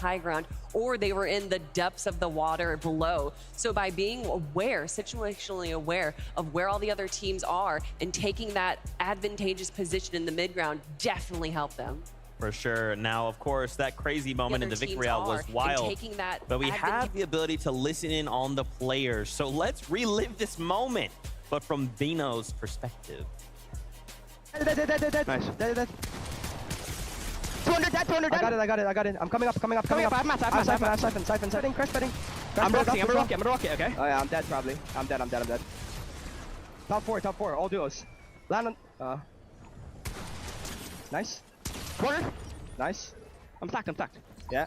high ground, or they were in the depths of the water below. So by being aware, situationally aware of where all the other teams are and taking that advantageous position in the mid ground definitely helped them. For sure. Now, of course, that crazy moment in the Victory Royale was wild, but we have the ability to listen in on the players. So let's relive this moment, but from Veno's perspective. Nice. 200 dead, 200 dead. I got it. I'm coming up. I have Siphon. Crash betting. I'm gonna rock it, okay? Oh yeah, I'm dead probably. I'm dead. Top four, all duos. Land on, nice. Corner. Nice. I'm stacked. Yeah.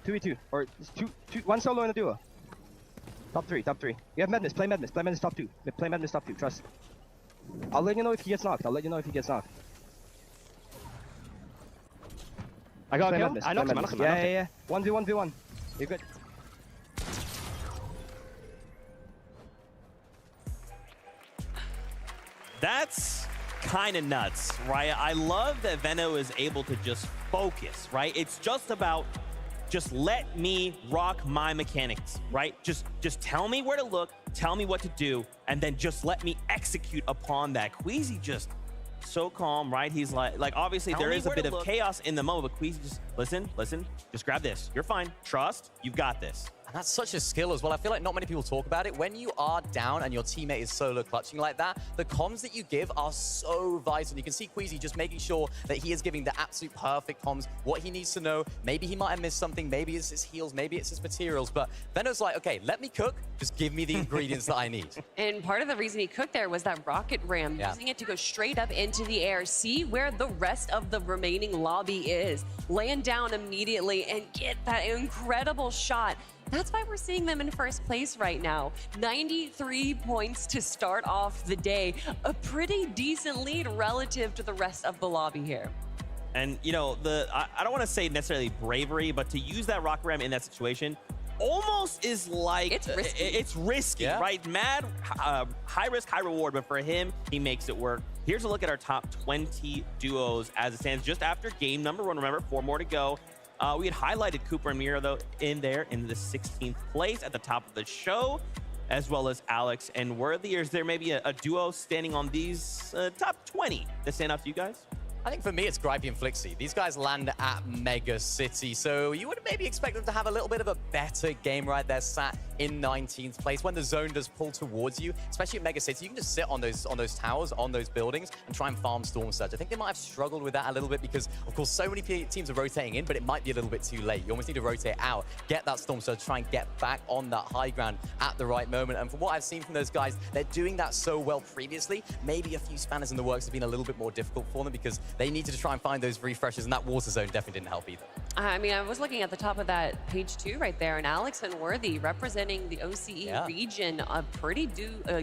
2v2, or one solo and a duo. Top three. You have Madness, play Madness top 2. Play Madness top 2, trust. I'll let you know if he gets knocked. I got a kill. Madness, I knocked him. Yeah. 1v1. You're good. That's kind of nuts, right? I love that Veno is able to just focus, right? It's just about just let me rock my mechanics, right? Just tell me where to look, tell me what to do, and then just let me execute upon that. Queasy just so calm, right? He's like obviously there is a bit of chaos in the moment, but Queasy just listen, just grab this. You're fine. Trust, you've got this. And that's such a skill as well. I feel like not many people talk about it. When you are down and your teammate is solo clutching like that, the comms that you give are so vital. You can see Queasy just making sure that he is giving the absolute perfect comms, what he needs to know. Maybe he might have missed something. Maybe it's his heals. Maybe it's his materials. But Veno's like, okay, let me cook. Just give me the ingredients that I need. And part of the reason he cooked there was that rocket ram, using it to go straight up into the air, see where the rest of the remaining lobby is, land down immediately and get that incredible shot. That's why we're seeing them in first place right now. 93 points to start off the day. A pretty decent lead relative to the rest of the lobby here. And, you know, I don't want to say necessarily bravery, but to use that rocket ram in that situation almost is like... It's risky, right? Mad, high risk, high reward, but for him, he makes it work. Here's a look at our top 20 duos as it stands just after game number 1. Remember, 4 more to go. We had highlighted Cooper and Mira, though, in there in the 16th place at the top of the show, as well as Alex and Worthy. Is there maybe a duo standing on these top 20 that stand out to you guys? I think for me, it's Gripey and Flixie. These guys land at Mega City, so you would maybe expect them to have a little bit of a better game right there, sat in 19th place. When the zone does pull towards you, especially at Mega City, you can just sit on those towers, on those buildings, and try and farm Storm Surge. I think they might have struggled with that a little bit because, of course, so many teams are rotating in, but it might be a little bit too late. You almost need to rotate out, get that Storm Surge, try and get back on that high ground at the right moment. And from what I've seen from those guys, they're doing that so well previously. Maybe a few spanners in the works have been a little bit more difficult for them because they needed to try and find those refreshes, and that water zone definitely didn't help either. I mean, I was looking at the top of that page 2 right there, and Alex and Worthy representing the OCE region a pretty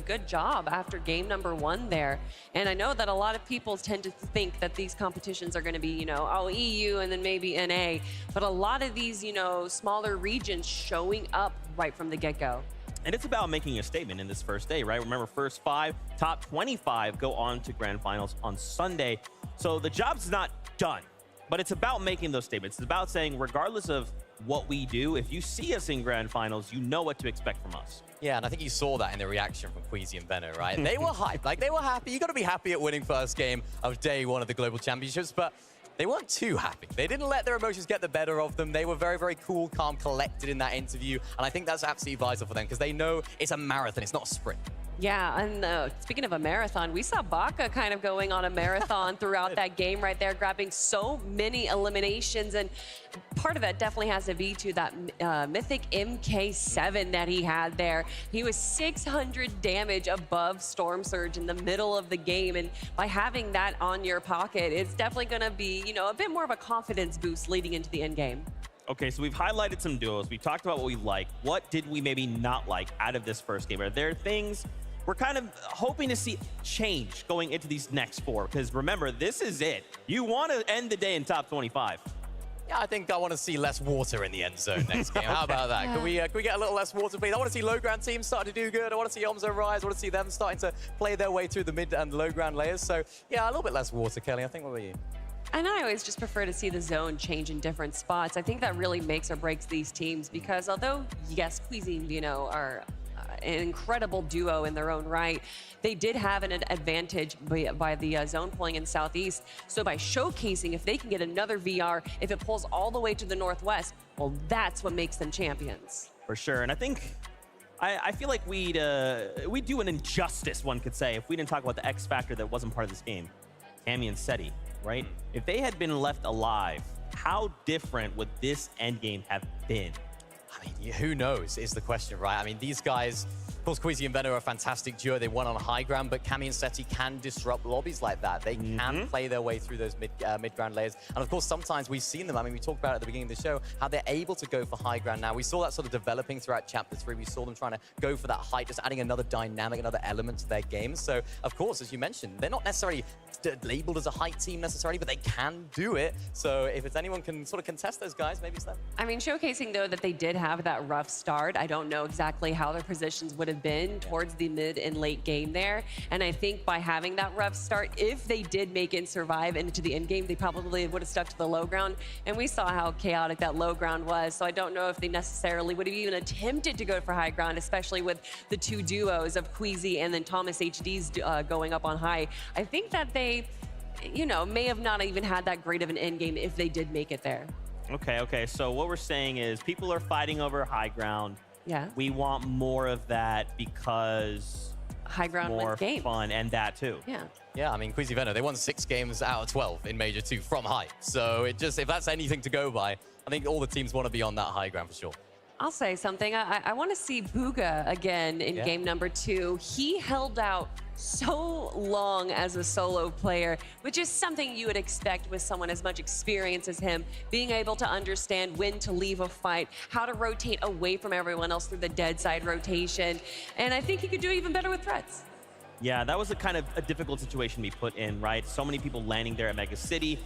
good job after game number 1 there. And I know that a lot of people tend to think that these competitions are going to be, you know, oh, EU and then maybe NA, but a lot of these, you know, smaller regions showing up right from the get-go. And it's about making a statement in this first day, right? Remember, first 5, top 25 go on to grand finals on Sunday. So the job's not done, but it's about making those statements. It's about saying, regardless of what we do, if you see us in grand finals, you know what to expect from us. Yeah, and I think you saw that in the reaction from Queasy and Veno, right? They were hyped, like they were happy. You got to be happy at winning first game of day 1 of the Global Championships, but they weren't too happy. They didn't let their emotions get the better of them. They were very, very cool, calm, collected in that interview. And I think that's absolutely vital for them because they know it's a marathon, it's not a sprint. Yeah, and speaking of a marathon, we saw Baka kind of going on a marathon throughout that game right there, grabbing so many eliminations. And part of that definitely has to be to that mythic MK7 that he had there. He was 600 damage above Storm Surge in the middle of the game. And by having that on your pocket, it's definitely going to be, you know, a bit more of a confidence boost leading into the end game. Okay, so we've highlighted some duos. We talked about what we like. What did we maybe not like out of this first game? Are there things we're kind of hoping to see change going into these next 4? Because remember, this is it. You want to end the day in top 25. Yeah, I think I want to see less water in the end zone next game. How about that? Can we get a little less water, please? I want to see low ground teams starting to do good. I want to see Omzo rise. I want to see them starting to play their way through the mid and low ground layers. So, yeah, a little bit less water, Kelly. I think, what about you? And I always just prefer to see the zone change in different spots. I think that really makes or breaks these teams because although, yes, Queasy and Vino are an incredible duo in their own right, they did have an advantage by the zone pulling in Southeast. So by showcasing, if they can get another VR, if it pulls all the way to the Northwest, well, that's what makes them champions. For sure. And I think, I feel like we'd do an injustice, one could say, if we didn't talk about the X factor that wasn't part of this game. Cammy and Seti, right? If they had been left alive, how different would this endgame have been? I mean, who knows is the question, right? I mean, these guys, of course, Queasy and Venom are a fantastic duo. They won on high ground, but Cammy and Seti can disrupt lobbies like that. They can play their way through those mid-ground layers. And of course, sometimes we've seen them. I mean, we talked about it at the beginning of the show, how they're able to go for high ground now. We saw that sort of developing throughout Chapter 3. We saw them trying to go for that height, just adding another dynamic, another element to their game. So, of course, as you mentioned, they're not necessarily labeled as a height team necessarily, but they can do it. So if it's anyone can sort of contest those guys, maybe it's them. I mean, showcasing, though, that they did have that rough start. I don't know exactly how their positions would have been towards the mid and late game there. And I think by having that rough start, if they did make it survive into the end game, they probably would have stuck to the low ground. And we saw how chaotic that low ground was. So I don't know if they necessarily would have even attempted to go for high ground, especially with the two duos of Queasy and then Thomas HD's going up on high. I think that they, you know, may have not even had that great of an end game if they did make it there. Okay. So what we're saying is people are fighting over high ground. Yeah. We want more of that because high ground more wins games. fun and that too. Yeah. Yeah, I mean, Queasy Venom, they won 6 games out of 12 in Major 2 from high. So it just, if that's anything to go by, I think all the teams want to be on that high ground for sure. I'll say something. I want to see Bugha again in game number 2. He held out so long as a solo player, which is something you would expect with someone as much experience as him, being able to understand when to leave a fight, how to rotate away from everyone else through the dead side rotation. And I think he could do even better with threats. Yeah, that was a kind of a difficult situation we put in, right? So many people landing there at Mega City,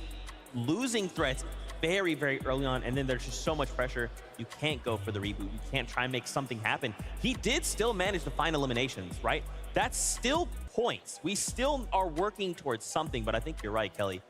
losing threats very, very early on, and then there's just so much pressure. You can't go for the reboot. You can't try and make something happen. He did still manage to find eliminations, right? That's still points. We still are working towards something, but I think you're right, Kelly.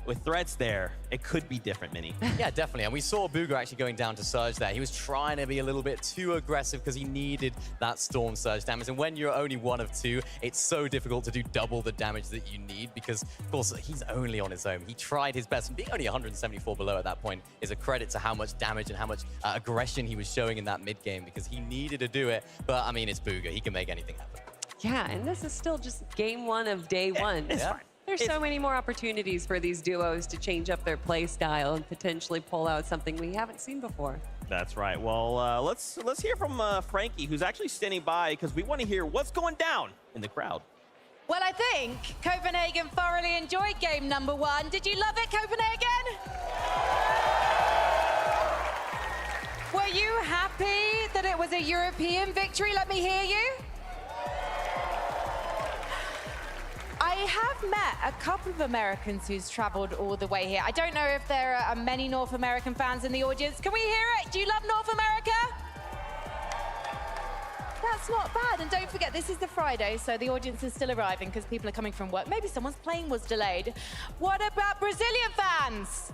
With threats there, it could be different, Mini. Yeah, definitely. And we saw Bugha actually going down to Surge there. He was trying to be a little bit too aggressive because he needed that Storm Surge damage. And when you're only 1 of 2, it's so difficult to do double the damage that you need because, of course, he's only on his own. He tried his best. And being only 174 below at that point is a credit to how much damage and how much aggression he was showing in that mid game because he needed to do it. But, I mean, it's Bugha. He can make anything happen. Yeah, and this is still just game 1 of day 1. It's fine. There's so many more opportunities for these duos to change up their play style and potentially pull out something we haven't seen before. That's right. Well, let's hear from Frankie, who's actually standing by because we want to hear what's going down in the crowd. Well, I think Copenhagen thoroughly enjoyed game number 1. Did you love it, Copenhagen? Were you happy that it was a European victory? Let me hear you. I have met a couple of Americans who's traveled all the way here. I don't know if there are many North American fans in the audience. Can we hear it? Do you love North America? That's not bad. And don't forget, this is the Friday, so the audience is still arriving because people are coming from work. Maybe someone's plane was delayed. What about Brazilian fans?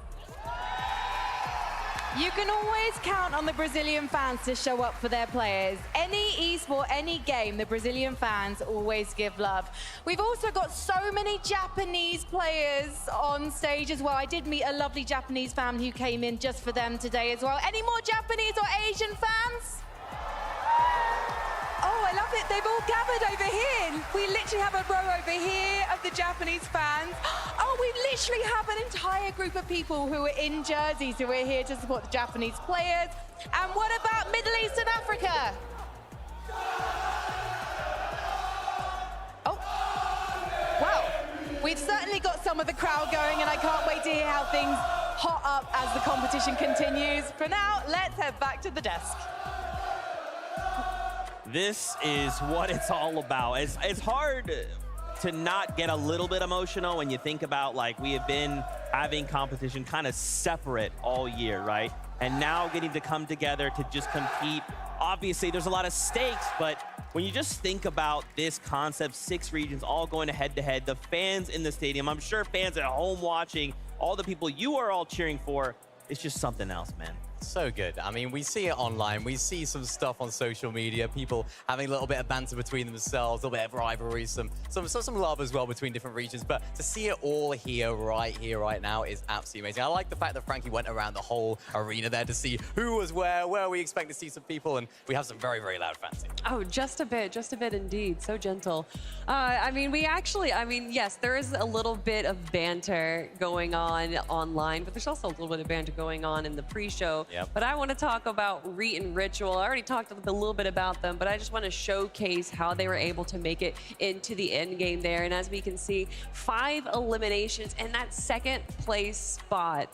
You can always count on the Brazilian fans to show up for their players. Any esport, any game, the Brazilian fans always give love. We've also got so many Japanese players on stage as well. I did meet a lovely Japanese family who came in just for them today as well. Any more Japanese or Asian fans? Oh, I love it. They've all gathered over here. We literally have a row over here of the Japanese fans. Oh, we literally have an entire group of people who are in jerseys who are here to support the Japanese players. And what about Middle East and Africa? Oh, well, we've certainly got some of the crowd going, and I can't wait to hear how things hot up as the competition continues. For now, let's head back to the desk. This is what it's all about. It's hard to not get a little bit emotional when you think about, like, we have been having competition kind of separate all year, right? And now getting to come together to just compete. Obviously, there's a lot of stakes, but when you just think about this concept, 6 regions all going head-to-head, the fans in the stadium, I'm sure fans at home watching all the people you are all cheering for. It's just something else, man. So good. I mean, we see it online. We see some stuff on social media, people having a little bit of banter between themselves, a little bit of rivalry, some love as well between different regions. But to see it all here, right now is absolutely amazing. I like the fact that Frankie went around the whole arena there to see who was where we expect to see some people, and we have some very, very loud fans here. Oh, just a bit indeed. So gentle. I mean, yes, there is a little bit of banter going on online, but there's also a little bit of banter going on in the pre-show. Yep. But I want to talk about Reet and Ritual. I already talked a little bit about them, but I just want to showcase how they were able to make it into the end game there. And as we can see, 5 eliminations and that second place spot.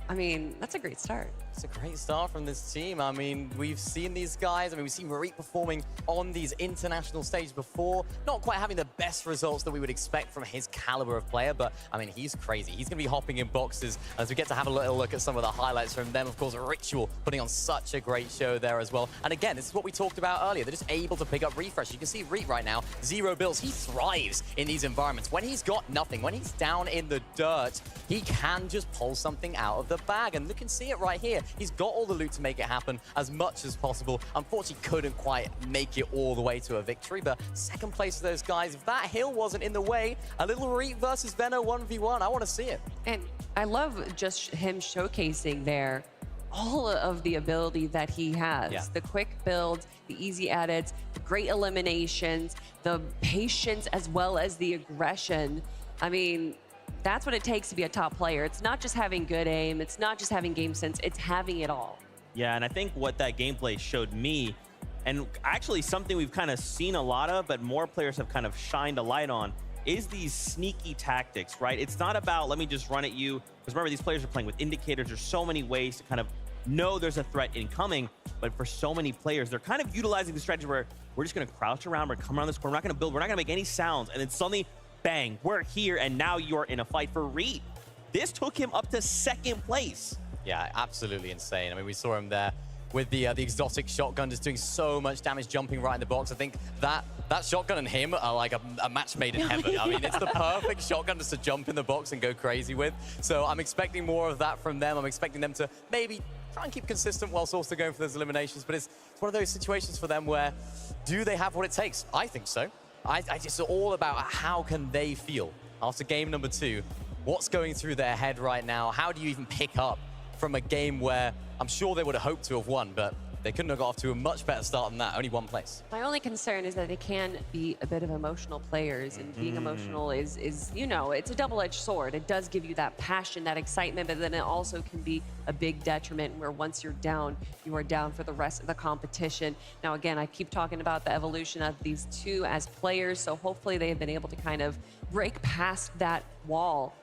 I mean, that's a great start. It's a great start from this team. I mean, we've seen these guys. I mean, we've seen Reet performing on these international stages before. Not quite having the best results that we would expect from his caliber of player, but I mean, he's crazy. He's going to be hopping in boxes as we get to have a little look at some of the highlights from them. Of course, Ritual putting on such a great show there as well. And again, this is what we talked about earlier. They're just able to pick up refresh. You can see Reet right now, 0 bills. He thrives in these environments. When he's got nothing, when he's down in the dirt, he can just pull something out of the bag. And you can see it right here. He's got all the loot to make it happen as much as possible. Unfortunately, couldn't quite make it all the way to a victory, but second place for those guys. If that hill wasn't in the way, a little Reet versus Veno 1v1, I want to see it. And I love just him showcasing there all of the ability that he has. Yeah. The quick builds, the easy edits, the great eliminations, the patience as well as the aggression. I mean, that's what it takes to be a top player. It's not just having good aim. It's not just having game sense. It's having it all. Yeah, and I think what that gameplay showed me, and actually something we've kind of seen a lot of, but more players have kind of shined a light on, is these sneaky tactics, right? It's not about, let me just run at you. Because remember, these players are playing with indicators. There's so many ways to kind of know there's a threat incoming. But for so many players, they're kind of utilizing the strategy where we're just going to crouch around, we're come around this corner, we're not going to build, we're not going to make any sounds. And then suddenly, bang, we're here, and now you're in a fight for Reet. This took him up to second place. Yeah, absolutely insane. I mean, we saw him there with the exotic shotgun just doing so much damage, jumping right in the box. I think that shotgun and him are like a match made in heaven. I mean, it's the perfect shotgun just to jump in the box and go crazy with. So I'm expecting more of that from them. I'm expecting them to maybe try and keep consistent whilst also going for those eliminations. But it's one of those situations for them where, do they have what it takes? I think so. It's all about how can they feel after game number 2. What's going through their head right now? How do you even pick up from a game where I'm sure they would have hoped to have won, but they couldn't have got off to a much better start than that, only 1 place. My only concern is that they can be a bit of emotional players, and being emotional is, you know, it's a double-edged sword. It does give you that passion, that excitement, but then it also can be a big detriment where once you're down, you are down for the rest of the competition. Now, again, I keep talking about the evolution of these two as players, so hopefully they have been able to kind of break past that wall.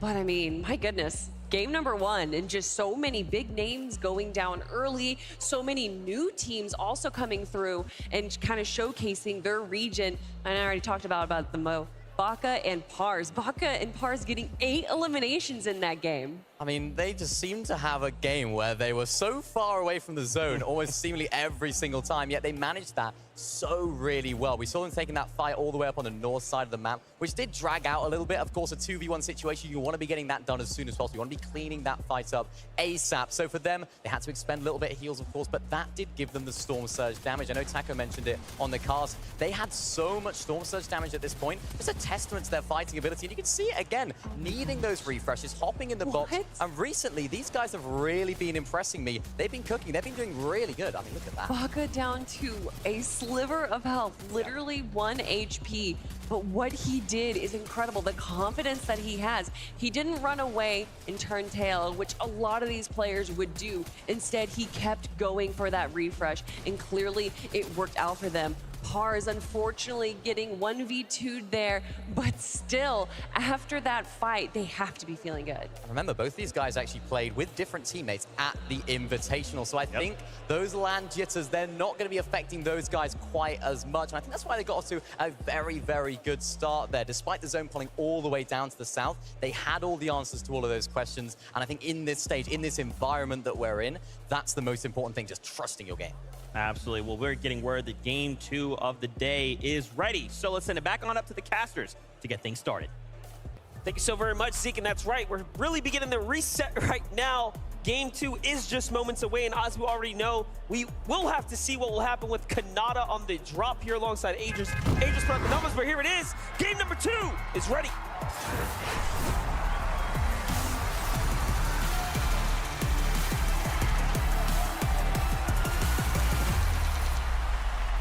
But I mean, my goodness, game number 1 and just so many big names going down early, so many new teams also coming through and kind of showcasing their region. And I already talked about the Mo. Baka and Pars. Baka and Pars getting 8 eliminations in that game. I mean, they just seemed to have a game where they were so far away from the zone almost seemingly every single time, yet they managed that so really well. We saw them taking that fight all the way up on the north side of the map, which did drag out a little bit. Of course, a 2v1 situation, you want to be getting that done as soon as possible. You want to be cleaning that fight up ASAP. So for them, they had to expend a little bit of heals, of course, but that did give them the Storm Surge damage. I know Taco mentioned it on the cast. They had so much Storm Surge damage at this point. It's a testament to their fighting ability, and you can see it again, needing those refreshes, hopping in the box. And recently, these guys have really been impressing me. They've been cooking. They've been doing really good. I mean, look at that. Baka down to a sliver of health, literally 1 HP. But what he did is incredible. The confidence that he has. He didn't run away and turn tail, which a lot of these players would do. Instead, he kept going for that refresh, and clearly it worked out for them. Pars unfortunately getting 1v2'd there, but still, after that fight, they have to be feeling good. Remember, both these guys actually played with different teammates at the Invitational, so I think those land jitters, they're not going to be affecting those guys quite as much, and I think that's why they got off to a very, very good start there. Despite the zone pulling all the way down to the south, they had all the answers to all of those questions, and I think in this stage, in this environment that we're in, that's the most important thing, just trusting your game. Absolutely. Well, we're getting word that game 2 of the day is ready. So let's send it back on up to the casters to get things started. Thank you so very much, Zeke, and that's right. We're really beginning the reset right now. Game 2 is just moments away, and as we already know, we will have to see what will happen with Kanata on the drop here alongside Aegis. Aegis put up the numbers, but here it is. Game number 2 is ready.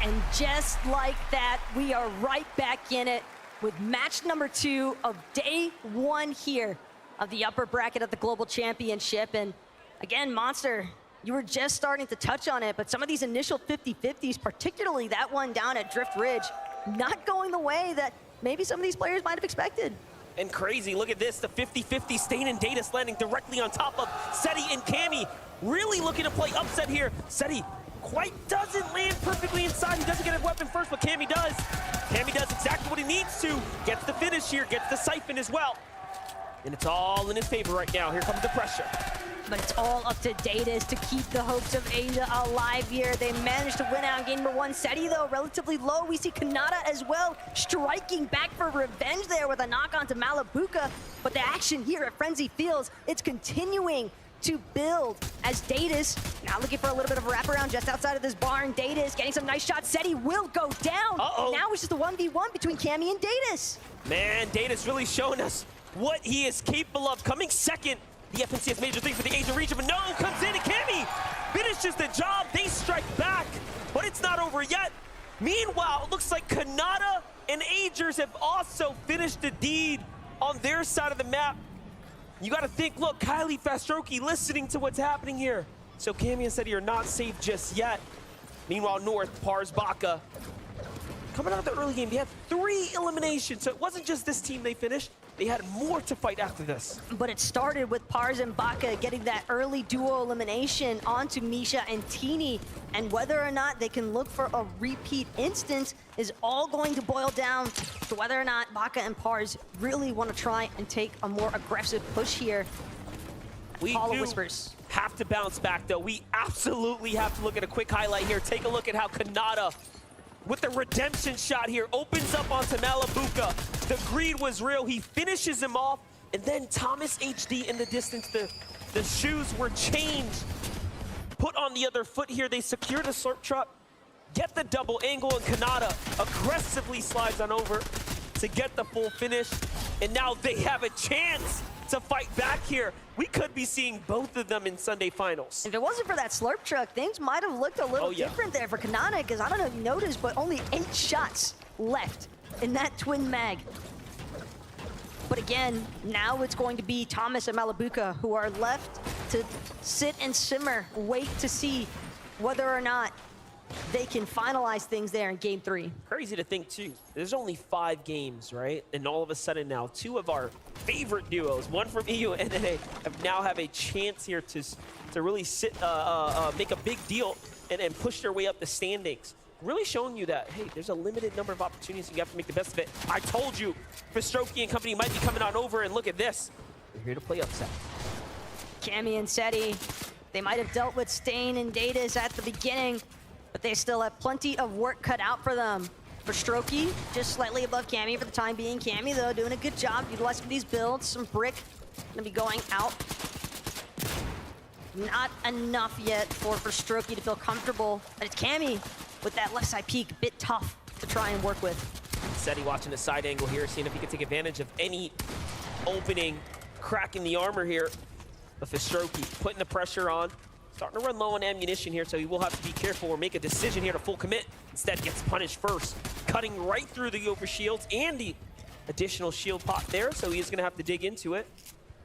And just like that, we are right back in it with match number 2 of day 1 here of the upper bracket of the Global Championship. And again, Monster, you were just starting to touch on it, but some of these initial 50-50s, particularly that one down at Drift Ridge, not going the way that maybe some of these players might have expected. And crazy, look at this, the 50-50 Stain and Datus landing directly on top of Seti and Cammy. Really looking to play upset here. Seti quite doesn't land perfectly inside. He doesn't get his weapon first, but Cammy does. Cammy does exactly what he needs to. Gets the finish here, gets the siphon as well. And it's all in his favor right now. Here comes the pressure. But it's all up to Datus to keep the hopes of Asia alive here. They managed to win out in game number 1. Seti, though, relatively low. We see Kanata as well, striking back for revenge there with a knock onto Malabuka. But the action here at Frenzy Fields, it's continuing to build as Datus now looking for a little bit of a wraparound just outside of this barn. Datus getting some nice shots. Seti will go down. Now it's just a 1v1 between Cammy and Datus. Man, Datus really showing us what he is capable of. Coming second, the FNC has major thing for the Asian region, but no, comes in and Cammy finishes the job. They strike back, but it's not over yet. Meanwhile, it looks like Kanata and Agers have also finished the deed on their side of the map. You got to think, look, Kylie Fastroki listening to what's happening here. So Cammy and Seti are not safe just yet. Meanwhile, North, Pars, Baka, coming out of the early game, they had 3 eliminations. So it wasn't just this team they finished. They had more to fight after this. But it started with Pars and Baka getting that early duo elimination onto Misha and Teeny. And whether or not they can look for a repeat instance is all going to boil down to whether or not Baka and Pars really want to try and take a more aggressive push here. We Call of do Whispers have to bounce back, though. We absolutely have to look at a quick highlight here. Take a look at how Kanata, with the redemption shot here, opens up onto Malabuka. The greed was real. He finishes him off, and then Thomas HD in the distance. The shoes were changed. Put on the other foot here. They secure the slurp truck, get the double angle, and Kanata aggressively slides on over to get the full finish. And now they have a chance to fight back here. We could be seeing both of them in Sunday finals. If it wasn't for that slurp truck, things might have looked a little different there for Kanata, because I don't know if you noticed, but only 8 shots left in that twin mag. But again, now it's going to be Thomas and Malabuka who are left to sit and simmer, wait to see whether or not they can finalize things there in game 3. Crazy to think, too. There's only 5 games, right? And all of a sudden now, 2 of our favorite duos, one from EU and NA, now have a chance here to really make a big deal and push their way up the standings. Really showing you that, hey, there's a limited number of opportunities and you have to make the best of it. I told you, Fastroki and company might be coming on over, and look at this. We're here to play upset. Cammy and Seti, they might have dealt with Stain and Datus at the beginning, but they still have plenty of work cut out for them. Fastroki, just slightly above Cammy for the time being. Cammy, though, doing a good job utilizing these builds. Some brick gonna be going out. Not enough yet for Fastroki to feel comfortable. But it's Cammy with that left side peek, a bit tough to try and work with. Seti watching the side angle here, seeing if he can take advantage of any opening, cracking the armor here. But Fastroki putting the pressure on. Starting to run low on ammunition here, so he will have to be careful or make a decision here to full commit. Instead, gets punished first, cutting right through the overshields and the additional shield pot there, so he is going to have to dig into it.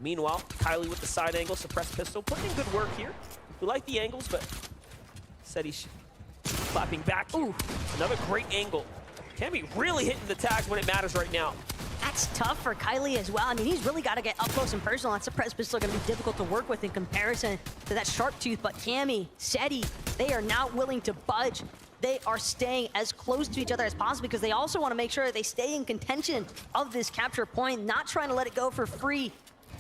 Meanwhile, Kylie with the side angle, suppressed pistol, putting in good work here. We like the angles, but Seti clapping back. Ooh, another great angle. Cammy really hitting the tags when it matters right now. That's tough for Kylie as well. I mean, he's really got to get up close and personal. That suppressed pistol going to be difficult to work with in comparison to that sharp tooth. But Cammy, Seti, they are not willing to budge. They are staying as close to each other as possible because they also want to make sure that they stay in contention of this capture point, not trying to let it go for free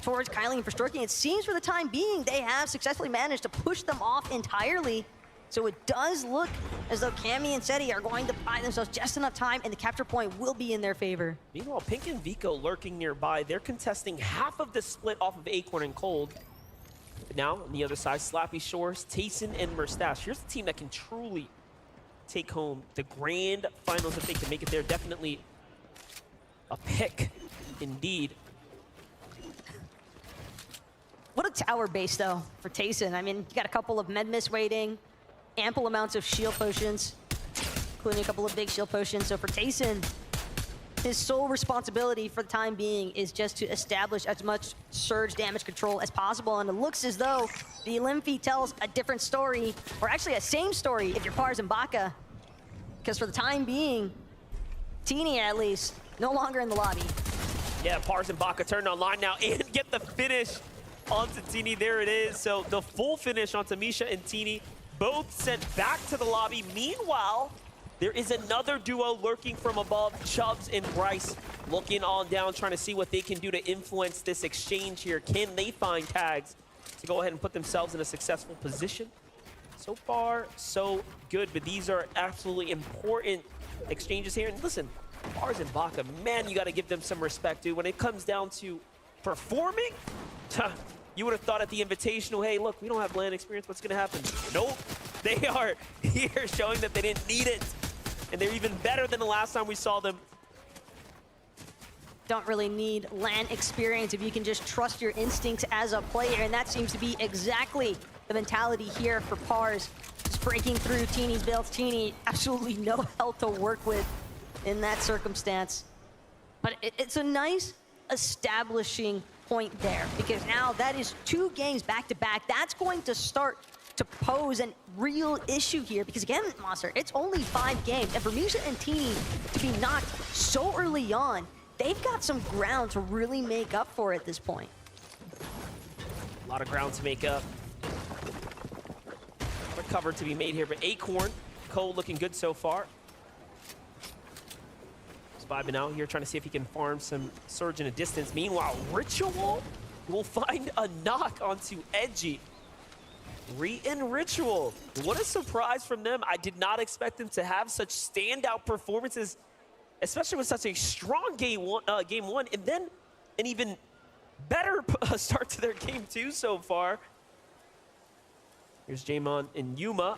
towards Kylie and Fastroki. It seems for the time being, they have successfully managed to push them off entirely. So it does look as though Cammy and Seti are going to buy themselves just enough time, and the capture point will be in their favor. Meanwhile, Pink and Vico lurking nearby. They're contesting half of the split off of Acorn and Cold. But now, on the other side, Slappy Shores, Tayson, and Merstache. Here's the team that can truly take home the grand finals if they can make it there. Definitely a pick, indeed. What a tower base, though, for Tayson. I mean, you got a couple of med miss waiting, ample amounts of shield potions, including a couple of big shield potions. So for Tayson, his sole responsibility for the time being is just to establish as much surge damage control as possible. And it looks as though the Limfi tells a different story, or actually a same story if you're Pars and Baka. Because for the time being, Teeny at least, no longer in the lobby. Yeah, Pars and Baka turned online now and get the finish onto Teeny. There it is. So the full finish onto Misha and Teeny, both sent back to the lobby. Meanwhile, there is another duo lurking from above. Chubbs and Bryce looking on down, trying to see what they can do to influence this exchange here. Can they find tags to go ahead and put themselves in a successful position? So far, so good, but these are absolutely important exchanges here. And listen, Pars and Baka, man, you got to give them some respect, dude. When it comes down to performing, you would have thought at the Invitational, hey, look, we don't have LAN experience. What's going to happen? Nope. They are here showing that they didn't need it. And they're even better than the last time we saw them. Don't really need LAN experience if you can just trust your instincts as a player, and that seems to be exactly the mentality here for Pars. Just breaking through Teeny's builds. Teeny, absolutely no health to work with in that circumstance. But it's a nice establishing point there, because now that is 2 games back-to-back. That's going to start to pose a real issue here, because again, Monster, it's only 5 games, and for Misha and Teeny to be knocked so early on, they've got some ground to really make up for at this point. A lot of ground to make up. Recover to be made here, but Acorn, Cole looking good so far. Vibing out here, trying to see if he can farm some surge in a distance. Meanwhile, Ritual will find a knock onto Edgy. And Ritual, what a surprise from them. I did not expect them to have such standout performances, especially with such a strong game one, and then an even better start to their game 2 so far. Here's Jaemon and Yuma.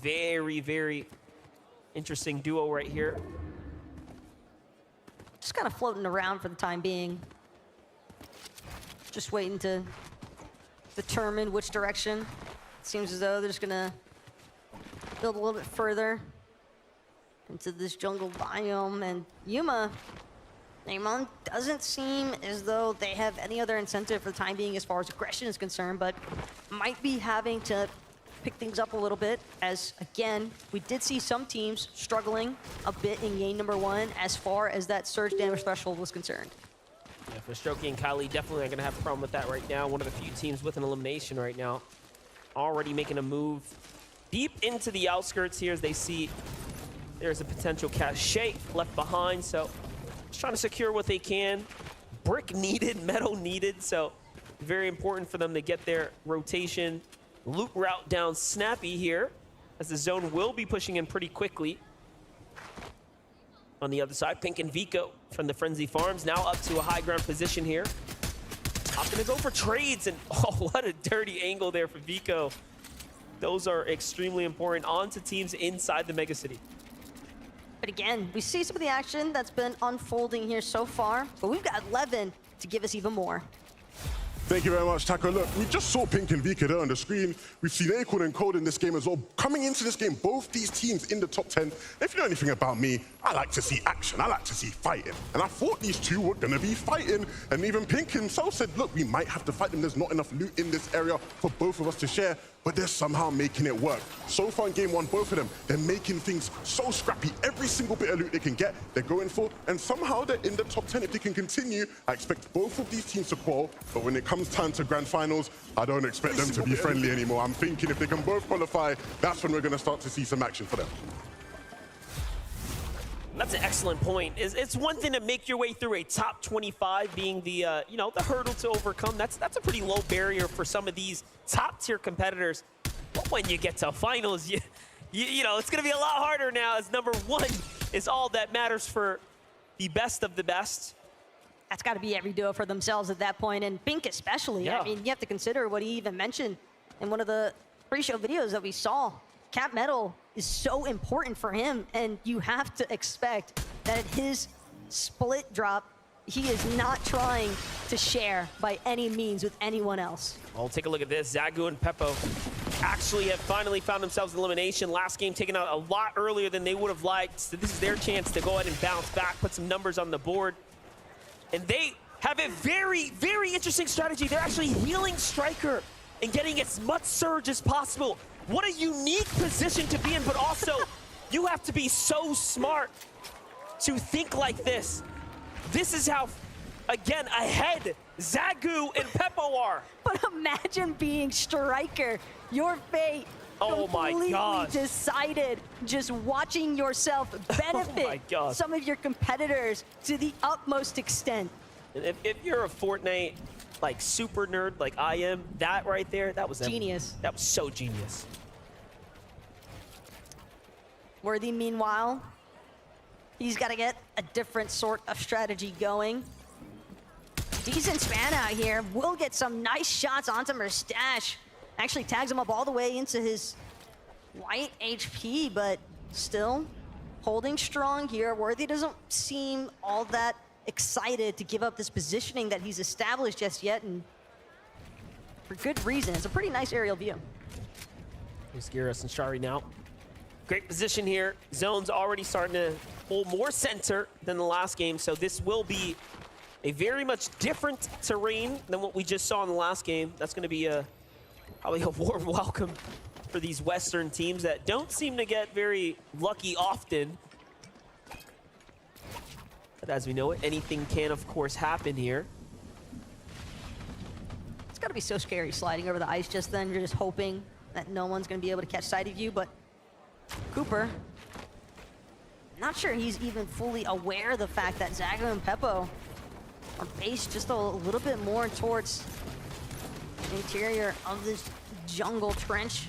Very, very interesting duo right here. Just kind of floating around for the time being. Just waiting to determine which direction. It seems as though they're just gonna build a little bit further into this jungle biome. And Yuma, Neymon doesn't seem as though they have any other incentive for the time being as far as aggression is concerned, but might be having to pick things up a little bit, as again, we did see some teams struggling a bit in game number 1 as far as that surge damage threshold was concerned. Yeah, for Strokey and Kylie, definitely not gonna have a problem with that right now. One of the few teams with an elimination right now. Already making a move deep into the outskirts here as they see there's a potential cache left behind. So just trying to secure what they can. Brick needed, metal needed. So very important for them to get their rotation loop route down snappy here, as the zone will be pushing in pretty quickly. On the other side, Pink and Vico from the Frenzy Farms now up to a high ground position here. Opting to go for trades, and oh, what a dirty angle there for Vico. Those are extremely important onto teams inside the Mega City. But again, we see some of the action that's been unfolding here so far, but we've got Levin to give us even more. Thank you very much, Taco. Look, we just saw Pink and Vika there on the screen. We've seen Acorn and Cold in this game as well. Coming into this game, both these teams in the top 10. If you know anything about me, I like to see action. I like to see fighting. And I thought these two were going to be fighting. And even Pink himself said, look, we might have to fight them. There's not enough loot in this area for both of us to share. But they're somehow making it work. So far in game 1, both of them, they're making things so scrappy. Every single bit of loot they can get, they're going for. And somehow they're in the top 10. If they can continue, I expect both of these teams to qual. But when it comes time to grand finals, I don't expect them to be friendly anymore. I'm thinking if they can both qualify, that's when we're going to start to see some action for them. That's an excellent point. It's one thing to make your way through a top 25 being the the hurdle to overcome. That's a pretty low barrier for some of these top tier competitors. But when you get to finals, you know, it's going to be a lot harder now as number 1 is all that matters for the best of the best. That's got to be every duo for themselves at that point, and Pink especially. Yeah. I mean, you have to consider what he even mentioned in one of the pre-show videos that we saw. Cap Metal is so important for him, and you have to expect that at his split drop, he is not trying to share by any means with anyone else. Well, take a look at this. Zagu and Peppo actually have finally found themselves elimination. Last game taken out a lot earlier than they would have liked. So this is their chance to go ahead and bounce back, put some numbers on the board. And they have a very, very interesting strategy. They're actually healing Striker and getting as much surge as possible. What a unique position to be in, but also you have to be so smart to think like this. This is how, again, ahead Zagu and Peppo are. But imagine being Striker. Your fate Oh my completely gosh. decided, just watching yourself benefit my gosh. some of your competitors to the utmost extent. And if you're a Fortnite like super nerd like I am, that right there, that was Genius. That was so genius. Worthy, meanwhile, he's got to get a different sort of strategy going. Decent span out here. Will get some nice shots onto Mustache. Actually tags him up all the way into his white HP, but still holding strong here. Worthy doesn't seem all that excited to give up this positioning that he's established just yet, and for good reason. It's a pretty nice aerial view. Here's Gyros and Shari now. Great position here. Zone's already starting to pull more center than the last game, so this will be a very much different terrain than what we just saw in the last game. That's going to be probably a warm welcome for these Western teams that don't seem to get very lucky often. But as we know it, anything can, of course, happen here. It's got to be so scary sliding over the ice just then. You're just hoping that no one's going to be able to catch sight of you, but Cooper, not sure he's even fully aware of the fact that Zagu and Peppo are based just a little bit more towards the interior of this jungle trench.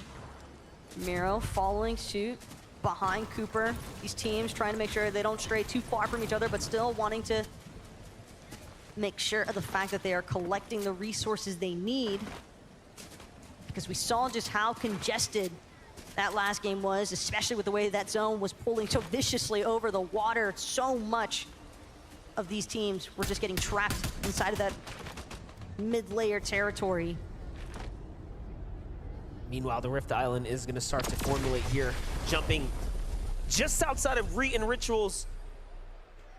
Miro following suit behind Cooper. These teams trying to make sure they don't stray too far from each other, but still wanting to make sure of the fact that they are collecting the resources they need. Because we saw just how congested that last game was, especially with the way that zone was pulling so viciously over the water. So much of these teams were just getting trapped inside of that mid-layer territory. Meanwhile, the Rift Island is going to start to formulate here, jumping just outside of Reet and Ritual's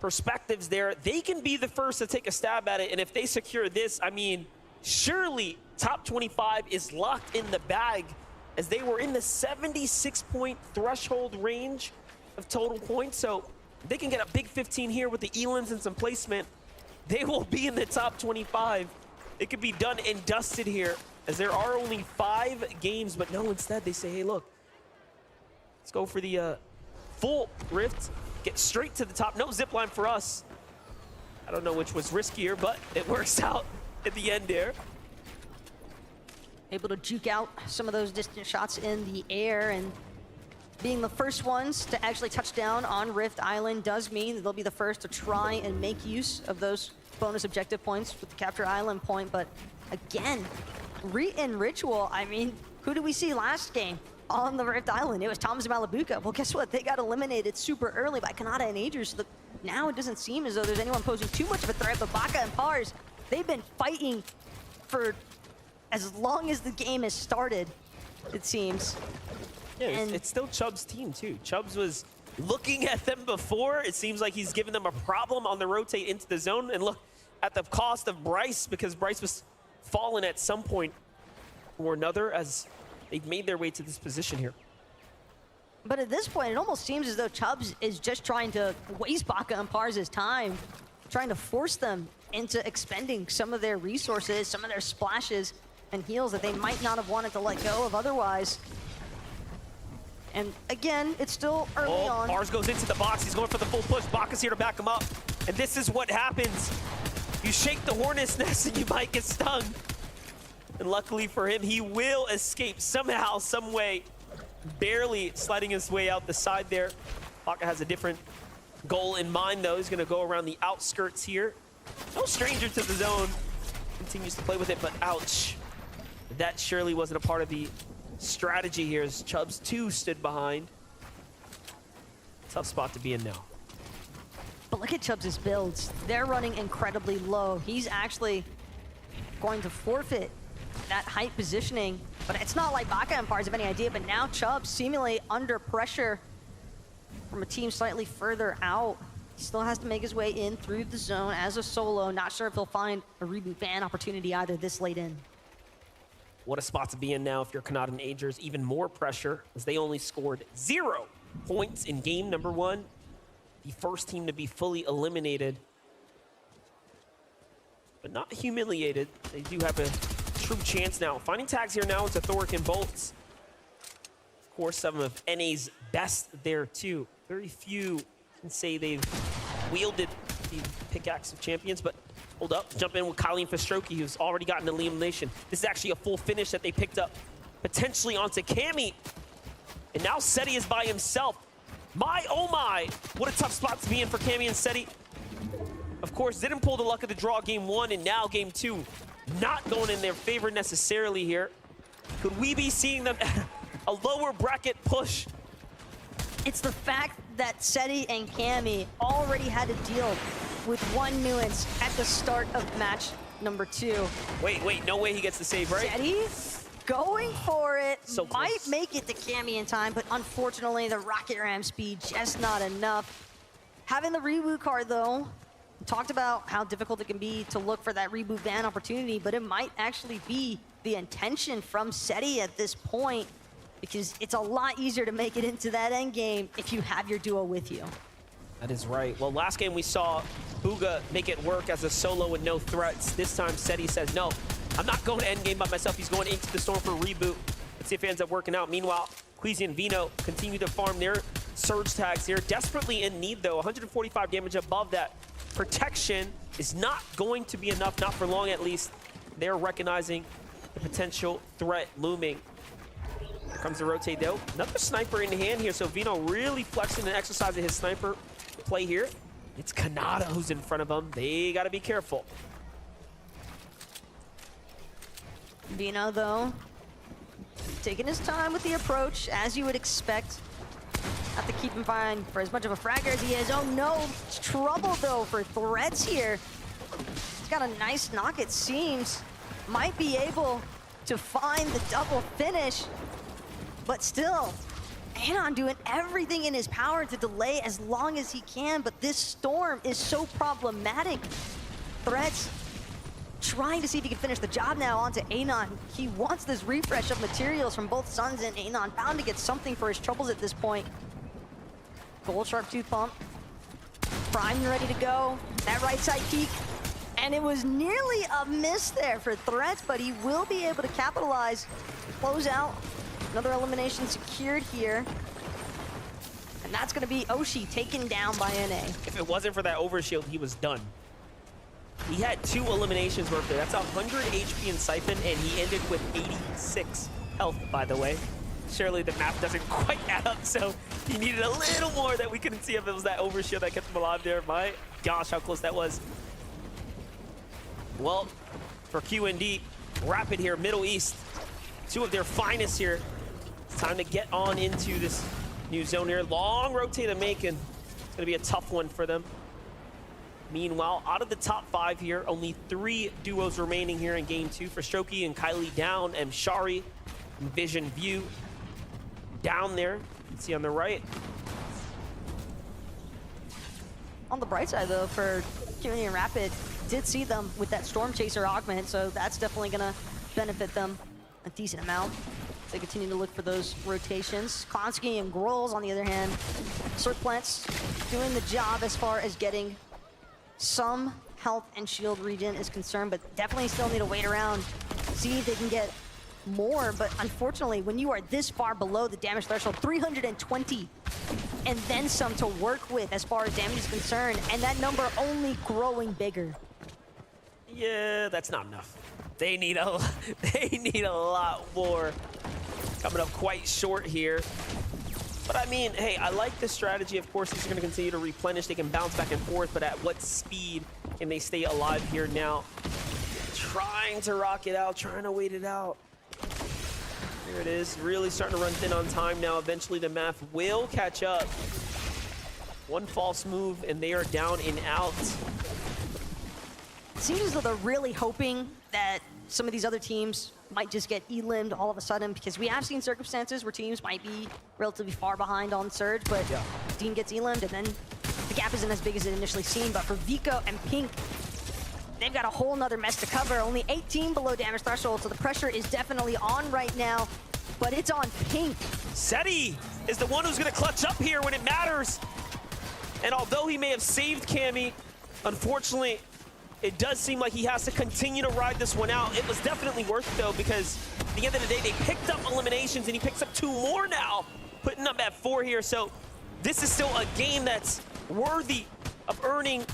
perspectives there. They can be the first to take a stab at it, and if they secure this, I mean, surely top 25 is locked in the bag, as they were in the 76-point threshold range of total points. So they can get a big 15 here with the Elans and some placement. They will be in the top 25. It could be done and dusted here, as there are only 5 games, but no, instead they say, hey, look, let's go for the full Rift, get straight to the top. No zipline for us. I don't know which was riskier, but it works out at the end there. Able to juke out some of those distant shots in the air, and being the first ones to actually touch down on Rift Island does mean that they'll be the first to try and make use of those bonus objective points with the Capture Island point. But again, Reet and Ritual, I mean, who did we see last game on the Rift Island? It was Thomas Malabuka. Well, guess what? They got eliminated super early by Kanata and Aegir, so now it doesn't seem as though there's anyone posing too much of a threat, but Baka and Pars, they've been fighting for as long as the game has started, it seems. Yeah, it's still Chubb's team, too. Chubbs was looking at them before. It seems like he's given them a problem on the rotate into the zone. And look at the cost of Bryce, because Bryce was fallen at some point or another as they've made their way to this position here. But at this point, it almost seems as though Chubbs is just trying to waste Baka and Pars' time, trying to force them into expending some of their resources, some of their splashes and heals that they might not have wanted to let go of otherwise. And again, it's still early on. Pars goes into the box. He's going for the full push. Baka's here to back him up. And this is what happens. You shake the hornet's nest and you might get stung. And luckily for him, he will escape somehow, some way, barely sliding his way out the side there. Baka has a different goal in mind, though. He's going to go around the outskirts here. No stranger to the zone. Continues to play with it, but ouch. That surely wasn't a part of the strategy here as Chubbs 2 stood behind. Tough spot to be in now. But look at Chubbs' builds. They're running incredibly low. He's actually going to forfeit that height positioning. But it's not like Baka Empires have any idea, but now Chubbs seemingly under pressure from a team slightly further out. He still has to make his way in through the zone as a solo. Not sure if he'll find a reboot ban opportunity either this late in. What a spot to be in now if you're Kanata and Agers. Even more pressure as they only scored 0 points in game number 1. The first team to be fully eliminated, but not humiliated. They do have a true chance now. Finding tags here now into Thoric and Bolts. Of course, some of NA's best there too. Very few can say they've wielded the pickaxe of champions, but hold up, jump in with Colleen Fastroki, who's already gotten the elimination. This is actually a full finish that they picked up, potentially onto Cammy. And now Seti is by himself. My, oh my, what a tough spot to be in for Cammy and Seti. Of course, didn't pull the luck of the draw game 1, and now game 2 not going in their favor necessarily here. Could we be seeing them a lower bracket push? It's the fact that Seti and Cammy already had to deal with one nuance at the start of match number 2. Wait, no way he gets the save, right? Seti going for it, So might close. make it to Cammy in time, but unfortunately the rocket ram speed just not enough. Having the reboot card though, we talked about how difficult it can be to look for that reboot ban opportunity, but it might actually be the intention from Seti at this point, because it's a lot easier to make it into that end game if you have your duo with you. That is right. Well, last game we saw Bugha make it work as a solo with no threats. This time Seti says, no, I'm not going to endgame by myself. He's going into the storm for a reboot. Let's see if it ends up working out. Meanwhile, Queasy and Vino continue to farm their surge tags here. Desperately in need, though. 145 damage above that. Protection is not going to be enough, not for long at least. They're recognizing the potential threat looming. Here comes the rotate, though. Another sniper in hand here, so Vino really flexing and exercising his sniper play here. It's Kanata who's in front of him. They got to be careful. Vino, though, taking his time with the approach, as you would expect. Have to keep him fine for as much of a fragger as he is. Oh no, it's trouble though for Threads here. He's got a nice knock, it seems. Might be able to find the double finish, but still, Anon doing everything in his power to delay as long as he can, but this storm is so problematic. Threads trying to see if he can finish the job now onto Anon. He wants this refresh of materials from both Suns, and Anon bound to get something for his troubles at this point. Gold Sharp Tooth Pump. Prime ready to go. That right side peek. And it was nearly a miss there for Threats, but he will be able to capitalize, close out. Another elimination secured here. And that's going to be Oshi taken down by NA. If it wasn't for that overshield, he was done. He had 2 eliminations worth there. That's 100 HP in Siphon, and he ended with 86 health, by the way. Surely the map doesn't quite add up, so he needed a little more that we couldn't see if it was that overshield that kept him alive there. My gosh, how close that was. Well, for QND, Rapid here, Middle East, 2 of their finest here. It's time to get on into this new zone here. Long rotate to make, and it's gonna be a tough one for them. Meanwhile, out of the top 5 here, only 3 duos remaining here in game 2. Fastroki and Kylie down, and Shari and Vision View down there. You can see on the right. On the bright side, though, for QND and Rapid, did see them with that Storm Chaser augment, so that's definitely going to benefit them a decent amount. They continue to look for those rotations. Klonsky and Grolls, on the other hand, Circplants doing the job as far as getting some health and shield regen is concerned, but definitely still need to wait around, see if they can get more. But unfortunately, when you are this far below the damage threshold, 320 and then some to work with as far as damage is concerned, and that number only growing bigger. Yeah, that's not enough. They need a lot more. Coming up quite short here. But I mean, hey, I like the strategy. Of course, these are going to continue to replenish. They can bounce back and forth, but at what speed can they stay alive here now? Trying to rock it out, trying to wait it out. There it is, really starting to run thin on time now. Eventually the math will catch up. One false move and they are down and out. It seems as though they're really hoping that some of these other teams might just get elimed all of a sudden, because we have seen circumstances where teams might be relatively far behind on Surge, but Dean gets elimed and then the gap isn't as big as it initially seemed. But for Vico and Pink, they've got a whole nother mess to cover. Only 18 below damage threshold, so the pressure is definitely on right now, but it's on Pink. Seti is the one who's gonna clutch up here when it matters. And although he may have saved Cammy, unfortunately, it does seem like he has to continue to ride this one out. It was definitely worth it though, because at the end of the day, they picked up eliminations and he picks up 2 more now, putting up at 4 here. So this is still a game that's worthy of earning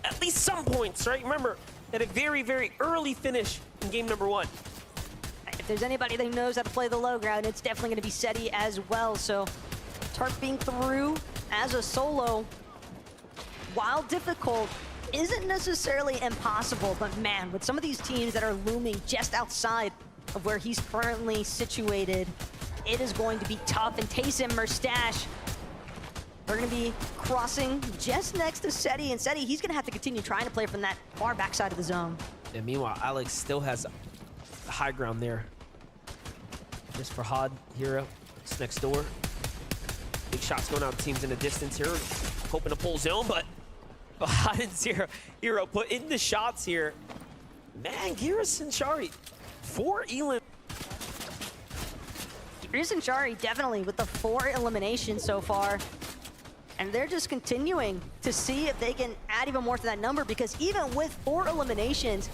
at least some points, right? Remember, at a very, very early finish in game number 1. If there's anybody that knows how to play the low ground, it's definitely going to be Seti as well. So Turk being through as a solo, while difficult, isn't necessarily impossible. But man, with some of these teams that are looming just outside of where he's currently situated, it is going to be tough. And Taysom Merstash, they're going to be crossing just next to Seti, and Seti, he's going to have to continue trying to play from that far backside of the zone. And meanwhile, Alex still has the high ground there. Just Fahad, Hero, it's next door. Big shots going out, teams in the distance here, hoping to pull zone, but Fahad and Hero put in the shots here. Man, Gira Sanchari, 4 elim. Gira Sanchari definitely with the 4 eliminations so far. And they're just continuing to see if they can add even more to that number, because even with 4 eliminations,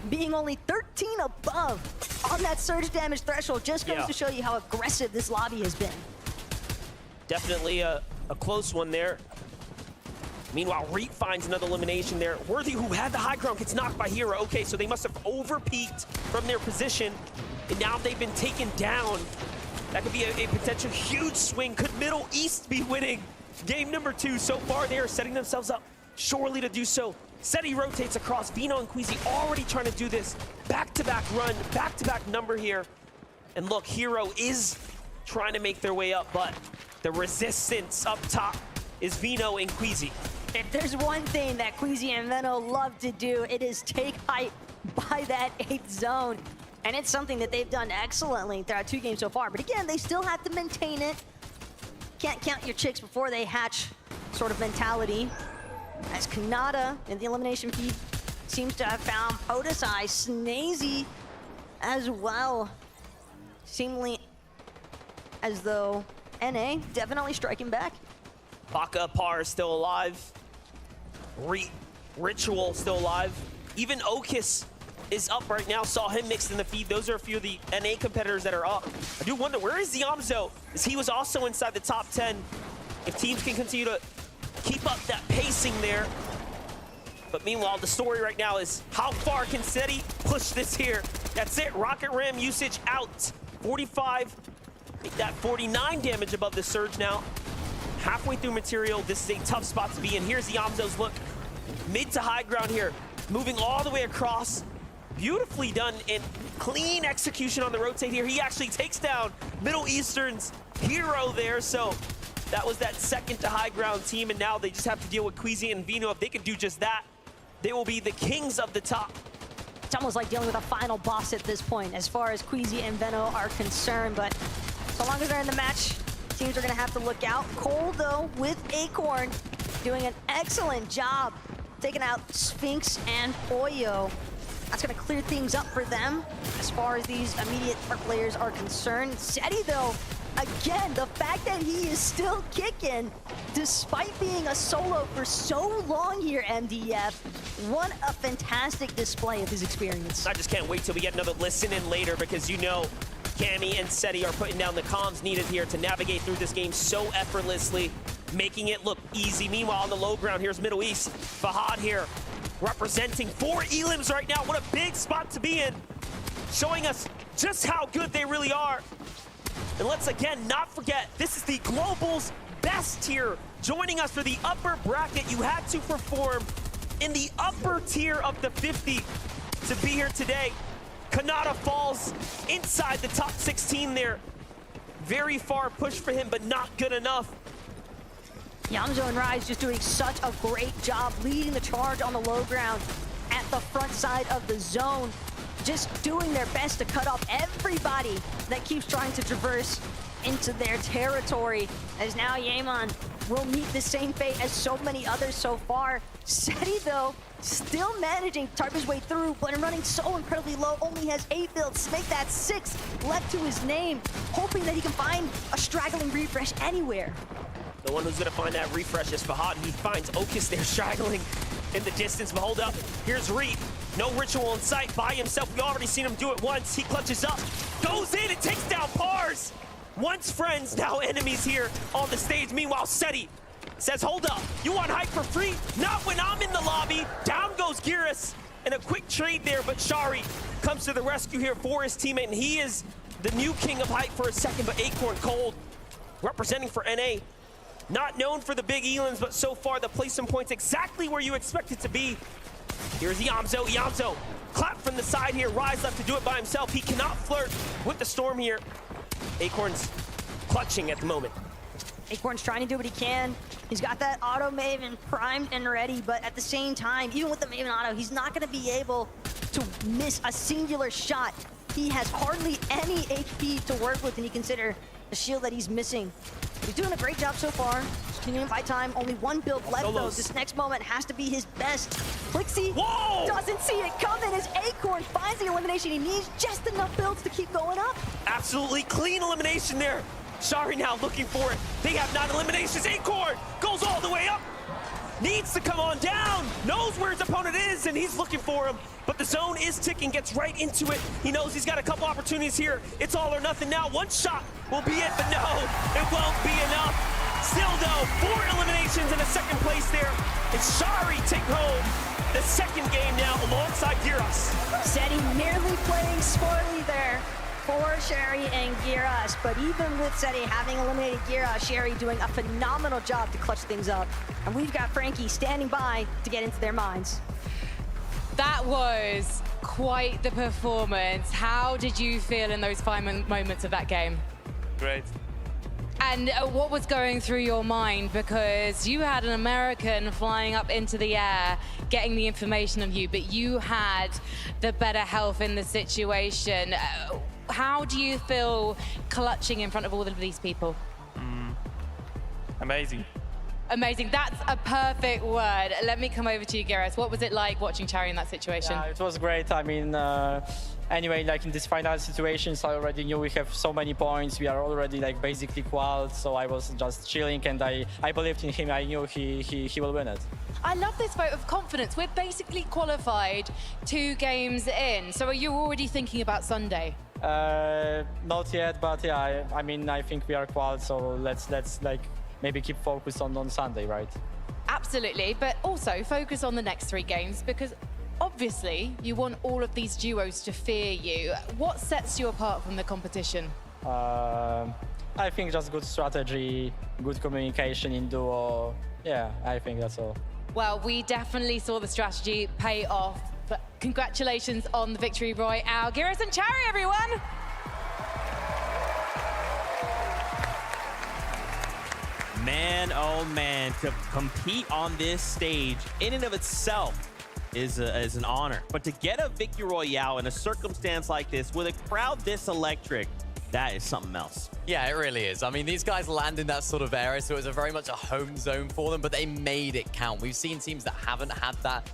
being only 13 above on that surge damage threshold just goes to show you how aggressive this lobby has been. Definitely a close one there. Meanwhile, Reap finds another elimination there. Worthy, who had the high ground, gets knocked by Hero. Okay, so they must have over-peaked from their position, and now they've been taken down. That could be a potential huge swing. Could Middle East be winning game number 2? So far, they are setting themselves up surely to do so. Seti rotates across. Vino and Queasy already trying to do this. Back-to-back run, back-to-back number here. And look, Hero is trying to make their way up, but the resistance up top is Vino and Queasy. If there's one thing that Queasy and Veno love to do, it is take height by that 8th zone. And it's something that they've done excellently throughout 2 games so far. But again, they still have to maintain it. Can't count your chicks before they hatch sort of mentality. As Kanata in the elimination feed seems to have found Podesai, Snazy as well. Seemingly as though NA definitely striking back. Baka Par is still alive. Ritual still alive. Even Okis is up right now. Saw him mixed in the feed. Those are a few of the NA competitors that are up. I do wonder, where is Ziamzo? As he was also inside the top 10. If teams can continue to keep up that pacing there. But meanwhile, the story right now is how far can Seti push this here? That's it, Rocket Ram usage out. 45, make that 49 damage above the surge now. Halfway through material, this is a tough spot to be in. Here's Ziamzo's look. Mid to high ground here, moving all the way across. Beautifully done and clean execution on the rotate here. He actually takes down Middle Eastern's Hero there, so that was that second to high ground team, and now they just have to deal with Queasy and Vino. If they can do just that, they will be the kings of the top. It's almost like dealing with a final boss at this point as far as Queasy and Veno are concerned, but so long as they're in the match, teams are gonna have to look out. Cole, though, with Acorn, doing an excellent job taking out Sphinx and Oyo. That's gonna clear things up for them as far as these immediate threat players are concerned. Seti, though, again, the fact that he is still kicking despite being a solo for so long here, MDF, what a fantastic display of his experience. I just can't wait till we get another listen in later, because you know Cammy and Seti are putting down the comms needed here to navigate through this game so effortlessly, making it look easy. Meanwhile, on the low ground, here's Middle East. Fahad here, representing 4 elims right now. What a big spot to be in, showing us just how good they really are. And let's again not forget, this is the Global's best tier. Joining us for the upper bracket, you had to perform in the upper tier of the 50 to be here today. Kanata falls inside the top 16 there. Very far push for him, but not good enough. Yamzo and Rise just doing such a great job leading the charge on the low ground at the front side of the zone. Just doing their best to cut off everybody that keeps trying to traverse into their territory. As now Yeman will meet the same fate as so many others so far. Seti, though, still managing to tarp his way through, but running so incredibly low, only has 8 builds. Make that 6 left to his name, hoping that he can find a straggling refresh anywhere. The one who's gonna find that refresh is Fahad. He finds Okus there straggling in the distance, but hold up. Here's Reed. No ritual in sight by himself. We already seen him do it once. He clutches up, goes in and takes down Pars. Once friends, now enemies here on the stage. Meanwhile, Seti says, hold up, you want hype for free? Not when I'm in the lobby. Down goes Geras, and a quick trade there, but Shari comes to the rescue here for his teammate, and he is the new king of hype for a second, but Acorn Cold representing for NA. Not known for the big elims, but so far the placement point's exactly where you expect it to be. Here's Yamzo. Yamzo clap from the side here. Rise left to do it by himself. He cannot flirt with the storm here. Acorn's clutching at the moment. Acorn's trying to do what he can. He's got that auto Maven primed and ready, but at the same time, even with the Maven auto, he's not going to be able to miss a singular shot. He has hardly any HP to work with when you consider the shield that he's missing. He's doing a great job so far. Continuing fight time, only 1 build left though. This next moment has to be his best. Flixie doesn't see it coming as Acorn finds the elimination he needs. Just enough builds to keep going up. Absolutely clean elimination there. Shari now looking for it. They have 9 eliminations. Acorn goes all the way up. Needs to come on down. Knows where his opponent is, and he's looking for him. But the zone is ticking, gets right into it. He knows he's got a couple opportunities here. It's all or nothing now. 1 shot will be it, but no, it won't be enough. Still though, 4 eliminations in a second place there. And Shari take home the second game now alongside Geras. Seti nearly playing smartly there for Shari and Geras, but even with Seti having eliminated Geras, Shari doing a phenomenal job to clutch things up. And we've got Frankie standing by to get into their minds. That was quite the performance. How did you feel in those final moments of that game? Great. And what was going through your mind? Because you had an American flying up into the air, getting the information of you, but you had the better health in the situation. How do you feel clutching in front of all of these people? Amazing. Amazing. That's a perfect word. Let me come over to you, Geras. What was it like watching Cherry in that situation? Yeah, it was great. I mean, anyway, like in this final situations, I already knew we have so many points. We are already like basically qualified, so I was just chilling, and I believed in him. I knew he will win it. I love this vote of confidence. We're basically qualified 2 games in. So are you already thinking about Sunday? Not yet, but yeah, I mean, I think we are qualified, so let's like maybe keep focused on Sunday, right? Absolutely, but also focus on the next 3 games, because obviously you want all of these duos to fear you. What sets you apart from the competition? I think just good strategy, good communication in duo. Yeah, I think that's all. Well, we definitely saw the strategy pay off, but congratulations on the victory, Royale. Geras and Cherry, everyone! Man, oh man, to compete on this stage in and of itself is an honor. But to get a victory royale in a circumstance like this with a crowd this electric, that is something else. Yeah, it really is. I mean, these guys land in that sort of area, so it was very much a home zone for them, but they made it count. We've seen teams that haven't had that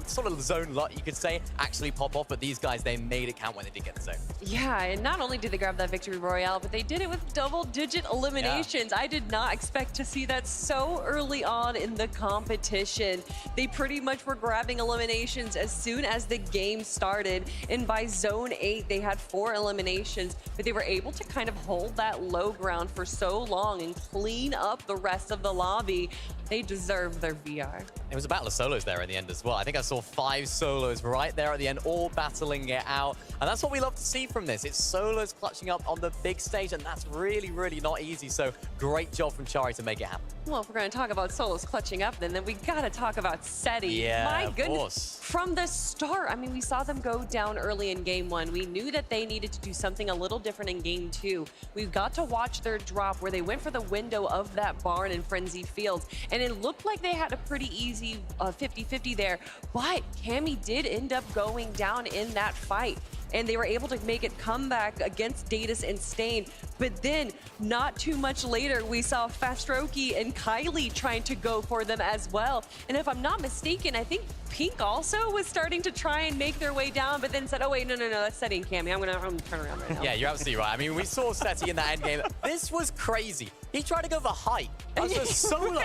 sort of zone lot, you could say, actually pop off, but these guys, they made it count when they did get the zone. Yeah, and not only did they grab that victory royale, but they did it with double-digit eliminations. Yeah. I did not expect to see that so early on in the competition. They pretty much were grabbing eliminations as soon as the game started, and by zone 8, they had 4 eliminations, but they were able to kind of hold that low ground for so long and clean up the rest of the lobby. They deserve their VR. It was a battle of solos there in the end as well. I think I saw 5 solos right there at the end, all battling it out. And that's what we love to see from this. It's solos clutching up on the big stage, and that's really, really not easy. So great job from Chari to make it happen. Well, if we're going to talk about solos clutching up, then we got to talk about SETI. Yeah, My of goodness. course. From the start, I mean, we saw them go down early in game 1. We knew that they needed to do something a little different in game 2. We got to watch their drop where they went for the window of that barn in Frenzy Fields, and it looked like they had a pretty easy 50-50 there, but Cammy did end up going down in that fight, and they were able to make it come back against Datus and Stain. But then, not too much later, we saw Fastroki and Kylie trying to go for them as well. And if I'm not mistaken, I think Pink also was starting to try and make their way down, but then said, oh wait, no, that's SETI and Cammy. I'm gonna turn around right now. Yeah, you're absolutely right. I mean, we saw SETI in that end game. This was crazy. He tried to go for height. That was a solo.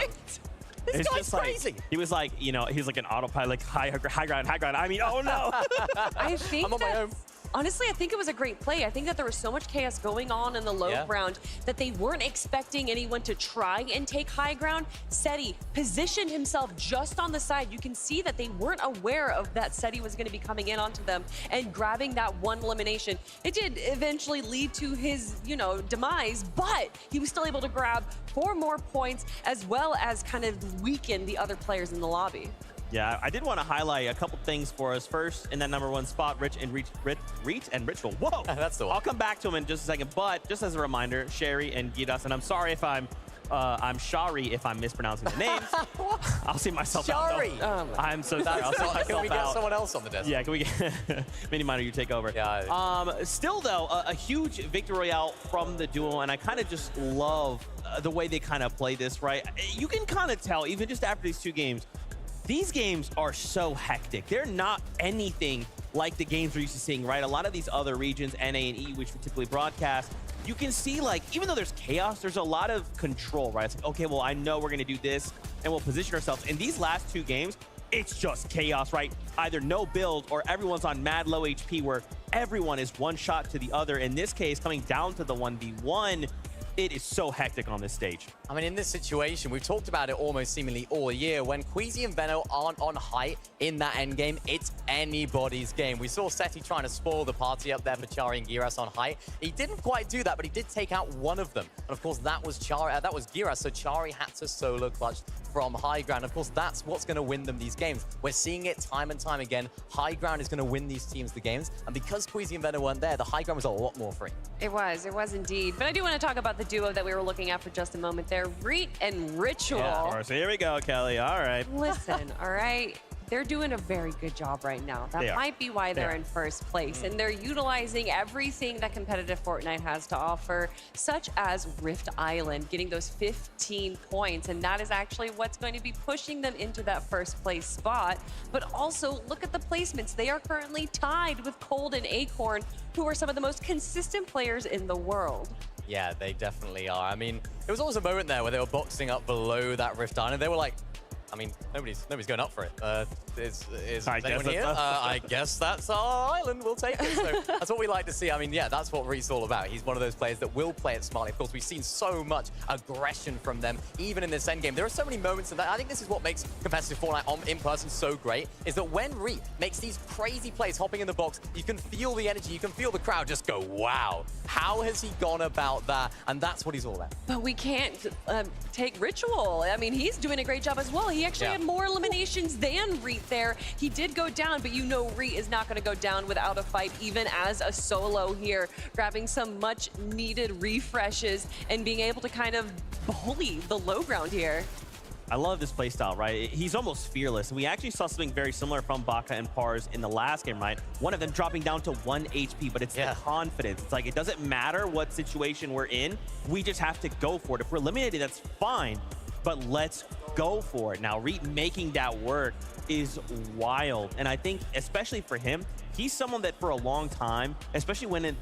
This guy's crazy. He was like, you know, he's like an autopilot, like high ground. I mean, oh no. I think I'm on my own. Honestly, I think it was a great play. I think that there was so much chaos going on in the low ground that they weren't expecting anyone to try and take high ground. SETI positioned himself just on the side. You can see that they weren't aware of that SETI was going to be coming in onto them and grabbing that one elimination. It did eventually lead to his, you know, demise, but he was still able to grab 4 more points as well as kind of weaken the other players in the lobby. Yeah, I did want to highlight a couple things for us. First, in that #1 spot, Reet and Ritual. Whoa! That's the one. I'll come back to him in just a second, but just as a reminder, Sherry and Giras, and I'm sorry if I'm Shari if I'm mispronouncing the names. I'll see myself Shari. out. No. I'm so sorry. I'll see myself Can we get out. someone else on the desk? Yeah, can we get Mini Miner, you take over. Yeah. Still, though, a huge victory royale from the duo, and I kind of just love the way they kind of play this, right? You can kind of tell, even just after these 2 games, these games are so hectic. They're not anything like the games we're used to seeing, right? A lot of these other regions, NA and E, which we typically broadcast, you can see, like, even though there's chaos, there's a lot of control, right? It's like, okay, well, I know we're going to do this, and we'll position ourselves. In these last 2 games, it's just chaos, right? Either no build or everyone's on mad low HP where everyone is one shot to the other. In this case, coming down to the 1v1, it is so hectic on this stage. I mean, in this situation, we've talked about it almost seemingly all year. When Queasy and Veno aren't on height in that end game, it's anybody's game. We saw SETI trying to spoil the party up there for Chari and Giras on height. He didn't quite do that, but he did take out one of them. And of course, that was Giras, so Chari had to solo clutch from high ground. Of course, that's what's going to win them these games. We're seeing it time and time again. High ground is going to win these teams the games. And because Queasy and Veno weren't there, the high ground was a lot more free. It was indeed. But I do want to talk about the duo that we were looking at for just a moment there, Reet and Ritual. Yeah, of course. Here we go, Kelly. All right. Listen, all right. They're doing a very good job right now. That might be why they're in first place. And they're utilizing everything that competitive Fortnite has to offer, such as Rift Island, getting those 15 points. And that is actually what's going to be pushing them into that first place spot. But also, look at the placements. They are currently tied with Cold and Acorn, who are some of the most consistent players in the world. Yeah, they definitely are. I mean, there was always a moment there where they were boxing up below that Rift Island. They were like, I mean, nobody's going up for it. Is anyone here? I guess that's our island. We'll take it. So that's what we like to see. I mean, yeah, that's what Reet's all about. He's one of those players that will play it smartly. Of course, we've seen so much aggression from them, even in this endgame. There are so many moments, and I think this is what makes competitive Fortnite in person so great, is that when Reet makes these crazy plays hopping in the box, you can feel the energy, you can feel the crowd just go, wow, how has he gone about that? And that's what he's all about. But we can't take Ritual. I mean, he's doing a great job as well. He actually had more eliminations than Reet there. He did go down, but you know Reet is not going to go down without a fight, even as a solo here, grabbing some much needed refreshes and being able to kind of bully the low ground here. I love this playstyle, right? He's almost fearless. And we actually saw something very similar from Baka and Pars in the last game, right? One of them dropping down to 1 HP, but it's the confidence. It's like, it doesn't matter what situation we're in. We just have to go for it. If we're eliminated, that's fine, but let's go for it. Now, Reet making that work is wild. And I think, especially for him, he's someone that for a long time, especially when it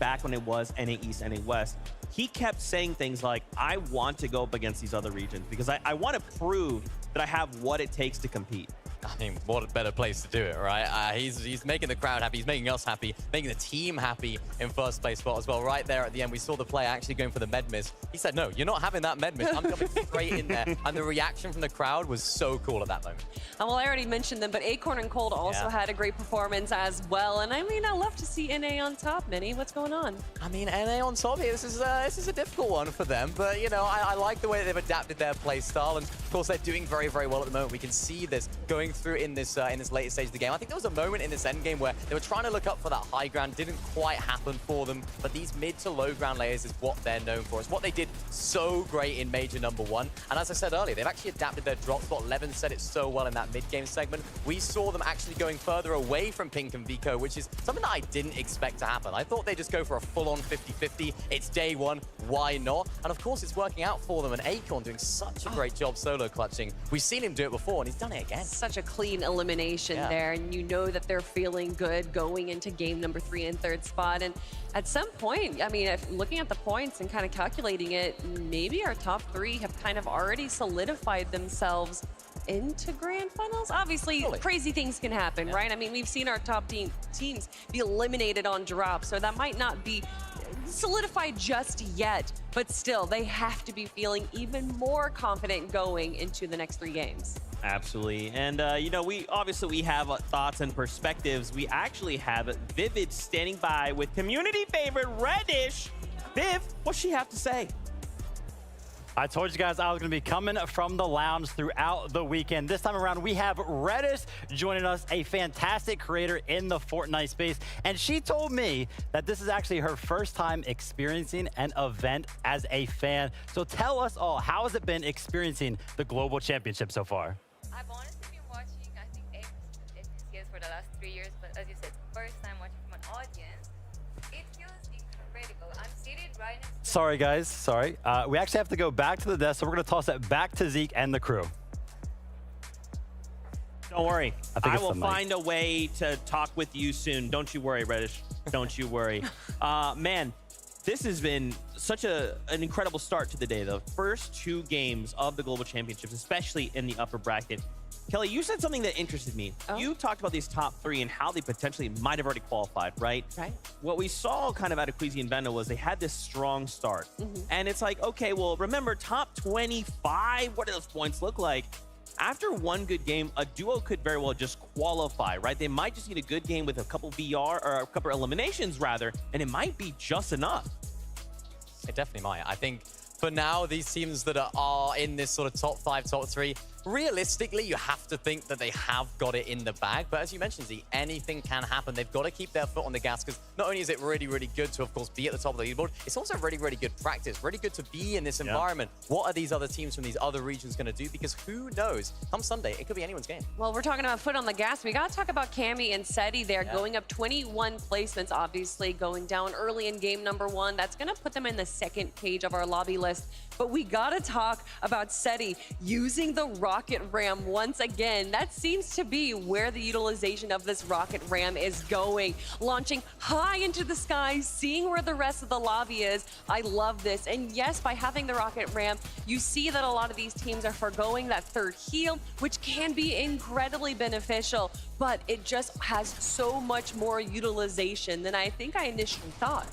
was NA East, NA West, he kept saying things like, I want to go up against these other regions because I want to prove that I have what it takes to compete. I mean, what a better place to do it, right? He's making the crowd happy. He's making us happy, making the team happy in first place spot as well. Right there at the end, we saw the player actually going for the med miss. He said, no, you're not having that med miss. I'm coming straight in there. And the reaction from the crowd was so cool at that moment. Well, I already mentioned them, but Acorn and Cold also had a great performance as well. And I mean, I love to see NA on top. Minnie, what's going on? I mean, NA on top here, this is a difficult one for them. But, you know, I like the way that they've adapted their play style. And, of course, they're doing very, very well at the moment. We can see this going through in this later stage of the game. I think there was a moment in this end game where they were trying to look up for that high ground. Didn't quite happen for them. But these mid to low ground layers is what they're known for. It's what they did so great in Major #1. And as I said earlier, they've actually adapted their drop spot. Levin said it so well in that mid-game segment. We saw them actually going further away from Pink and Vico, which is something that I didn't expect to happen. I thought they'd just go for a full-on 50-50. It's day one. Why not? And of course, it's working out for them. And Acorn doing such a great job solo clutching. We've seen him do it before, and he's done it again. Such a clean elimination there, and you know that they're feeling good going into game number 3 and 3rd spot. And at some point, I mean, if looking at the points and kind of calculating it, maybe our top 3 have kind of already solidified themselves into grand finals. Obviously, crazy things can happen, right? I mean, we've seen our top teams be eliminated on drop, so that might not be solidified just yet, but still, they have to be feeling even more confident going into the next 3 games. Absolutely. And, you know, we have thoughts and perspectives. We actually have Vivid standing by with community favorite Reddish. Viv, what's she have to say? I told you guys I was going to be coming from the lounge throughout the weekend. This time around, we have Reddish joining us, a fantastic creator in the Fortnite space. And she told me that this is actually her first time experiencing an event as a fan. So tell us all, how has it been experiencing the Global Championship so far? I've honestly been watching, I think, Apex games for the last 3 years. But as you said, first time watching from an audience. It feels incredible. I'm seated right next to Sorry, guys. Sorry. We actually have to go back to the desk, so we're going to toss it back to Zeke and the crew. Don't worry. I will find a way to talk with you soon. Don't you worry, Reddish. Don't you worry. Man, this has been such an incredible start to the day. The first 2 games of the Global Championships, especially in the upper bracket. Kelly, you said something that interested me. You talked about these top 3 and how they potentially might have already qualified, right? Right. What we saw kind of out of Queasy and Venda was they had this strong start. And it's like, okay, well, remember, top 25, what do those points look like? After one good game, a duo could very well just qualify, right? They might just need a good game with a couple VR, or a couple eliminations, rather, and it might be just enough. It definitely might. I think for now, these teams that are in this sort of top 5, top 3, realistically, you have to think that they have got it in the bag. But as you mentioned, Z, anything can happen. They've got to keep their foot on the gas, because not only is it really, really good to, of course, be at the top of the leaderboard, it's also really, really good practice, really good to be in this environment. What are these other teams from these other regions going to do? Because who knows? Come Sunday, it could be anyone's game. Well, we're talking about foot on the gas. We got to talk about Cammy and Seti there, going up 21 placements, obviously, going down early in game number 1. That's going to put them in the 2nd page of our lobby list. But we got to talk about Seti using the rocket ram once again. That seems to be where the utilization of this rocket ram is going. Launching high into the sky, seeing where the rest of the lobby is. I love this. And yes, by having the rocket ram, you see that a lot of these teams are forgoing that 3rd heal, which can be incredibly beneficial, but it just has so much more utilization than I think I initially thought.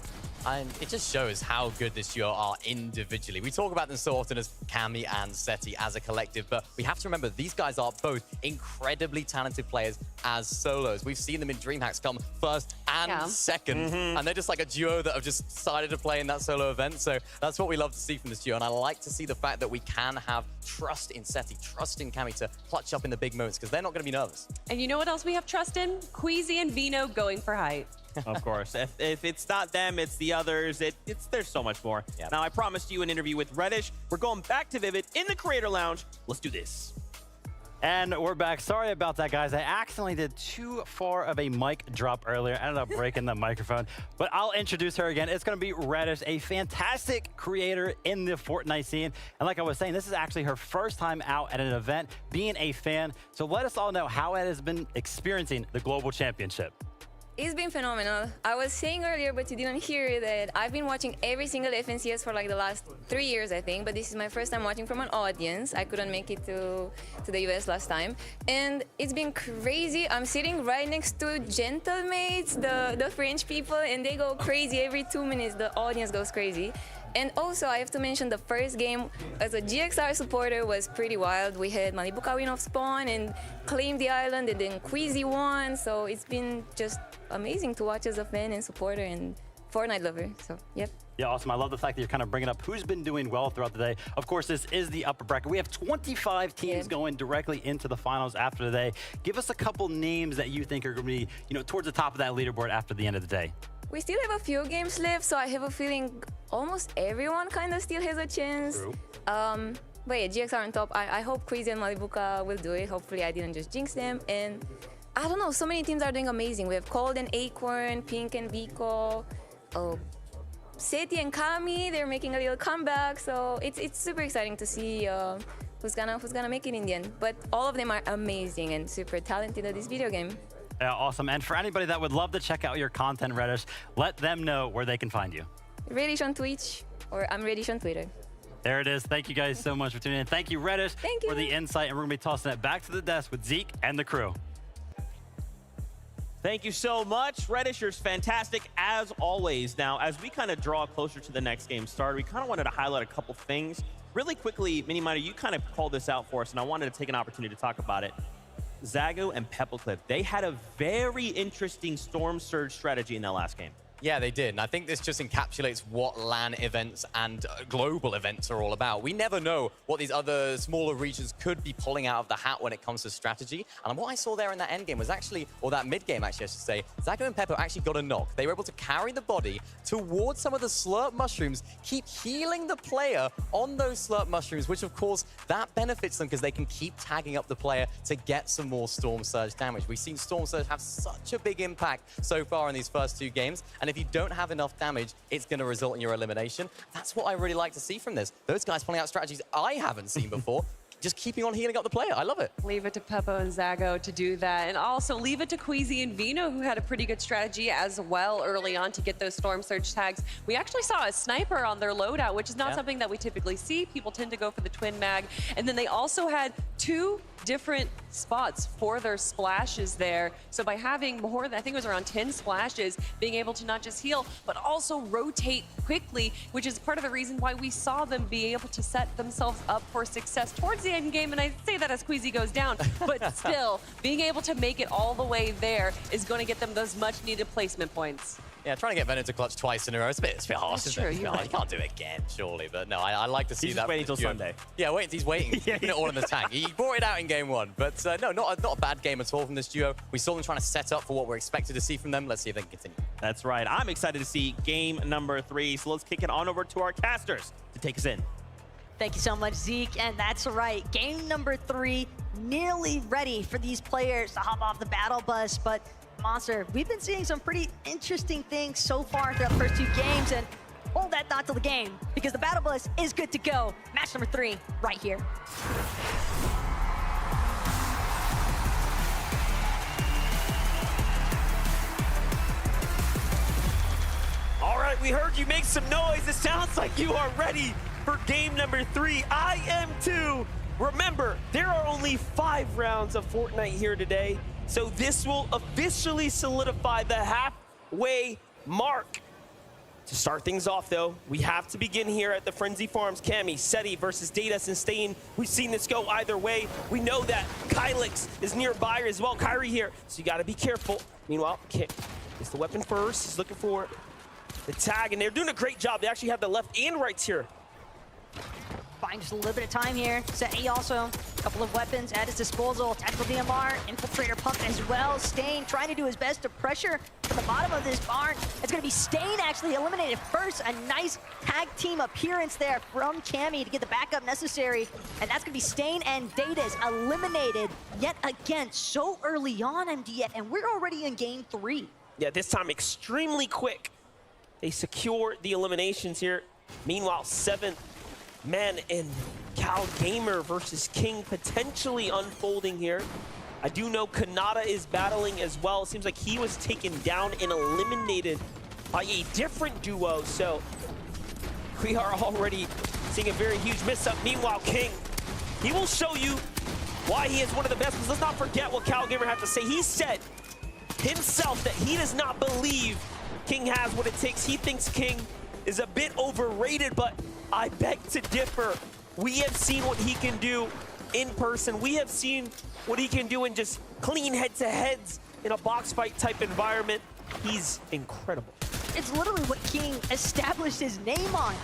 And it just shows how good this duo are individually. We talk about them so often as Cammy and Seti as a collective, but we have to remember these guys are both incredibly talented players as solos. We've seen them in DreamHacks come 1st and 2nd, and they're just like a duo that have just decided to play in that solo event. So that's what we love to see from this duo, and I like to see the fact that we can have trust in Seti, trust in Cammy to clutch up in the big moments, because they're not going to be nervous. And you know what else we have trust in? Queasy and Vino going for height. Of course. If it's not them, it's the others. There's so much more. Now, I promised you an interview with Reddish. We're going back to Vivid in the Creator Lounge. Let's do this. And we're back. Sorry about that, guys. I accidentally did too far of a mic drop earlier. I ended up breaking the microphone. But I'll introduce her again. It's going to be Reddish, a fantastic creator in the Fortnite scene. And like I was saying, this is actually her first time out at an event, being a fan. So let us all know how it has been experiencing the Global Championship. It's been phenomenal. I was saying earlier, but you didn't hear that I've been watching every single FNCS for like the last 3 years, I think, but this is my first time watching from an audience. I couldn't make it to the US last time. And it's been crazy. I'm sitting right next to Gentlemates, the French people, and they go crazy every 2 minutes. The audience goes crazy. And also, I have to mention the first game as a GXR supporter was pretty wild. We had Malibuca win off spawn and claim the island, and then Queasy won. So it's been just amazing to watch as a fan and supporter and Fortnite lover. So, yep. Yeah, awesome. I love the fact that you're kind of bringing up who's been doing well throughout the day. Of course, this is the upper bracket. We have 25 teams going directly into the finals after the day. Give us a couple names that you think are going to be, you know, towards the top of that leaderboard after the end of the day. We still have a few games left, so I have a feeling almost everyone kind of still has a chance. True. But yeah, GXR on top. I hope Queasy and Malibuca will do it. Hopefully I didn't just jinx them. And I don't know, so many teams are doing amazing. We have Cold and Acorn, Pink and Vico, Seti and Kami, they're making a little comeback. So it's super exciting to see who's gonna make it in the end. But all of them are amazing and super talented at this video game. Yeah, awesome. And for anybody that would love to check out your content, Reddish, let them know where they can find you. Reddish on Twitch, or I'm Reddish on Twitter. There it is. Thank you guys so much for tuning in. Thank you, Reddish, for the insight. And we're going to be tossing it back to the desk with Zeke and the crew. Thank you so much. Reddish, you're fantastic as always. Now, as we kind of draw closer to the next game start, we kind of wanted to highlight a couple things. Really quickly, Miniminder, you kind of called this out for us, and I wanted to take an opportunity to talk about it. Zago and Pebbleclip, they had a very interesting Storm Surge strategy in that last game. Yeah, they did. And I think this just encapsulates what LAN events and global events are all about. We never know what these other smaller regions could be pulling out of the hat when it comes to strategy. And what I saw there in that end game was actually, or that mid game actually, I should say, Zago and Peppo actually got a knock. They were able to carry the body towards some of the slurp mushrooms, keep healing the player on those slurp mushrooms, which of course, that benefits them because they can keep tagging up the player to get some more Storm Surge damage. We've seen Storm Surge have such a big impact so far in these first 2 games. And if you don't have enough damage, it's going to result in your elimination. That's what I really like to see from this. Those guys pulling out strategies I haven't seen before. Just keeping on healing up the player. I love it. Leave it to Peppo and Zago to do that. And also leave it to Queasy and Vino, who had a pretty good strategy as well early on to get those Storm Surge tags. We actually saw a sniper on their loadout, which is not something that we typically see. People tend to go for the twin mag. And then they also had 2 different spots for their splashes there. So by having more than, I think it was around 10 splashes, being able to not just heal, but also rotate quickly, which is part of the reason why we saw them be able to set themselves up for success towards the end game. And I say that as Queasy goes down, but still, being able to make it all the way there is going to get them those much needed placement points. Yeah, trying to get Venom to clutch twice in a row, it's a bit harsh, isn't it? You can't do it again, surely. But no, I like to see he's that. He's waiting until Sunday. Yeah, he's waiting. He's putting it all in the tank. He brought it out in game 1. But no, not a bad game at all from this duo. We saw them trying to set up for what we're expected to see from them. Let's see if they can continue. That's right. I'm excited to see game number 3. So let's kick it on over to our casters to take us in. Thank you so much, Zeke. And that's right. Game number 3, nearly ready for these players to hop off the battle bus. But Monster, we've been seeing some pretty interesting things so far throughout the first 2 games. And hold that thought till the game, because the battle bus is good to go. Match number 3, right here. All right, we heard you make some noise. It sounds like you are ready for game number 3. I am too. Remember, there are only 5 rounds of Fortnite here today, so this will officially solidify the halfway mark. To start things off, though, we have to begin here at the Frenzy Farms. Cammy, Seti versus Datus and Stain. We've seen this go either way. We know that Kylix is nearby as well. Kyrie here, so you got to be careful. Meanwhile, Kick gets the weapon first. He's looking for the tag, and they're doing a great job. They actually have the left and rights here. Buying just a little bit of time here. Seti also, a couple of weapons at his disposal. Tactical DMR, Infiltrator Pump as well. Stain trying to do his best to pressure to the bottom of this barn. It's going to be Stain actually eliminated first. A nice tag team appearance there from Cammy to get the backup necessary. And that's going to be Stain and Datus eliminated yet again so early on, MDF, and we're already in game 3. Yeah, this time extremely quick. They secure the eliminations here. Meanwhile, 7th man and Cal Gamer versus King potentially unfolding here I do know Kanata is battling as well. It seems like he was taken down and eliminated by a different duo. So we are already seeing a very huge miss up. Meanwhile, King, he will show you why he is one of the best. Because let's not forget what CalGamer had to say. He said himself that he does not believe King has what it takes. He thinks King is a bit overrated, but I beg to differ. We have seen what he can do in person. We have seen what he can do in just clean head-to-heads in a box fight type environment. He's incredible. It's literally what King established his name on,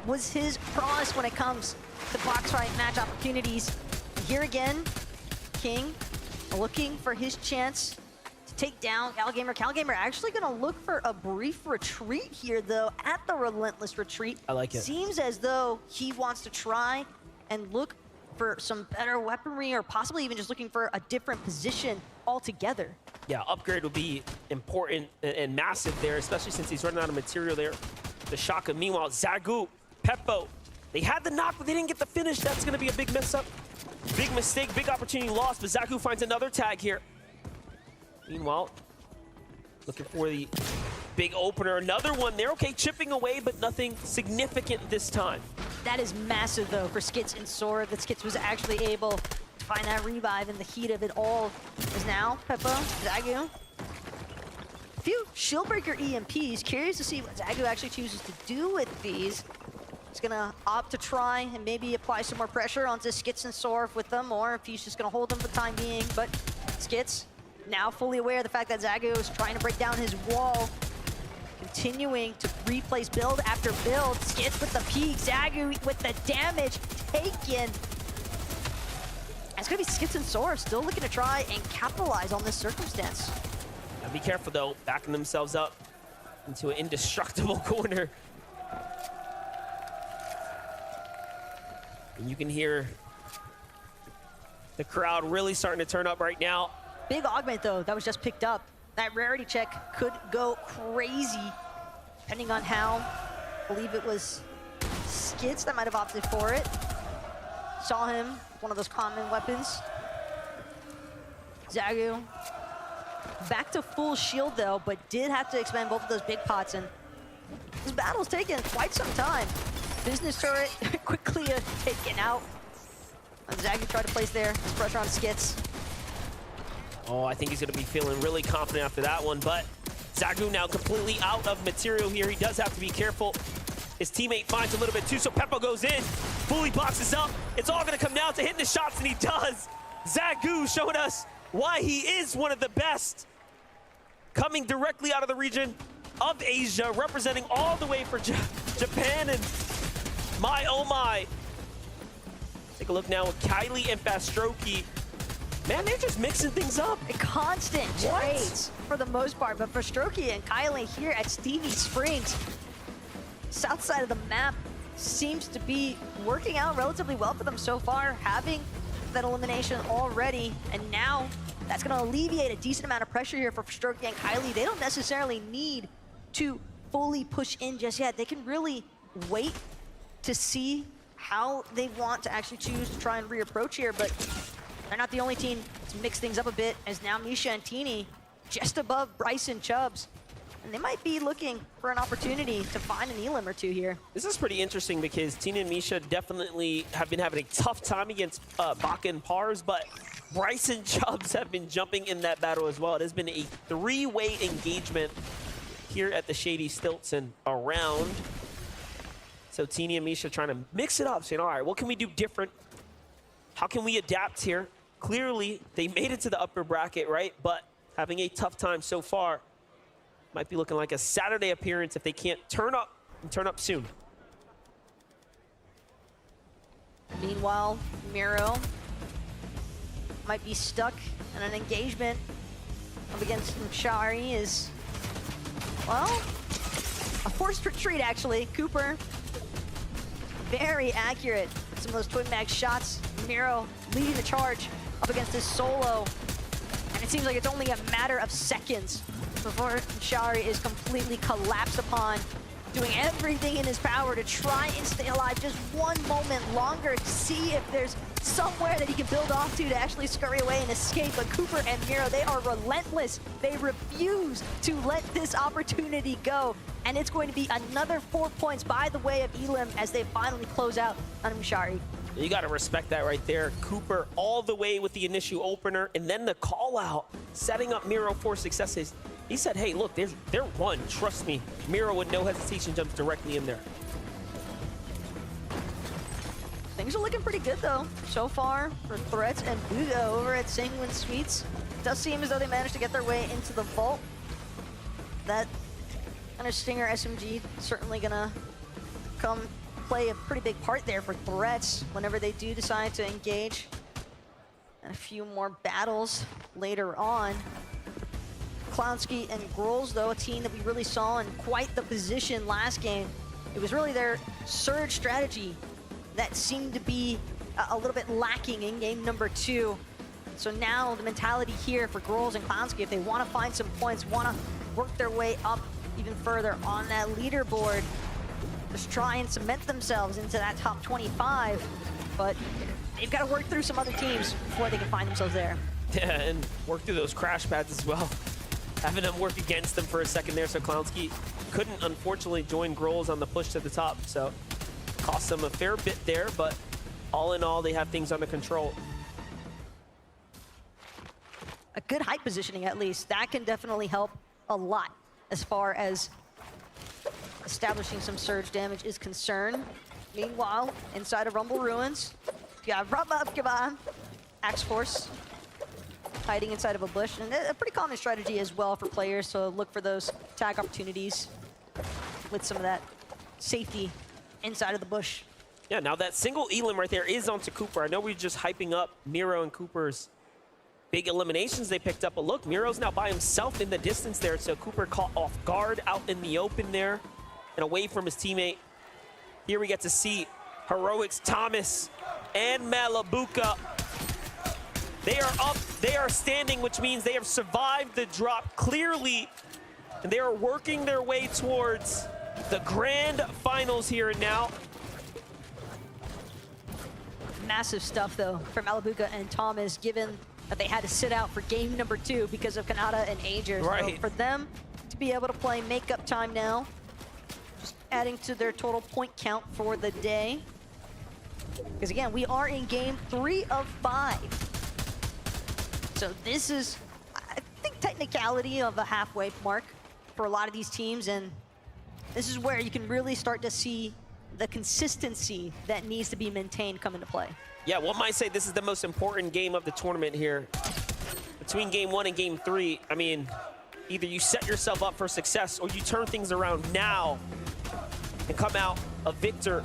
was his prowess when it comes to box fight match opportunities. Here again, King looking for his chance to take down CalGamer. CalGamer actually gonna look for a brief retreat here though, at the Relentless Retreat. I like it. Seems as though he wants to try and look for some better weaponry, or possibly even just looking for a different position altogether. Yeah, upgrade would be important and massive there, especially since he's running out of material there. The Shaka. Meanwhile, Zagu, Peppo, they had the knock, but they didn't get the finish. That's going to be a big mess up. Big mistake, big opportunity lost, but Zagu finds another tag here. Meanwhile, looking for the big opener. Another one there. Okay, chipping away, but nothing significant this time. That is massive, though, for Skitz and Sora, that Skitz was actually able to find that revive in the heat of it all. Is now Peppo, Zagu. A few Shieldbreaker EMPs. Curious to see what Zagu actually chooses to do with these. He's gonna opt to try and maybe apply some more pressure onto Skitz and Sora with them, or if he's just gonna hold them for the time being. But Skitz, now fully aware of the fact that Zagu is trying to break down his wall, continuing to replace build after build. Skitz with the peak, Zagu with the damage taken. It's gonna be Skitz and Sora still looking to try and capitalize on this circumstance. Now be careful though, backing themselves up into an indestructible corner. And you can hear the crowd really starting to turn up right now. Big augment though, that was just picked up. That rarity check could go crazy, depending on how. I believe it was Skitz that might have opted for it. Saw him, one of those common weapons. Zagu, back to full shield though, but did have to expend both of those big pots, and this battle's taken quite some time. Business turret quickly taken out. And Zagu tried to place there, his pressure on Skitz. Oh, I think he's going to be feeling really confident after that one, but Zagu now completely out of material here. He does have to be careful. His teammate finds a little bit too, so Peppo goes in, fully boxes up. It's all going to come down to hitting the shots, and he does. Zagu showing us why he is one of the best. Coming directly out of the region of Asia, representing all the way for Japan, and my, oh my. Take a look now with Kylie and Fastroki. Man, they're just mixing things up. Constant trades for the most part, but for Strokey and Kylie here at Stevie Springs, south side of the map seems to be working out relatively well for them so far, having that elimination already, and now that's going to alleviate a decent amount of pressure here for Strokey and Kylie. They don't necessarily need to fully push in just yet. They can really wait to see how they want to actually choose to try and reapproach here, but they're not the only team to mix things up a bit, as now Misha and Teeny just above Bryce and Chubbs. And they might be looking for an opportunity to find an elim or two here. This is pretty interesting because Teeny and Misha definitely have been having a tough time against Baka and Pars, but Bryce and Chubbs have been jumping in that battle as well. It has been a three-way engagement here at the Shady Stilts and around. So Teeny and Misha trying to mix it up, saying, all right, what can we do different? How can we adapt here? Clearly, they made it to the upper bracket, right? But having a tough time so far. Might be looking like a Saturday appearance if they can't turn up and turn up soon. Meanwhile, Miro might be stuck in an engagement up against Shari. Is, well, a forced retreat actually. Cooper, very accurate. Some of those twin mag shots. Miro leading the charge up against his solo. And it seems like it's only a matter of seconds before Shari is completely collapsed upon doing everything in his power to try and stay alive just one moment longer to see if there's somewhere that he can build off to actually scurry away and escape. But Cooper and Miro, they are relentless. They refuse to let this opportunity go. And it's going to be another 4 points by the way of Elim as they finally close out on Mishari. You got to respect that right there. Cooper all the way with the initial opener, and then the call out, setting up Miro for successes. He said, hey, look, they're one. Trust me. Miro with no hesitation jumps directly in there. Things are looking pretty good, though, so far for Threats and Buga over at Sanguine Sweets. It does seem as though they managed to get their way into the vault. That kind of Stinger SMG certainly going to come play a pretty big part there for Threats whenever they do decide to engage. And a few more battles later on. Clownsky and Grolls, though, a team that we really saw in quite the position last game. It was really their surge strategy that seemed to be a little bit lacking in game number 2. So now the mentality here for Grolls and Clownsky, if they want to find some points, want to work their way up even further on that leaderboard, just try and cement themselves into that top 25. But they've got to work through some other teams before they can find themselves there. Yeah, and work through those crash pads as well. Having them work against them for a second there, so Clownsky couldn't unfortunately join Grolls on the push to the top, so cost them a fair bit there, but all in all, they have things under control. A good height positioning, at least. That can definitely help a lot as far as establishing some surge damage is concerned. Meanwhile, inside of Rumble Ruins, you got Rabba Axe Force hiding inside of a bush, and a pretty common strategy as well for players to look for those tag opportunities with some of that safety inside of the bush. Yeah, now that single Elim right there is onto Cooper. I know we're just hyping up Miro and Cooper's big eliminations they picked up, but look, Miro's now by himself in the distance there, so Cooper caught off guard out in the open there and away from his teammate. Here we get to see Heroics Thomas and Malabuka. They are up, they are standing, which means they have survived the drop clearly, and they are working their way towards the grand finals here and now. Massive stuff, though, from Malabuka and Thomas, given that they had to sit out for game number 2 because of Kanata and Aegir. Right. So for them to be able to play makeup time now, just adding to their total point count for the day. Because again, we are in game 3 of 5. So this is, I think, technicality of a halfway mark for a lot of these teams, and this is where you can really start to see the consistency that needs to be maintained come into play. Yeah, one might say this is the most important game of the tournament here. Between game 1 and game 3, I mean, either you set yourself up for success or you turn things around now and come out a victor.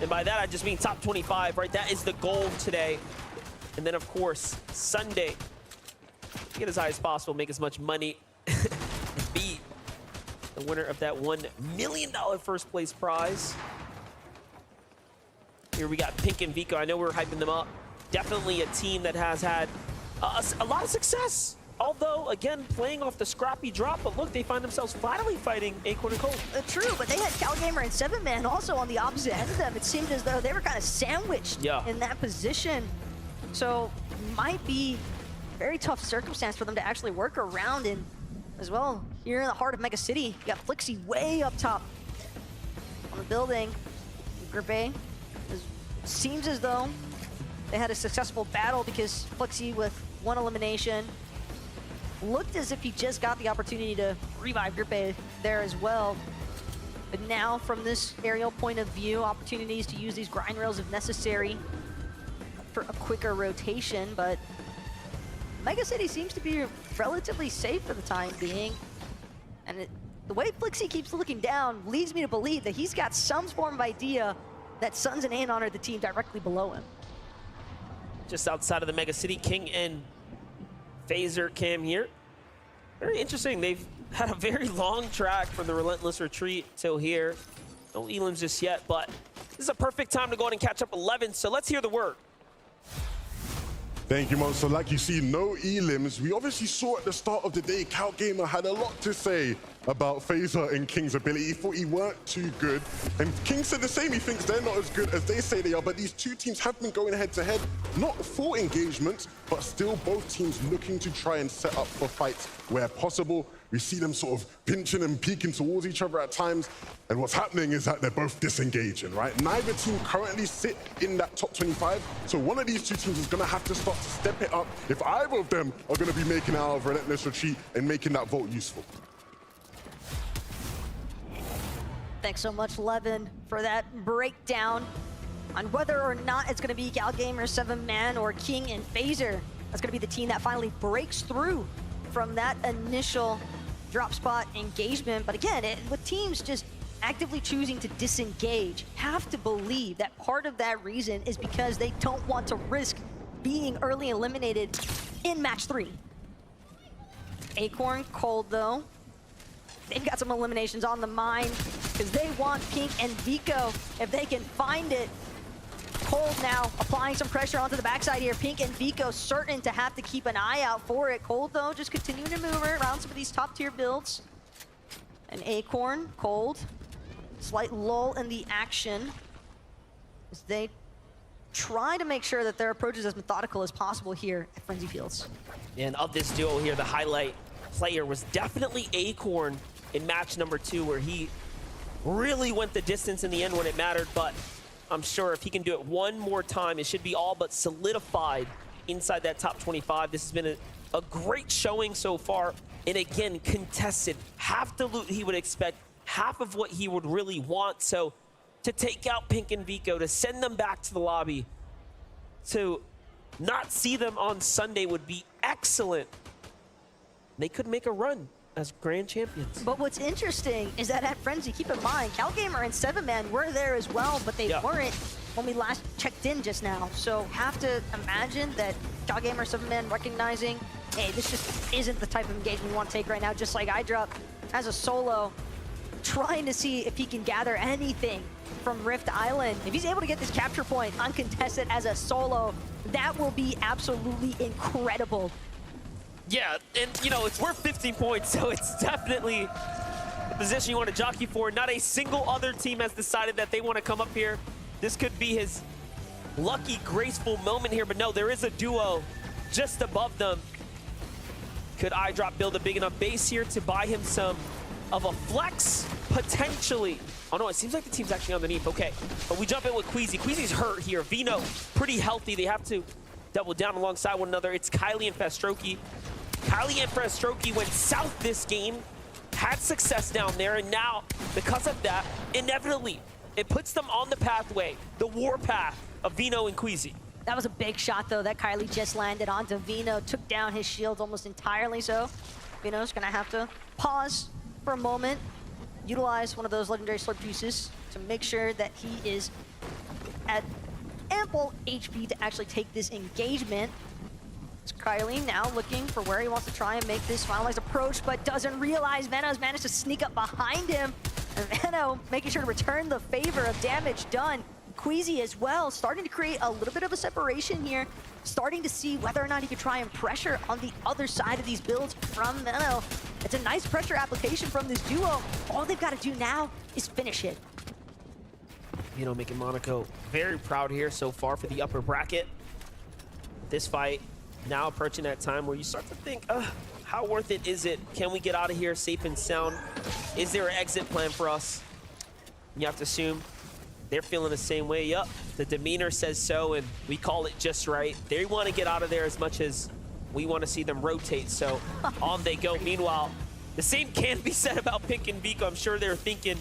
And by that, I just mean top 25, right? That is the goal today. And then, of course, Sunday, get as high as possible, make as much money, and be the winner of that $1 million first place prize. Here we got Pink and Vico. I know we're hyping them up. Definitely a team that has had a lot of success. Although, again, playing off the scrappy drop, but look, they find themselves finally fighting Acorn and Cold. True, but they had CalGamer and 7man also on the opposite end of them. It seemed as though they were kind of sandwiched in that position. So, might be a very tough circumstance for them to actually work around in as well. Here in the heart of Mega City, you got Flixie way up top on the building. Grippe seems as though they had a successful battle because Flixie, with 1 elimination, looked as if he just got the opportunity to revive Grippe there as well. But now, from this aerial point of view, opportunities to use these grind rails if necessary for a quicker rotation, but Mega City seems to be relatively safe for the time being. And the way Flixie keeps looking down leads me to believe that he's got some form of idea that Suns and Anon are the team directly below him. Just outside of the Mega City, King and Phaser Cam here. Very interesting. They've had a very long track from the Relentless Retreat till here. No Elims just yet, but this is a perfect time to go ahead and catch up 11, so let's hear the word. Thank you, Monster. Like you see, no elims. We obviously saw at the start of the day, CalGamer had a lot to say about Phaser and King's ability. He thought he weren't too good. And King said the same. He thinks they're not as good as they say they are. But these two teams have been going head-to-head, not full engagement, but still both teams looking to try and set up for fights where possible. We see them sort of pinching and peeking towards each other at times. And what's happening is that they're both disengaging, right? Neither team currently sit in that top 25. So one of these two teams is going to have to start to step it up if either of them are going to be making out of Relentless Retreat and making that vote useful. Thanks so much, Levin, for that breakdown on whether or not it's going to be CalGamer 7-man or King and Phaser. That's going to be the team that finally breaks through from that initial drop spot engagement. But again, with teams just actively choosing to disengage, have to believe that part of that reason is because they don't want to risk being early eliminated in match 3. Acorn, Cold though. They've got some eliminations on the mind because they want Pink and Vico if they can find it. Cold now applying some pressure onto the backside here. Pink and Vico certain to have to keep an eye out for it. Cold though just continuing to move around some of these top tier builds. And Acorn, Cold, slight lull in the action as they try to make sure that their approach is as methodical as possible here at Frenzy Fields. And of this duo here, the highlight player was definitely Acorn in match number 2, where he really went the distance in the end when it mattered. But I'm sure if he can do it one more time, it should be all but solidified inside that top 25. This has been a great showing so far. And again, contested. Half the loot he would expect, half of what he would really want. So to take out Pink and Vico, to send them back to the lobby, to not see them on Sunday would be excellent. They could make a run as grand champions. But what's interesting is that at Frenzy, keep in mind, CalGamer and 7-man were there as well, but they weren't when we last checked in just now. So have to imagine that CalGamer 7-man recognizing, hey, this just isn't the type of engagement we want to take right now, just like iDrop as a solo, trying to see if he can gather anything from Rift Island. If he's able to get this capture point uncontested as a solo, that will be absolutely incredible. Yeah, and you know, it's worth 15 points, so it's definitely the position you want to jockey for. Not a single other team has decided that they want to come up here. This could be his lucky, graceful moment here, but no, there is a duo just above them. Could iDrop build a big enough base here to buy him some of a flex? Potentially. Oh no, it seems like the team's actually underneath. Okay, but we jump in with Queasy. Queasy's hurt here. Vino, pretty healthy. They have to double down alongside one another. It's Kylie and Fastroki. Kylie and Fastroki went south this game, had success down there, and now, because of that, inevitably, it puts them on the pathway, the war path of Vino and Queasy. That was a big shot, though, that Kylie just landed onto Vino, took down his shield almost entirely, so Vino's gonna have to pause for a moment, utilize one of those legendary slurp juices to make sure that he is at ample HP to actually take this engagement. It's Kylie now looking for where he wants to try and make this finalized approach, but doesn't realize Veno's managed to sneak up behind him. And Veno making sure to return the favor of damage done. Queasy as well, starting to create a little bit of a separation here, starting to see whether or not he could try and pressure on the other side of these builds from Veno. It's a nice pressure application from this duo. All they've got to do now is finish it. Vino making Monaco very proud here so far for the upper bracket. This fight now approaching that time where you start to think, how worth it is it? Can we get out of here safe and sound? Is there an exit plan for us? You have to assume they're feeling the same way. Yup, the demeanor says so, and we call it just right. They want to get out of there as much as we want to see them rotate, so on they go. Meanwhile, the same can be said about Pink and Vico. I'm sure they're thinking,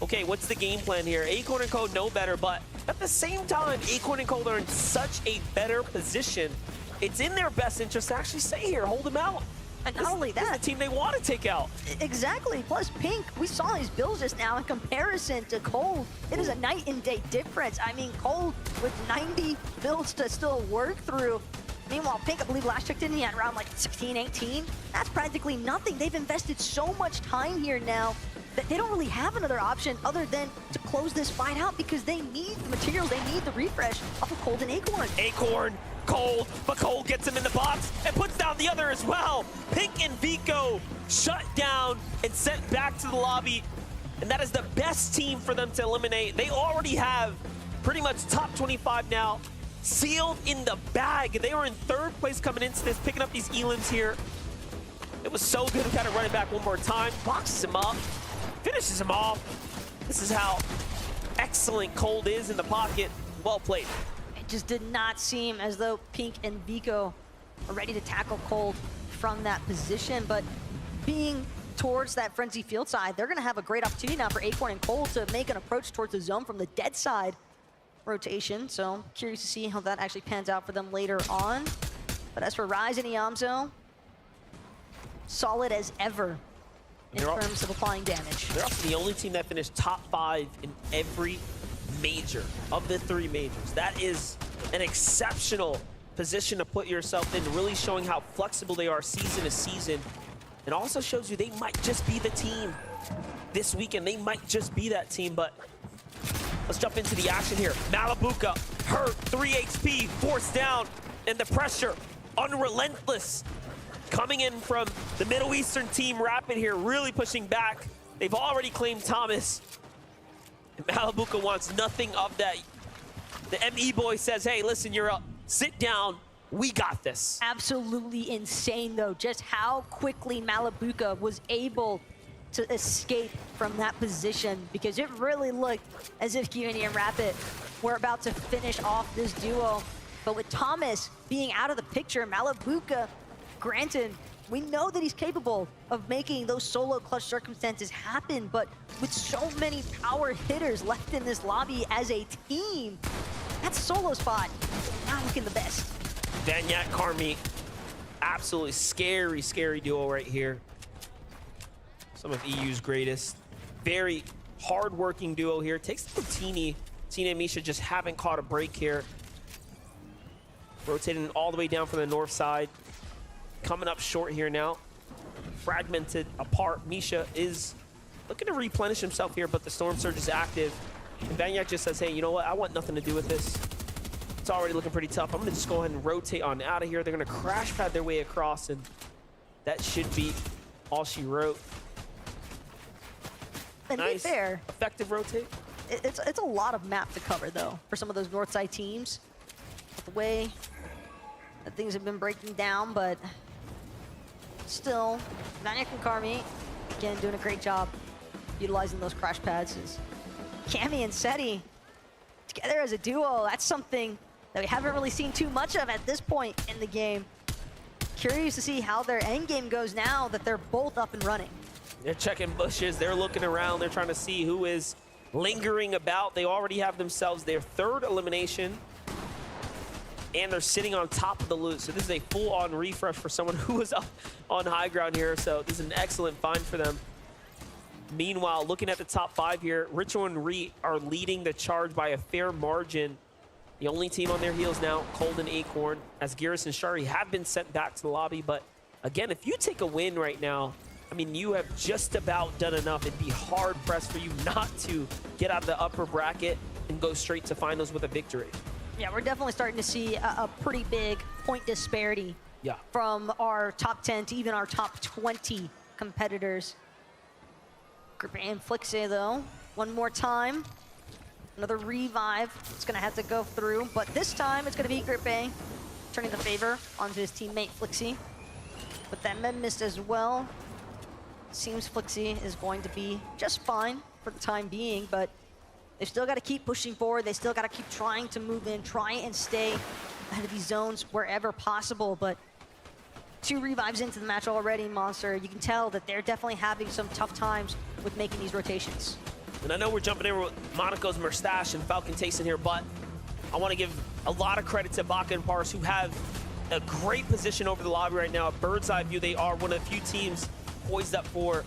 okay, what's the game plan here? Acorn and Code know better, but at the same time, Acorn and Code are in such a better position. It's in their best interest to actually stay here, hold them out. And not only that, this is the team they want to take out. Exactly. Plus, Pink, we saw his builds just now in comparison to Cold. It is a night and day difference. I mean, Cold with 90 builds to still work through. Meanwhile, Pink, I believe last checked in, he had around like 16, 18. That's practically nothing. They've invested so much time here now that they don't really have another option other than to close this fight out because they need the materials, they need the refresh off of Cold and Acorn. Acorn, Cold, but Cold gets him in the box and puts down the other as well. Pink and Vico shut down and sent back to the lobby. And that is the best team for them to eliminate. They already have pretty much top 25 now, sealed in the bag. They were in 3rd place coming into this, picking up these elims here. It was so good to kind of run it back one more time. Boxes him up, finishes him off. This is how excellent Cold is in the pocket. Well played. It just did not seem as though Pink and Vico are ready to tackle Cold from that position, but being towards that Frenzy field side, they're gonna have a great opportunity now for Acorn and Cold to make an approach towards the zone from the dead side rotation. So curious to see how that actually pans out for them later on. But as for Rise and Iamzo, solid as ever in terms of applying damage. They're also the only team that finished top 5 in every major of the 3 majors. That is an exceptional position to put yourself in, really showing how flexible they are season to season. It also shows you they might just be the team this weekend. They might just be that team, but let's jump into the action here. Malabuka hurt, 3 HP, forced down, and the pressure unrelentless. Coming in from the Middle Eastern team, Rapid here, really pushing back. They've already claimed Thomas. And Malabuka wants nothing of that. The ME boy says, hey, listen, you're up. Sit down. We got this. Absolutely insane, though, just how quickly Malabuka was able to escape from that position, because it really looked as if QNE and Rapid were about to finish off this duo. But with Thomas being out of the picture, Malabuka, granted, we know that he's capable of making those solo clutch circumstances happen, but with so many power hitters left in this lobby as a team, that solo spot not looking the best. Vanyat, Karmi, absolutely scary, scary duo right here. Some of EU's greatest. Very hard-working duo here. Takes the Teeny. Tina and Misha just haven't caught a break here. Rotating all the way down from the north side. Coming up short here now. Fragmented apart. Misha is looking to replenish himself here, but the Storm Surge is active. And Vanyat just says, hey, you know what? I want nothing to do with this. It's already looking pretty tough. I'm going to just go ahead and rotate on out of here. They're going to crash pad their way across, and that should be all she wrote. And nice, to be fair, effective rotate. It's a lot of map to cover, though, for some of those north side teams. The way that things have been breaking down, but still, Vanyat and Karmi, again, doing a great job utilizing those crash pads. Cammy and Seti together as a duo, that's something that we haven't really seen too much of at this point in the game. Curious to see how their end game goes now that they're both up and running. They're checking bushes, they're looking around, they're trying to see who is lingering about. They already have themselves their 3rd elimination, and they're sitting on top of the loot. So this is a full-on refresh for someone who was up on high ground here. So this is an excellent find for them. Meanwhile, looking at the top 5 here, Ritual and Reet are leading the charge by a fair margin. The only team on their heels now, Cold and Acorn, as Geras and Shari have been sent back to the lobby. But again, if you take a win right now, I mean, you have just about done enough. It'd be hard-pressed for you not to get out of the upper bracket and go straight to finals with a victory. Yeah, we're definitely starting to see a pretty big point disparity from our top 10 to even our top 20 competitors. Group A and Flixe, though, one more time. Another revive. It's going to have to go through, but this time it's going to be Group A turning the favor onto his teammate Flixe. But that med mist as well. Seems Flixe is going to be just fine for the time being, but they've still got to keep pushing forward. They still got to keep trying to move in, try and stay ahead of these zones wherever possible. But 2 revives into the match already, Monster. You can tell that they're definitely having some tough times with making these rotations. And I know we're jumping in with Monaco's Mustache and Falcon Tayson here, but I want to give a lot of credit to Baka and Pars, who have a great position over the lobby right now. A bird's eye view, they are one of the few teams poised up for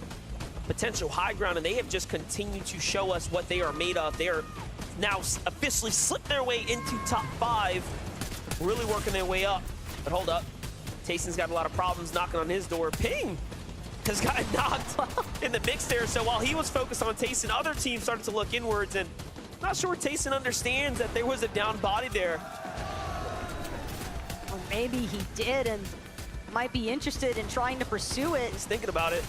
potential high ground, and they have just continued to show us what they are made of. They are now officially slipped their way into top 5, really working their way up. But hold up, Tayson's got a lot of problems knocking on his door. Ping Baka's got knocked in the mix there. So while he was focused on Tayson, other teams started to look inwards, and I'm not sure Tayson understands that there was a down body there. Or maybe he did and might be interested in trying to pursue it. He's thinking about it.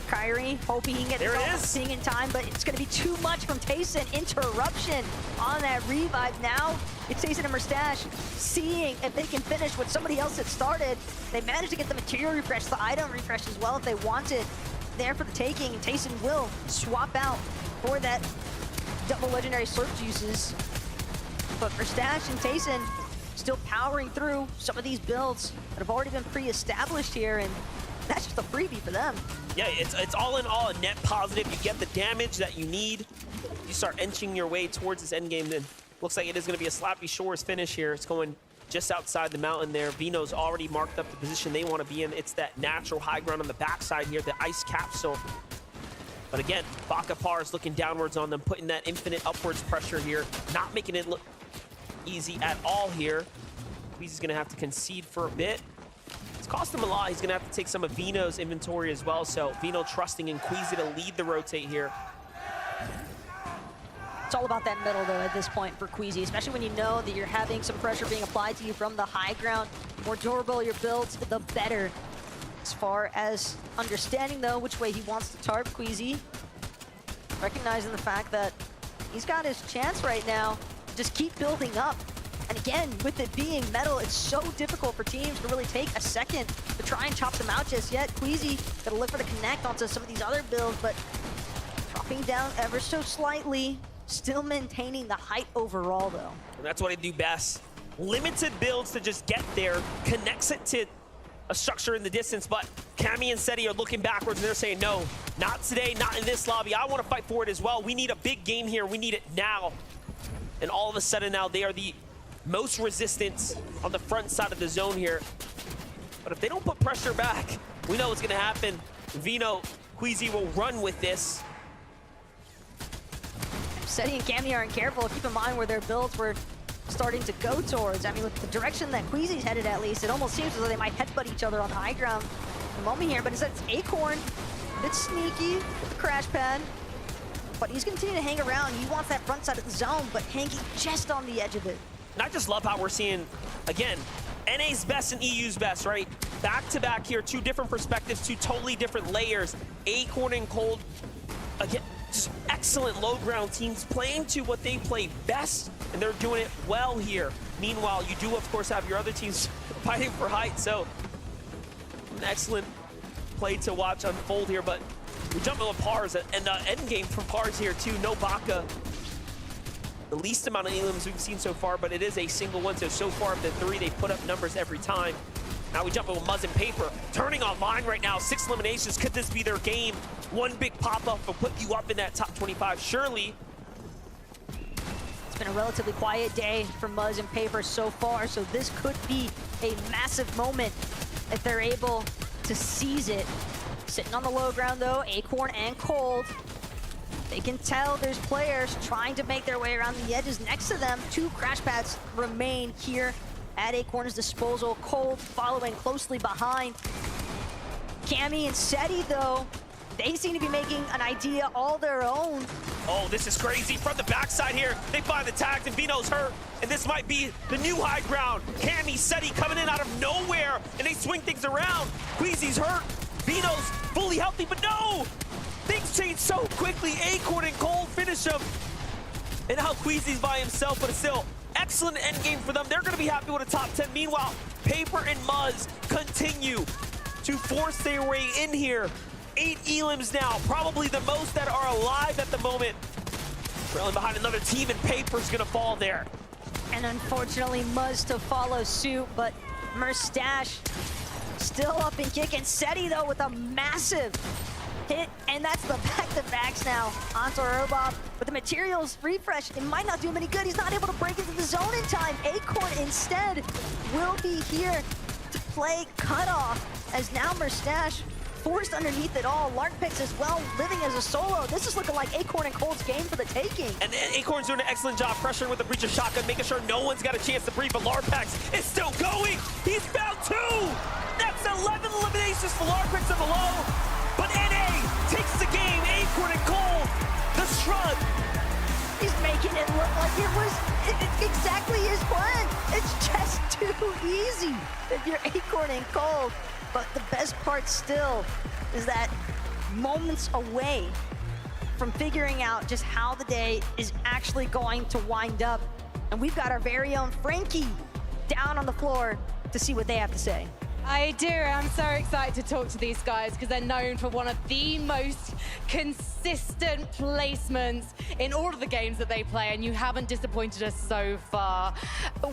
Kyrie hoping he can get this thing in time, but it's going to be too much from Tayson. Interruption on that revive. Now it's Tayson and Merstash seeing if they can finish what somebody else had started. They managed to get the material refresh, the item refresh as well if they wanted. There for the taking, and Tayson will swap out for that double legendary slurp juices. But Merstash and Tayson still powering through some of these builds that have already been pre-established here, and that's just a freebie for them. Yeah, it's all in all a net positive. You get the damage that you need. You start inching your way towards this end game. Then looks like it is going to be a Slappy Shores finish here. It's going just outside the mountain there. Vino's already marked up the position they want to be in. It's that natural high ground on the backside here, the ice capsule. But again, Baka Pars looking downwards on them, putting that infinite upwards pressure here, not making it look easy at all here. Queasy's going to have to concede for a bit. It's cost him a lot. He's going to have to take some of Vino's inventory as well. So Vino trusting in Queasy to lead the rotate here. It's all about that middle, though, at this point for Queasy, especially when you know that you're having some pressure being applied to you from the high ground. The more durable your builds, the better. As far as understanding, though, which way he wants to tarp Queasy, recognizing the fact that he's got his chance right now to just keep building up. And again, with it being metal, it's so difficult for teams to really take a second to try and chop them out just yet. Queasy gotta look for the connect onto some of these other builds, but dropping down ever so slightly, still maintaining the height overall, though. And that's what I do best. Limited builds to just get there, connects it to a structure in the distance, but Cammy and Seti are looking backwards and they're saying, no, not today, not in this lobby. I want to fight for it as well. We need a big game here. We need it now. And all of a sudden now they are the most resistance on the front side of the zone here. But if they don't put pressure back, we know what's going to happen. Vino, Queasy will run with this. Seti and Cammy aren't careful. Keep in mind where their builds were starting to go towards. I mean, with the direction that Queasy's headed, at least, it almost seems as though they might headbutt each other on the high ground at the moment here. But instead, it's Acorn, a bit sneaky with the crash pad. But he's continuing to hang around. He wants that front side of the zone, but hanging just on the edge of it. And I just love how we're seeing, again, NA's best and EU's best, right? Back to back here, two different perspectives, two totally different layers. Acorn and Cold, again, just excellent low ground teams playing to what they play best, and they're doing it well here. Meanwhile, you do, of course, have your other teams fighting for height, so an excellent play to watch unfold here, but we jump into Pars, and the end game from Pars here, too. No Baka. The least amount of elims we've seen so far, but it is a single one, so far of the three, they've put up numbers every time. Now we jump into Muzz and Paper, turning online right now, 6 eliminations. Could this be their game? One big pop-up will put you up in that top 25, surely. It's been a relatively quiet day for Muzz and Paper so far, so this could be a massive moment if they're able to seize it. Sitting on the low ground, though, Acorn and Cold. They can tell there's players trying to make their way around the edges next to them. 2 crash pads remain here at Acorn's disposal. Cold following closely behind. Cammy and Seti, though, they seem to be making an idea all their own. Oh, this is crazy. From the backside here, they find the tag, and Vino's hurt. And this might be the new high ground. Cammy, Seti coming in out of nowhere, and they swing things around. Queasy's hurt. Vino's fully healthy, but no! Things change so quickly. Acorn and Cold finish him. And now Queasy's by himself, but it's still excellent endgame for them. They're going to be happy with a top 10. Meanwhile, Paper and Muzz continue to force their way in here. 8 elims now, probably the most that are alive at the moment. Trailing behind another team, and Paper's going to fall there. And unfortunately, Muzz to follow suit, but Merstash still up and kicking. Seti, though, with a massive hit, and that's the back-to-backs now onto Robop. With the materials refresh, it might not do him any good. He's not able to break into the zone in time. Acorn instead will be here to play cutoff, as now Merstash forced underneath it all. Larkpix as well, living as a solo. This is looking like Acorn and Cold's game for the taking. And Acorn's doing an excellent job pressuring with the breach of shotgun, making sure no one's got a chance to breathe, but Larkpix is still going. He's found 2. That's 11 eliminations for Larkpix on the low. it looked like it was exactly his plan. It's just too easy if you're Acorn and Cold. But the best part still is that moments away from figuring out just how the day is actually going to wind up. And we've got our very own Frankie down on the floor to see what they have to say. I do. I'm so excited to talk to these guys because they're known for one of the most consistent placements in all of the games that they play, and you haven't disappointed us so far.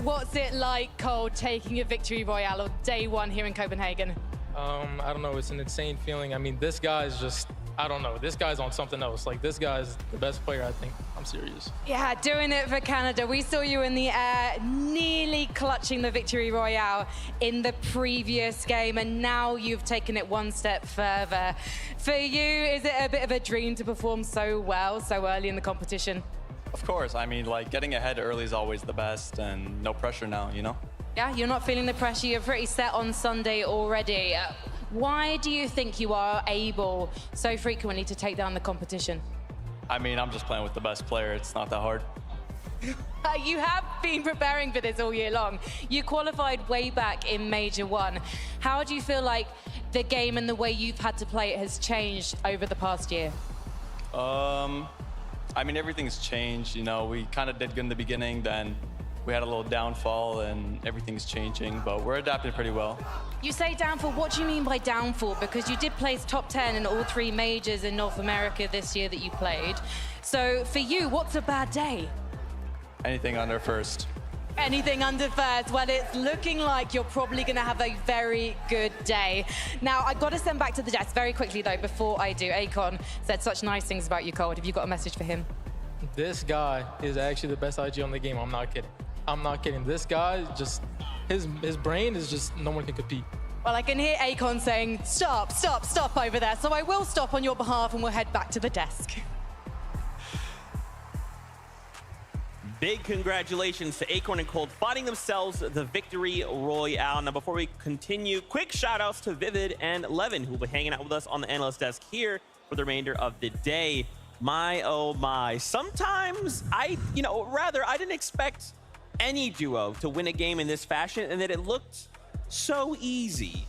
What's it like, Cole, taking a victory royale on day one here in Copenhagen? I don't know. It's an insane feeling. I mean, this guy's just, I don't know. This guy's on something else. Like, this guy's the best player, I think. I'm serious. Yeah, doing it for Canada. We saw you in the air, nearly clutching the victory royale in the previous game, and now you've taken it one step further. For you, is it a bit of a dream to perform so well so early in the competition? Of course. I mean, like, getting ahead early is always the best, and no pressure now, you know? Yeah, you're not feeling the pressure. You're pretty set on Sunday already. Why do you think you are able so frequently to take down the competition? I mean, I'm just playing with the best player. It's not that hard. You have been preparing for this all year long. You qualified way back in Major 1. How do you feel like the game and the way you've had to play it has changed over the past year? I mean, everything's changed. You know, we kind of did good in the beginning, then we had a little downfall and everything's changing, but we're adapting pretty well. You say downfall, what do you mean by downfall? Because you did place top 10 in all 3 majors in North America this year that you played. So for you, what's a bad day? Anything under first. Anything under first. Well, it's looking like you're probably going to have a very good day. Now, I've got to send back to the desk very quickly, though, before I do. Acorn said such nice things about you, Cold. Have you got a message for him? This guy is actually the best IG on the game. I'm not kidding. I'm not kidding. This guy, just, his brain is just, no one can compete. Well, I can hear Acorn saying, stop, stop, stop over there. So I will stop on your behalf and we'll head back to the desk. Big congratulations to Acorn and Cold finding themselves the victory royale. Now, before we continue, quick shout outs to Vivid and Levin, who will be hanging out with us on the analyst desk here for the remainder of the day. My, oh my. Sometimes I didn't expect any duo to win a game in this fashion, and that it looked so easy.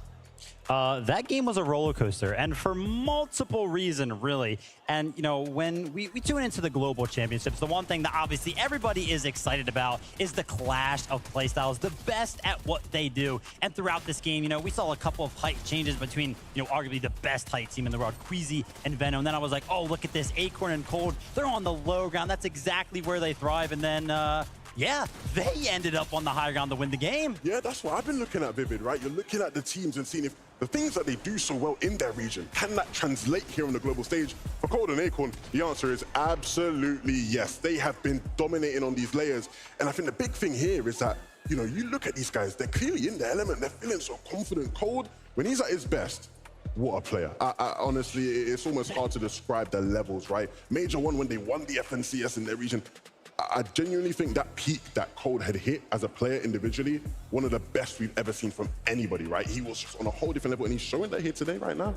That game was a roller coaster, and for multiple reasons, really. And, you know, when we tune into the Global Championships, the one thing that obviously everybody is excited about is the clash of playstyles, the best at what they do. And throughout this game, you know, we saw a couple of height changes between, you know, arguably the best height team in the world, Queasy and Venom. And then I was like, oh, look at this, Acorn and Cold. They're on the low ground. That's exactly where they thrive. And then, yeah, they ended up on the high ground to win the game. Yeah, that's what I've been looking at, Vivid, right? You're looking at the teams and seeing if the things that they do so well in their region, can that translate here on the global stage? For Cold and Acorn, the answer is absolutely yes. They have been dominating on these layers. And I think the big thing here is that, you know, you look at these guys, they're clearly in their element. They're feeling so confident. Cold, when he's at his best, what a player. I honestly, it's almost hard to describe the levels, right? Major 1, when they won the FNCS in their region, I genuinely think that peak that Cold had hit as a player individually, one of the best we've ever seen from anybody, right? He was just on a whole different level, and he's showing that here today, right now.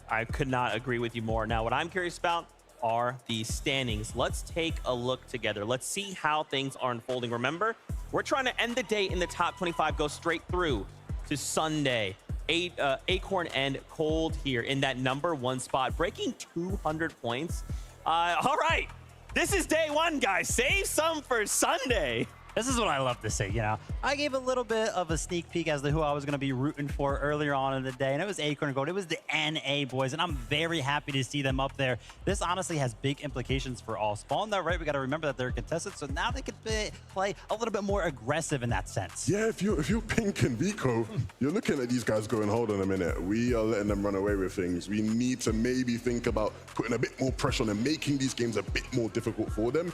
I could not agree with you more. Now, what I'm curious about are the standings. Let's take a look together. Let's see how things are unfolding. Remember, we're trying to end the day in the top 25, go straight through to Sunday. Acorn and Cold here in that #1 spot, breaking 200 points. All right. This is day 1, guys. Save some for Sunday. This is what I love to see, you know. I gave a little bit of a sneak peek as to who I was going to be rooting for earlier on in the day, and it was Acorn and Gold. It was the NA boys, and I'm very happy to see them up there. This honestly has big implications for all Spawn, though, right? We got to remember that they're contested, so now they can play a little bit more aggressive in that sense. Yeah, if you're Pink and Vico, you're looking at these guys going, hold on a minute. We are letting them run away with things. We need to maybe think about putting a bit more pressure on them, making these games a bit more difficult for them.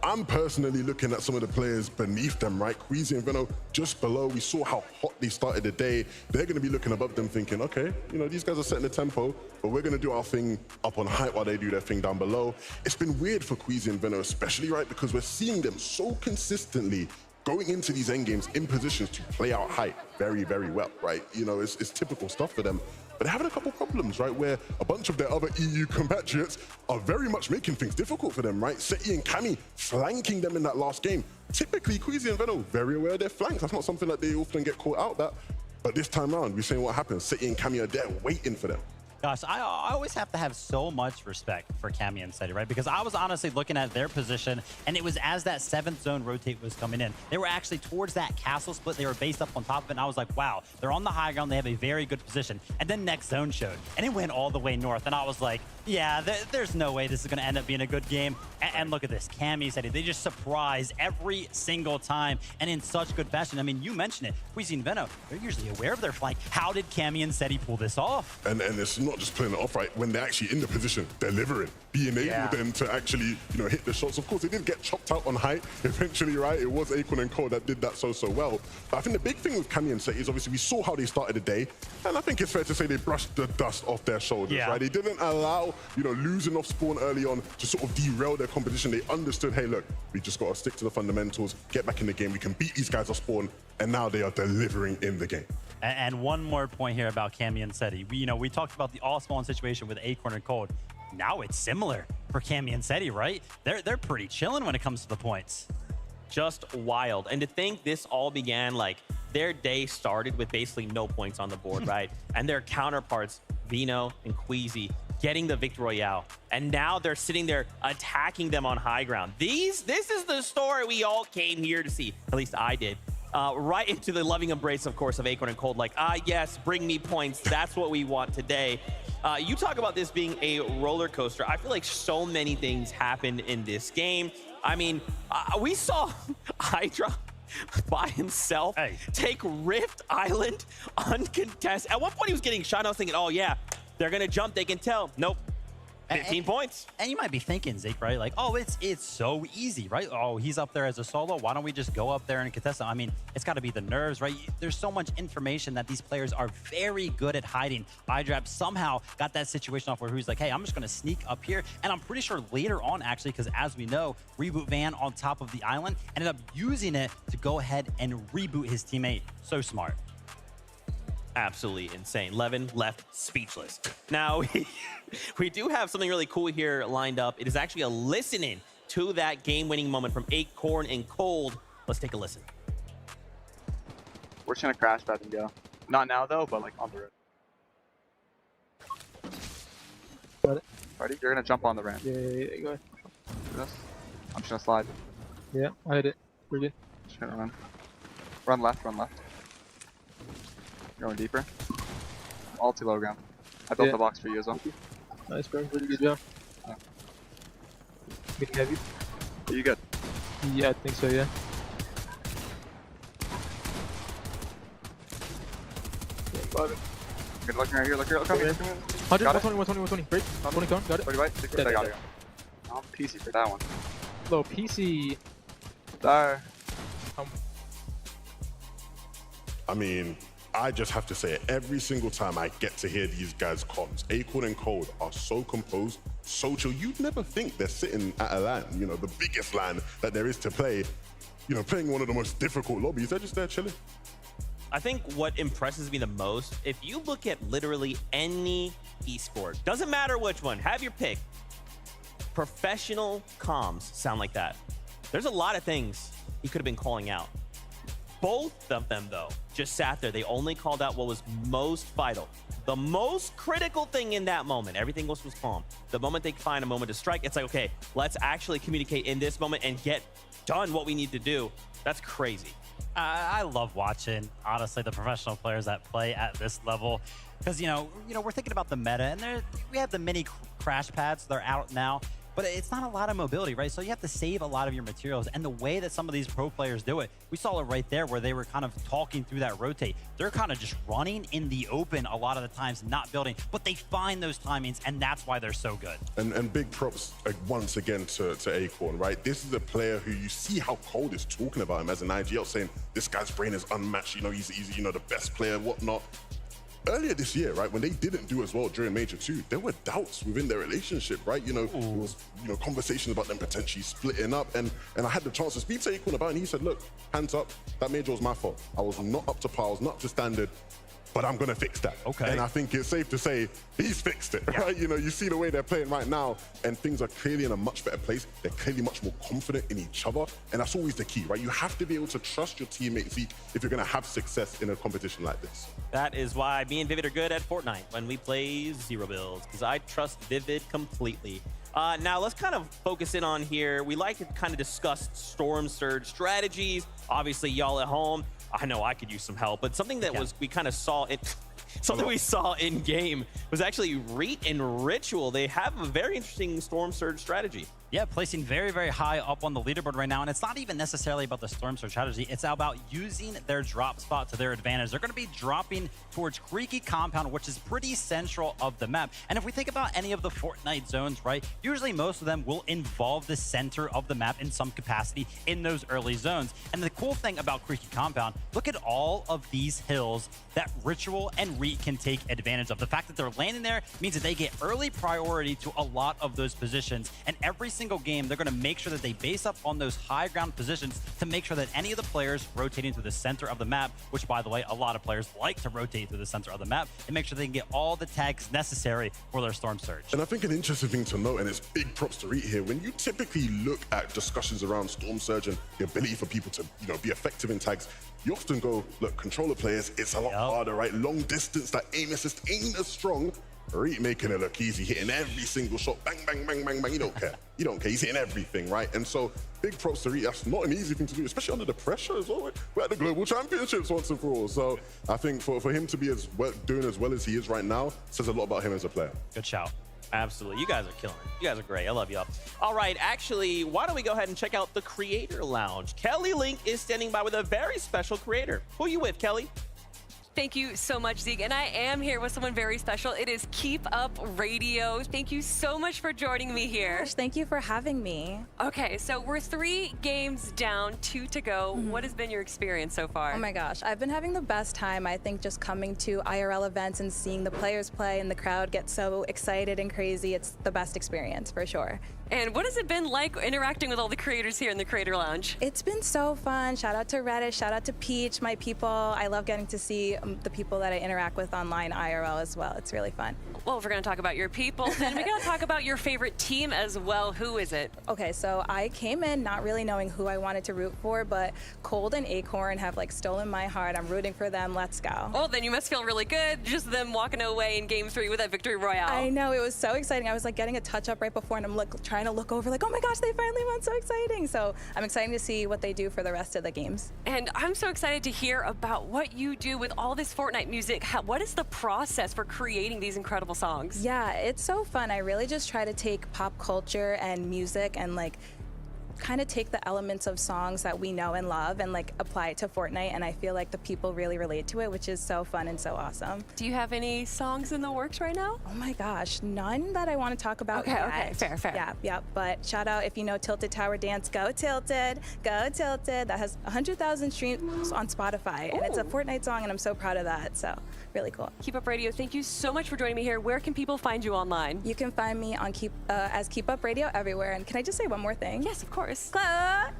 I'm personally looking at some of the players beneath them, right? Queasy and Venom just below. We saw how hot they started the day. They're going to be looking above them thinking, okay, you know, these guys are setting the tempo, but we're going to do our thing up on height while they do their thing down below. It's been weird for Queasy and Venom, especially, right? Because we're seeing them so consistently going into these end games in positions to play out height very, very well, right? You know, it's typical stuff for them. but they're having a couple problems, right? Where a bunch of their other EU compatriots are very much making things difficult for them, right? Seti and Cammy flanking them in that last game. Typically, Queasy and Veno very aware of their flanks. That's not something that they often get caught out at. But this time around, we're seeing what happens. Seti and Cammy are there waiting for them. Gosh, I always have to have so much respect for Cammy and Seti, right? Because I was honestly looking at their position, and it was as that 7th zone rotate was coming in. They were actually towards that castle split. They were based up on top of it, and I was like, wow, they're on the high ground. They have a very good position. And then next zone showed, and it went all the way north. And I was like, yeah, there's no way this is going to end up being a good game. And look at this, Cammy, Seti, they just surprise every single time, and in such good fashion. I mean, you mentioned it. Queasy and Veno, they're usually aware of their flank. How did Cammy and Seti pull this off? And it's not just playing it off, right? When they're actually in the position, delivering, being able then to actually, hit the shots. Of course, they did get chopped out on height eventually, right? It was Acorn and Cold that did that so well. But I think the big thing with Cammy and Seti is obviously we saw how they started the day, and I think it's fair to say they brushed the dust off their shoulders, right? They didn't allow, losing off spawn early on to sort of derail their competition. They understood, hey, look, we just got to stick to the fundamentals, get back in the game. We can beat these guys off spawn, and now they are delivering in the game. And one more point here about Cammy and Seti. We talked about the all-spawn situation with Acorn and Cold. Now it's similar for Cammy and Seti, right? They're pretty chilling when it comes to the points. Just wild. And to think this all began, like, their day started with basically no points on the board, right? And their counterparts, Veno and Queasy, getting the Victor Royale. And now they're sitting there attacking them on high ground. This is the story we all came here to see. At least I did. Right into the loving embrace, of course, of Acorn and Cold. Like, yes, bring me points. That's what we want today. You talk about this being a roller coaster. I feel like so many things happened in this game. I mean, we saw Hydra by himself take Rift Island uncontested. At one point, he was getting shot, and I was thinking, oh, yeah, they're going to jump. They can tell. Nope. 15 points. And you might be thinking, Zeke, right? Like, oh, it's so easy, right? Oh, he's up there as a solo. Why don't we just go up there and contest him? I mean, it's got to be the nerves, right? There's so much information that these players are very good at hiding. iDrap somehow got that situation off where he's like, hey, I'm just going to sneak up here. And I'm pretty sure later on, actually, because as we know, Reboot Van on top of the island ended up using it to go ahead and reboot his teammate. So smart. Absolutely insane. Levin left speechless. Now, we do have something really cool here lined up. It is actually a listening to that game-winning moment from Acorn and Cold. Let's take a listen. We're just gonna crash pad and go. Not now though, but like on the road. Got it. Ready? You're gonna jump on the ramp. Yeah, go ahead. I'm just gonna slide. Yeah, I hit it. We're good. Just gonna run. Run left, run left. Going deeper. All too low ground. I built the box for you as well. Nice, bro. Really good job. Yeah. Getting heavy. Are you good? Yeah, I think so, yeah. Got it. Good looking right here, look here, look at me. 100, 120. Break. 20 cone, got it. 40 white, 60, I got it. I'm PC for that one. Low PC. There. I mean, I just have to say it every single time I get to hear these guys' comms. Acorn and Cold are so composed, so chill. You'd never think they're sitting at a LAN, the biggest LAN that there is to play, playing one of the most difficult lobbies. They're just there chilling. I think what impresses me the most, if you look at literally any esport, doesn't matter which one, have your pick. Professional comms sound like that. There's a lot of things he could have been calling out. Both of them, though, just sat there. They only called out what was most vital. The most critical thing in that moment. Everything else was calm. The moment they find a moment to strike, it's like, okay, let's actually communicate in this moment and get done what we need to do. That's crazy. I love watching, honestly, the professional players that play at this level. Because, we're thinking about the meta, and we have the mini crash pads. They're out now. But it's not a lot of mobility, right? So you have to save a lot of your materials. And the way that some of these pro players do it, we saw it right there where they were kind of talking through that rotate. They're kind of just running in the open a lot of the times, not building. But they find those timings, and that's why they're so good. And big props once again to Acorn, right? This is a player who you see how Cold is talking about him as an IGL, saying this guy's brain is unmatched. He's the best player, whatnot. Earlier this year, right, when they didn't do as well during Major 2, there were doubts within their relationship, right? There was, conversations about them potentially splitting up. And I had the chance to speak to Acorn about it, and he said, look, hands up, that Major was my fault. I was not up to par, I was not up to standard. but I'm going to fix that. Okay. And I think it's safe to say he's fixed it, right? You know, you see the way they're playing right now, and things are clearly in a much better place. They're clearly much more confident in each other, and that's always the key, right? You have to be able to trust your teammates if you're going to have success in a competition like this. That is why me and Vivid are good at Fortnite when we play zero builds, because I trust Vivid completely. Now let's kind of focus in on here. We like to kind of discuss Storm Surge strategies. Obviously, y'all at home, I know I could use some help, but something that we kind of saw it. Something we saw in game was actually Reet and Ritual. They have a very interesting Storm Surge strategy. Yeah, placing very, very high up on the leaderboard right now. And it's not even necessarily about the Storm Surge strategy. It's about using their drop spot to their advantage. They're going to be dropping towards Creaky Compound, which is pretty central of the map. And if we think about any of the Fortnite zones, right, usually most of them will involve the center of the map in some capacity in those early zones. And the cool thing about Creaky Compound, look at all of these hills that Ritual and Reet can take advantage of. The fact that they're landing there means that they get early priority to a lot of those positions. And every single game, they're going to make sure that they base up on those high ground positions to make sure that any of the players rotating to the center of the map, which, by the way, a lot of players like to rotate to the center of the map, and make sure they can get all the tags necessary for their Storm Surge. And I think an interesting thing to note, and it's big props to Reet here, when you typically look at discussions around Storm Surge and the ability for people to, you know, be effective in tags, you often go, look, controller players, it's a lot harder, right? Long distance, that aim assist ain't as strong. Reet making it look easy, hitting every single shot, bang, bang, bang, bang, bang. You don't care. You don't care. He's hitting everything, right? And so big props to Reet. That's not an easy thing to do, especially under the pressure as well. We're at the Global Championships once and for all. So I think for him to be doing as well as he is right now says a lot about him as a player. Good shout. Absolutely. You guys are killing it. You guys are great. I love y'all. All right. Actually, why don't we go ahead and check out the Creator Lounge? Kelly Link is standing by with a very special creator. Who are you with, Kelly? Thank you so much, Zeke. And I am here with someone very special. It is Keep Up Radio. Thank you so much for joining me here. Gosh, thank you for having me. Okay, so we're 3 games down, 2 to go. What has been your experience so far? Oh my gosh, I've been having the best time. I think just coming to IRL events and seeing the players play and the crowd get so excited and crazy, it's the best experience for sure. And what has it been like interacting with all the creators here in the Creator Lounge? It's been so fun. Shout out to Reddit, shout out to Peach, my people. I love getting to see the people that I interact with online IRL as well. It's really fun. Well, if we're going to talk about your people, then we got to talk about your favorite team as well. Who is it? Okay, so I came in not really knowing who I wanted to root for, but Cold and Acorn have like stolen my heart. I'm rooting for them. Let's go. Oh, then you must feel really good. Just them walking away in Game 3 with that victory royale. I know, it was so exciting. I was like getting a touch up right before, and I'm trying to look over like, oh my gosh, they finally won. So exciting. So I'm excited to see what they do for the rest of the games. And I'm so excited to hear about what you do with all this Fortnite music. What is the process for creating these incredible songs? Yeah, it's so fun. I really just try to take pop culture and music and like kind of take the elements of songs that we know and love and like apply it to Fortnite, and I feel like the people really relate to it, which is so fun and so awesome. Do you have any songs in the works right now? Oh my gosh, none that I want to talk about yet. Okay, fair. Yeah, but shout out if you know Tilted Tower Dance, go Tilted, go Tilted. That has 100,000 streams on Spotify. Ooh. And it's a Fortnite song, and I'm so proud of that, so really cool. Keep Up Radio, thank you so much for joining me here. Where can people find you online? You can find me on as Keep Up Radio everywhere. And can I just say one more thing? Yes, of course. Cla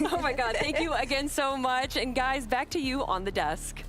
Oh my God, thank you again so much. And guys, back to you on the desk.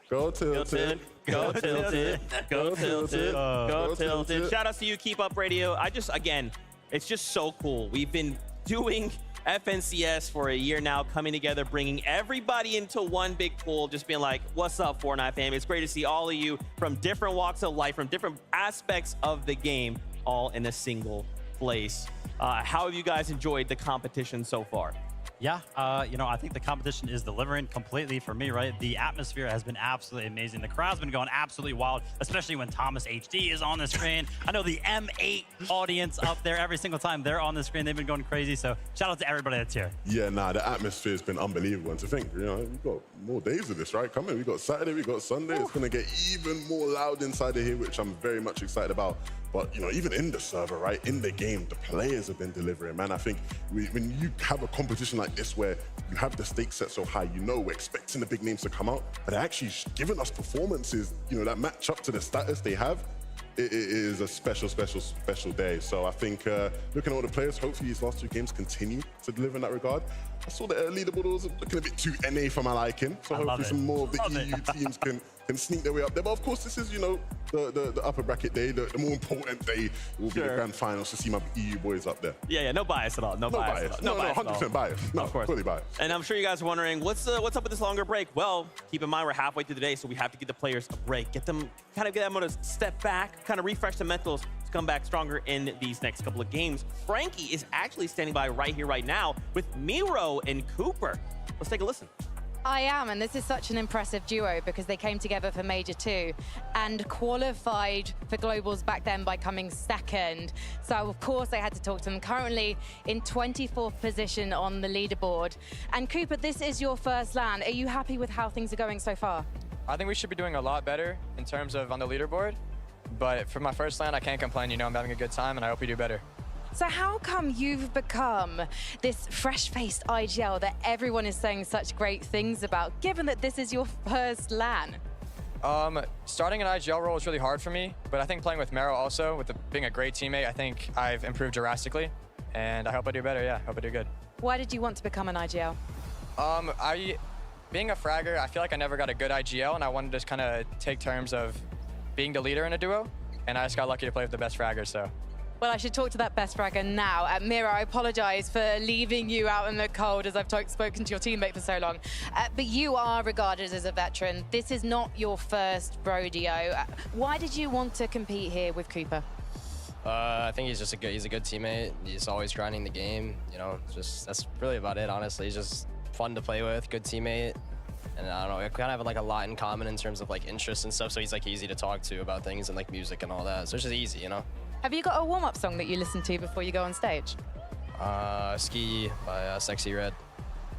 Go Tilted. Go Tilted. Go Tilted. Go Tilted. Shout out to you, Keep Up Radio. Again, it's just so cool. We've been doing FNCS for a year now, coming together, bringing everybody into one big pool, just being like, what's up, Fortnite fam? It's great to see all of you from different walks of life, from different aspects of the game, all in a single place. How have you guys enjoyed the competition so far? Yeah, I think the competition is delivering completely for me, right? The atmosphere has been absolutely amazing. The crowd's been going absolutely wild, especially when Thomas HD is on the screen. I know the M8 audience up there, every single time they're on the screen, they've been going crazy. So shout out to everybody that's here. Yeah, the atmosphere's been unbelievable. And to think, we've got more days of this, right? Coming. We've got Saturday, we've got Sunday. It's going to get even more loud inside of here, which I'm very much excited about. But, even in the server, right, in the game, the players have been delivering, man. I think when you have a competition like this where you have the stakes set so high, we're expecting the big names to come out, but they're actually giving us performances, that match up to the status they have. It is a special, special, special day. So I think looking at all the players, hopefully these last 2 games continue to deliver in that regard. I saw the leaderboard was looking a bit too NA for my liking. So hopefully some more of the EU teams can sneak their way up there. But of course, this is, you know, the upper bracket day, the more important day will be the grand finals to see my EU boys up there. Yeah, no bias at all. No bias. At all. No, 100% bias. No, of course. Fully biased. And I'm sure you guys are wondering, what's up with this longer break? Well, keep in mind, we're halfway through the day, so we have to give the players a break. Get them to step back, kind of refresh the mentals to come back stronger in these next couple of games. Frankie is actually standing by right here, right now with Miro and Cooper. Let's take a listen. I am, and this is such an impressive duo because they came together for Major 2 and qualified for Globals back then by coming second. So, of course, I had to talk to them. Currently in 24th position on the leaderboard. And Cooper, this is your first LAN. Are you happy with how things are going so far? I think we should be doing a lot better in terms of on the leaderboard. But for my first LAN, I can't complain. You know, I'm having a good time, and I hope we do better. So how come you've become this fresh-faced IGL that everyone is saying such great things about, given that this is your first LAN? Starting an IGL role is really hard for me, but I think playing with Mero also, being a great teammate, I think I've improved drastically, and I hope I do better, yeah, hope I do good. Why did you want to become an IGL? Being a fragger, I feel like I never got a good IGL, and I wanted to just kind of take terms of being the leader in a duo, and I just got lucky to play with the best fragger, so. Well, I should talk to that best fragger now. Miro, I apologize for leaving you out in the cold as I've spoken to your teammate for so long. But you are regarded as a veteran. This is not your first rodeo. Why did you want to compete here with Cooper? I think he's a good teammate. He's always grinding the game. You know, that's really about it, honestly. He's just fun to play with, good teammate. And I don't know, we kind of have like a lot in common in terms of like interests and stuff. So he's like easy to talk to about things and like music and all that. So it's just easy, you know? Have you got a warm-up song that you listen to before you go on stage? Ski by Sexy Red.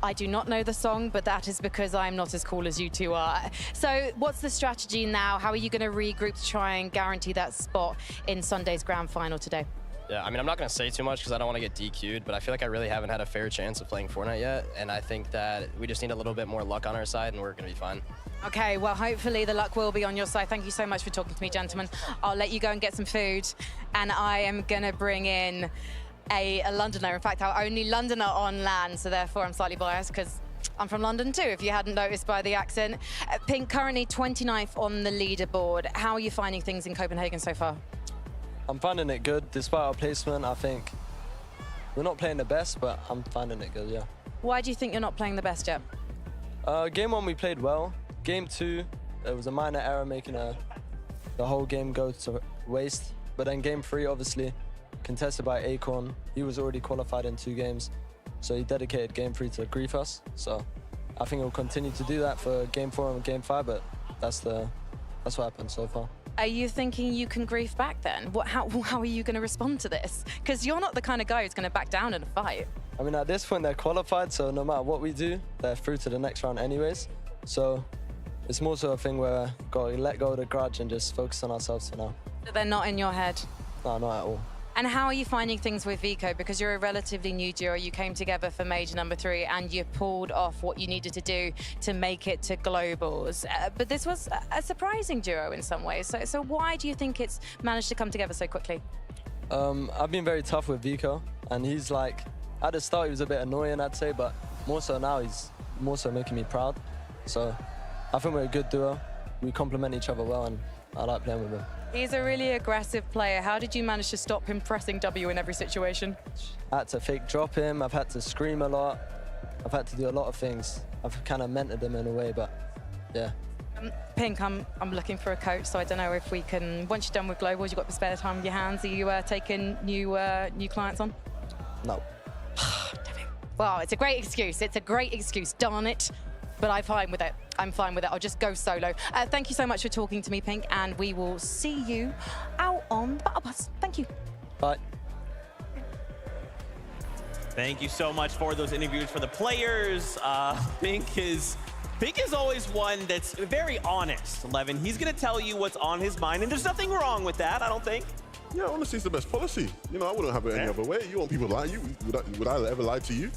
I do not know the song, but that is because I'm not as cool as you two are. So what's the strategy now? How are you going to regroup to try and guarantee that spot in Sunday's grand final today? Yeah, I mean, I'm not going to say too much because I don't want to get DQ'd, but I feel like I really haven't had a fair chance of playing Fortnite yet, and I think that we just need a little bit more luck on our side, and we're going to be fine. Okay, well, hopefully the luck will be on your side. Thank you so much for talking to me, gentlemen. I'll let you go and get some food, and I am going to bring in a Londoner. In fact, our only Londoner on LAN, so therefore I'm slightly biased because I'm from London too, if you hadn't noticed by the accent. Pink, currently 29th on the leaderboard. How are you finding things in Copenhagen so far? I'm finding it good. Despite our placement, I think we're not playing the best, but I'm finding it good, yeah. Why do you think you're not playing the best yet? Game 1, we played well. Game 2, there was a minor error making the whole game go to waste. But then Game 3, obviously, contested by Acorn. He was already qualified in 2 games, so he dedicated Game 3 to grief us. So I think he'll continue to do that for Game 4 and Game 5, but that's what happened so far. Are you thinking you can grief back then? How are you going to respond to this? Because you're not the kind of guy who's going to back down in a fight. I mean, at this point, they're qualified, so no matter what we do, they're through to the next round anyways. So it's more so a thing where we've got to let go of the grudge and just focus on ourselves for now. But they're not in your head? No, not at all. And how are you finding things with Vico? Because you're a relatively new duo. You came together for Major number 3 and you pulled off what you needed to do to make it to Globals. But this was a surprising duo in some ways. So why do you think it's managed to come together so quickly? I've been very tough with Vico, and he's like, at the start he was a bit annoying, I'd say, but more so now he's more so making me proud. So I think we're a good duo. We complement each other well, and I like playing with him. He's a really aggressive player. How did you manage to stop him pressing W in every situation? I had to fake drop him. I've had to scream a lot. I've had to do a lot of things. I've kind of mentored him in a way, but yeah. Pink, I'm looking for a coach, so I don't know if we can, once you're done with Globals, you've got the spare time in your hands. Are you taking new clients on? No. Well, it's a great excuse. It's a great excuse, darn it. But I'm fine with it. I'm fine with it. I'll just go solo. Thank you so much for talking to me, Pink, and we will see you out on the Battle Bus. Thank you. Bye. Thank you so much for those interviews for the players. Pink is always one that's very honest, Levin. He's going to tell you what's on his mind, and there's nothing wrong with that, I don't think. Yeah, honesty is the best policy. You know, I wouldn't have it any other way. You want people to lie to you? Would I ever lie to you?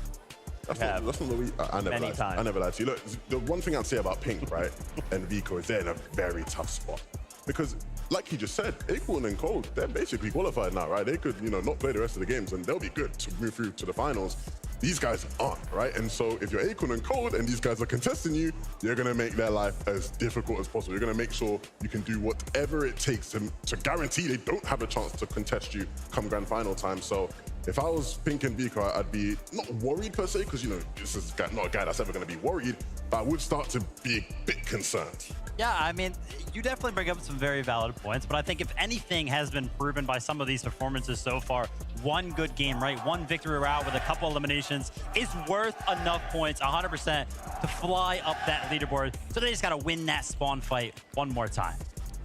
That's not the way. I never lied. I never lied to you. Look, the one thing I'd say about Pink, right, and Vico is they're in a very tough spot. Because, like he just said, Acorn and Cold, they're basically qualified now, right? They could, you know, not play the rest of the games and they'll be good to move through to the finals. These guys aren't, right? And so if you're Acorn and Cold and these guys are contesting you, you're gonna make their life as difficult as possible. You're gonna make sure you can do whatever it takes to guarantee they don't have a chance to contest you come grand final time. So if I was Pink and Vika, I'd be not worried per se, because, you know, this is not a guy that's ever gonna be worried, but I would start to be a bit concerned. Yeah, I mean, you definitely bring up some very valid points, but I think if anything has been proven by some of these performances so far, one good game, right? One victory route with a couple eliminations is worth enough points, 100%, to fly up that leaderboard. So they just got to win that spawn fight one more time.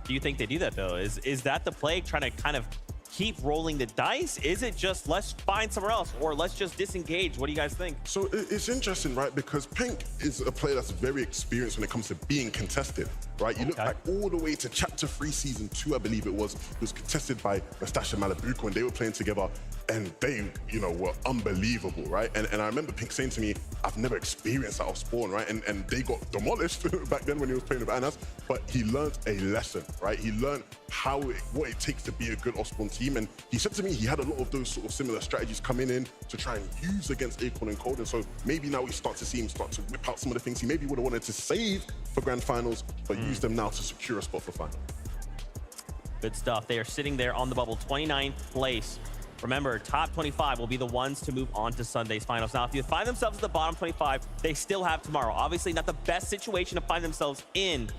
Do you think they do that, though? Is that the play, trying to kind of keep rolling the dice? Is it just let's find somewhere else, or let's just disengage? What do you guys think? So it's interesting, right? Because Pink is a player that's very experienced when it comes to being contested, right? You look back all the way to Chapter 3 Season 2, I believe it was contested by Mustache and Malabuka when they were playing together, and they, you know, were unbelievable, right? And I remember Pink saying to me, I've never experienced that off spawn, right? And they got demolished back then when he was playing with Anas, but he learned a lesson, right? He learned what it takes to be a good off spawn team. And he said to me he had a lot of those sort of similar strategies coming in to try and use against Acorn and Cold. And so maybe now we start to see him start to whip out some of the things he maybe would have wanted to save for grand finals, but use them now to secure a spot for final. Good stuff. They are sitting there on the bubble, 29th place. Remember, top 25 will be the ones to move on to Sunday's finals. Now, if you find themselves at the bottom 25, they still have tomorrow. Obviously, not the best situation to find themselves in.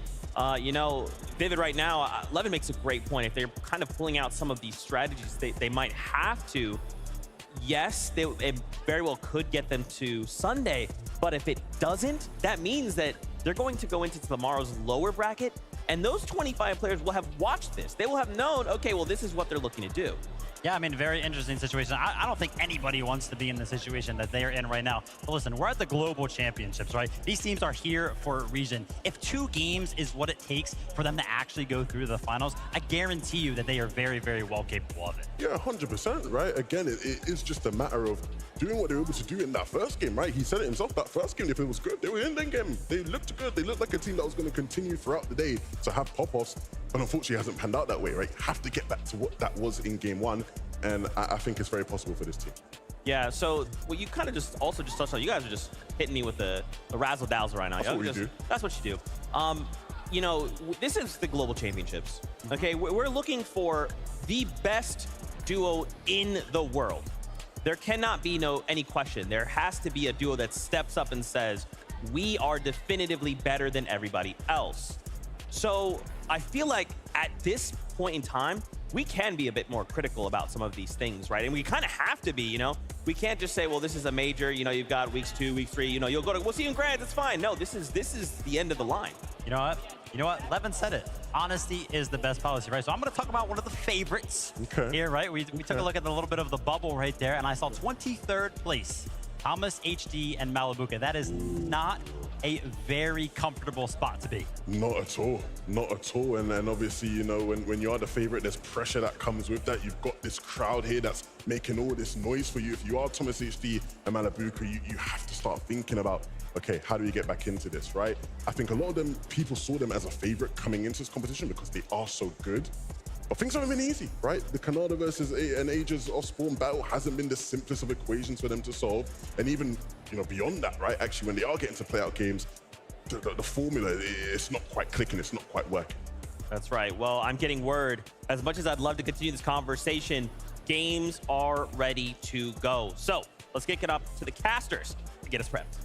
You know, Vivid right now, Levin makes a great point. If they're kind of pulling out some of these strategies, they might have to. Yes, it very well could get them to Sunday, but if it doesn't, that means that they're going to go into tomorrow's lower bracket, and those 25 players will have watched this. They will have known, okay, well, this is what they're looking to do. Yeah, I mean, very interesting situation. I don't think anybody wants to be in the situation that they are in right now. But listen, we're at the Global Championships, right? These teams are here for a reason. If 2 games is what it takes for them to actually go through the finals, I guarantee you that they are very, very well capable of it. Yeah, 100%, right? Again, it is just a matter of doing what they were able to do in that first game, right? He said it himself, that first game, if it was good, they were in that game. They looked good. They looked like a team that was going to continue throughout the day to have pop-offs, but unfortunately it hasn't panned out that way, right? Have to get back to what that was in game 1. And I think it's very possible for this team. Yeah, so what you kind of just touched on, you guys are just hitting me with the razzle-dazzle right now. That's what we do. That's what you do. You know, this is the Global Championships, okay? We're looking for the best duo in the world. There cannot be any question. There has to be a duo that steps up and says, we are definitively better than everybody else. So I feel like at this point in time, we can be a bit more critical about some of these things, right? And we kind of have to be, you know? We can't just say, well, this is a major, you know, you've got weeks 2, week 3, you know, you'll go to, we'll see you in grands, it's fine. No, this is the end of the line. You know what? You know what? Levin said it. Honesty is the best policy, right? So I'm going to talk about one of the favorites here, right? We took a look at a little bit of the bubble right there, and I saw 23rd place. Thomas, HD, and Malabuka. That is not a very comfortable spot to be. Not at all. Not at all. And obviously, you know, when you are the favorite, there's pressure that comes with that. You've got this crowd here that's making all this noise for you. If you are Thomas, HD, and Malabuka, you have to start thinking about, okay, how do we get back into this, right? I think a lot of them, people saw them as a favorite coming into this competition because they are so good. But things haven't been easy, right? The Canada versus an Aegis off-spawn battle hasn't been the simplest of equations for them to solve. And even, you know, beyond that, right? Actually, when they are getting to play out games, the formula, it's not quite clicking, it's not quite working. That's right. Well, I'm getting word. As much as I'd love to continue this conversation, games are ready to go. So let's kick it up to the casters to get us prepped.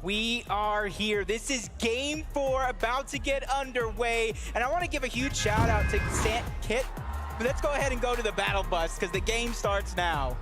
We are here. This is game 4 about to get underway. And I want to give a huge shout out to Kit. But let's go ahead and go to the battle bus because the game starts now.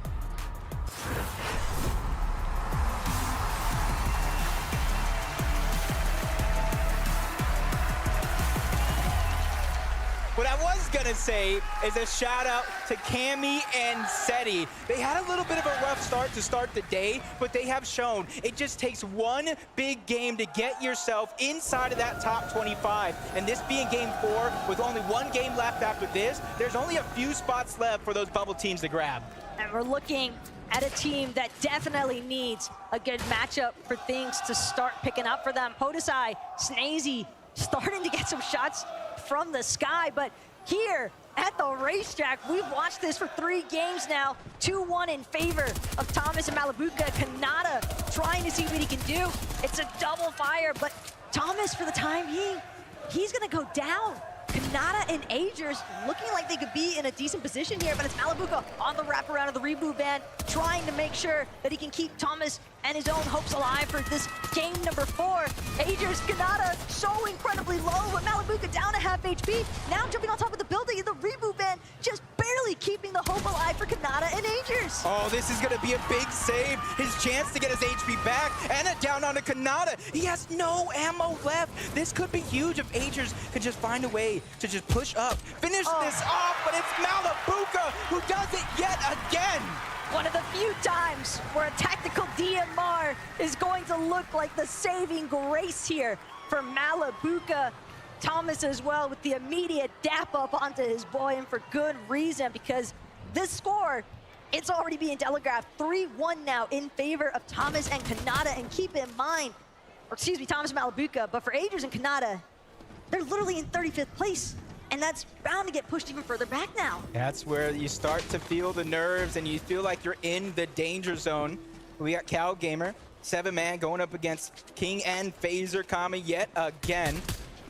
What I was gonna say is a shout out to Cammy and Seti. They had a little bit of a rough start to start the day, but they have shown it just takes one big game to get yourself inside of that top 25. And this being game 4, with only one game left after this, there's only a few spots left for those bubble teams to grab. And we're looking at a team that definitely needs a good matchup for things to start picking up for them. Podesai, Snazy starting to get some shots from the sky, but here at the racetrack. We've watched this for 3 games now. 2-1 in favor of Thomas and Malabuka. Kanata trying to see what he can do. It's a double fire, but Thomas, for the time being, he's gonna go down. Kanata and Agers looking like they could be in a decent position here, but it's Malabuka on the wraparound of the reboot van, trying to make sure that he can keep Thomas and his own hopes alive for this game number 4. Agers, Kanata so incredibly low, but Malabuka down to half HP. Now jumping on top of the building, and the reboot van just barely keeping the hope alive for Kanata and Agers. Oh, this is gonna be a big save. His chance to get his HP back, and it down onto Kanata. He has no ammo left. This could be huge if Agers could just find a way to just push up, finish this off, but it's Malabuka who does it yet again. One of the few times where a tactical DMR is going to look like the saving grace here for Malabuka. Thomas as well with the immediate dap up onto his boy, and for good reason, because this score, it's already being telegraphed. 3-1 now in favor of Thomas and Kanata, and keep in mind, or excuse me, Thomas and Malabuka, but for Agers and Kanata, they're literally in 35th place. And that's bound to get pushed even further back now. That's where you start to feel the nerves and you feel like you're in the danger zone. We got Cal Gamer, 7-man going up against King and Phaser Kami yet again.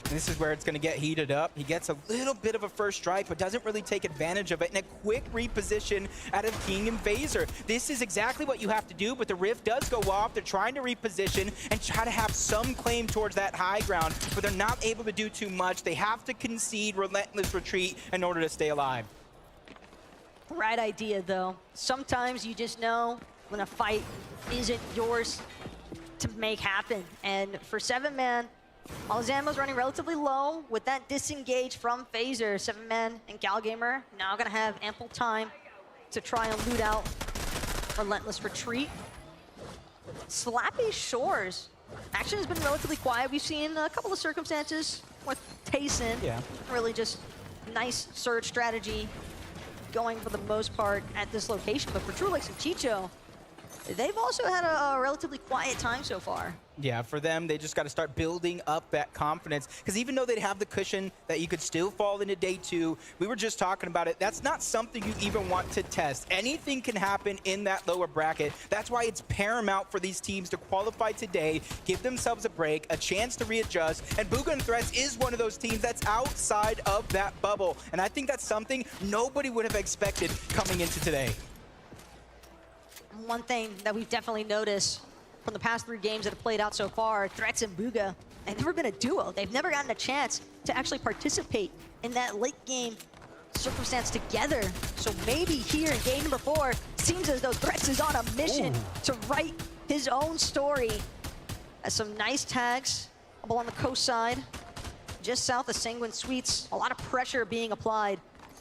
This is where it's going to get heated up. He gets a little bit of a first strike, but doesn't really take advantage of it. And a quick reposition out of King and Phaser. This is exactly what you have to do, but the Rift does go off. They're trying to reposition and try to have some claim towards that high ground, but they're not able to do too much. They have to concede Relentless Retreat in order to stay alive. Right idea, though. Sometimes you just know when a fight isn't yours to make happen. And for 7-man, all his ammo's running relatively low with that disengage from Phaser. 7-man and Cal Gamer now gonna have ample time to try and loot out Relentless Retreat. Slappy Shores. Action has been relatively quiet. We've seen a couple of circumstances with Tayson. Yeah. Really just nice surge strategy going for the most part at this location. But for Trulix and Chicho, they've also had a relatively quiet time so far. Yeah, for them, they just got to start building up that confidence. Because even though they'd have the cushion that you could still fall into day 2, we were just talking about it, that's not something you even want to test. Anything can happen in that lower bracket. That's why it's paramount for these teams to qualify today, give themselves a break, a chance to readjust. And Bugha and Threats is one of those teams that's outside of that bubble. And I think that's something nobody would have expected coming into today. One thing that we've definitely noticed from the past 3 games that have played out so far, Threats and Bugha, they've never been a duo. They've never gotten a chance to actually participate in that late game circumstance together. So maybe here in game number 4, seems as though Threats is on a mission to write his own story. Some nice tags up along the coast side, just south of Sanguine Suites. A lot of pressure being applied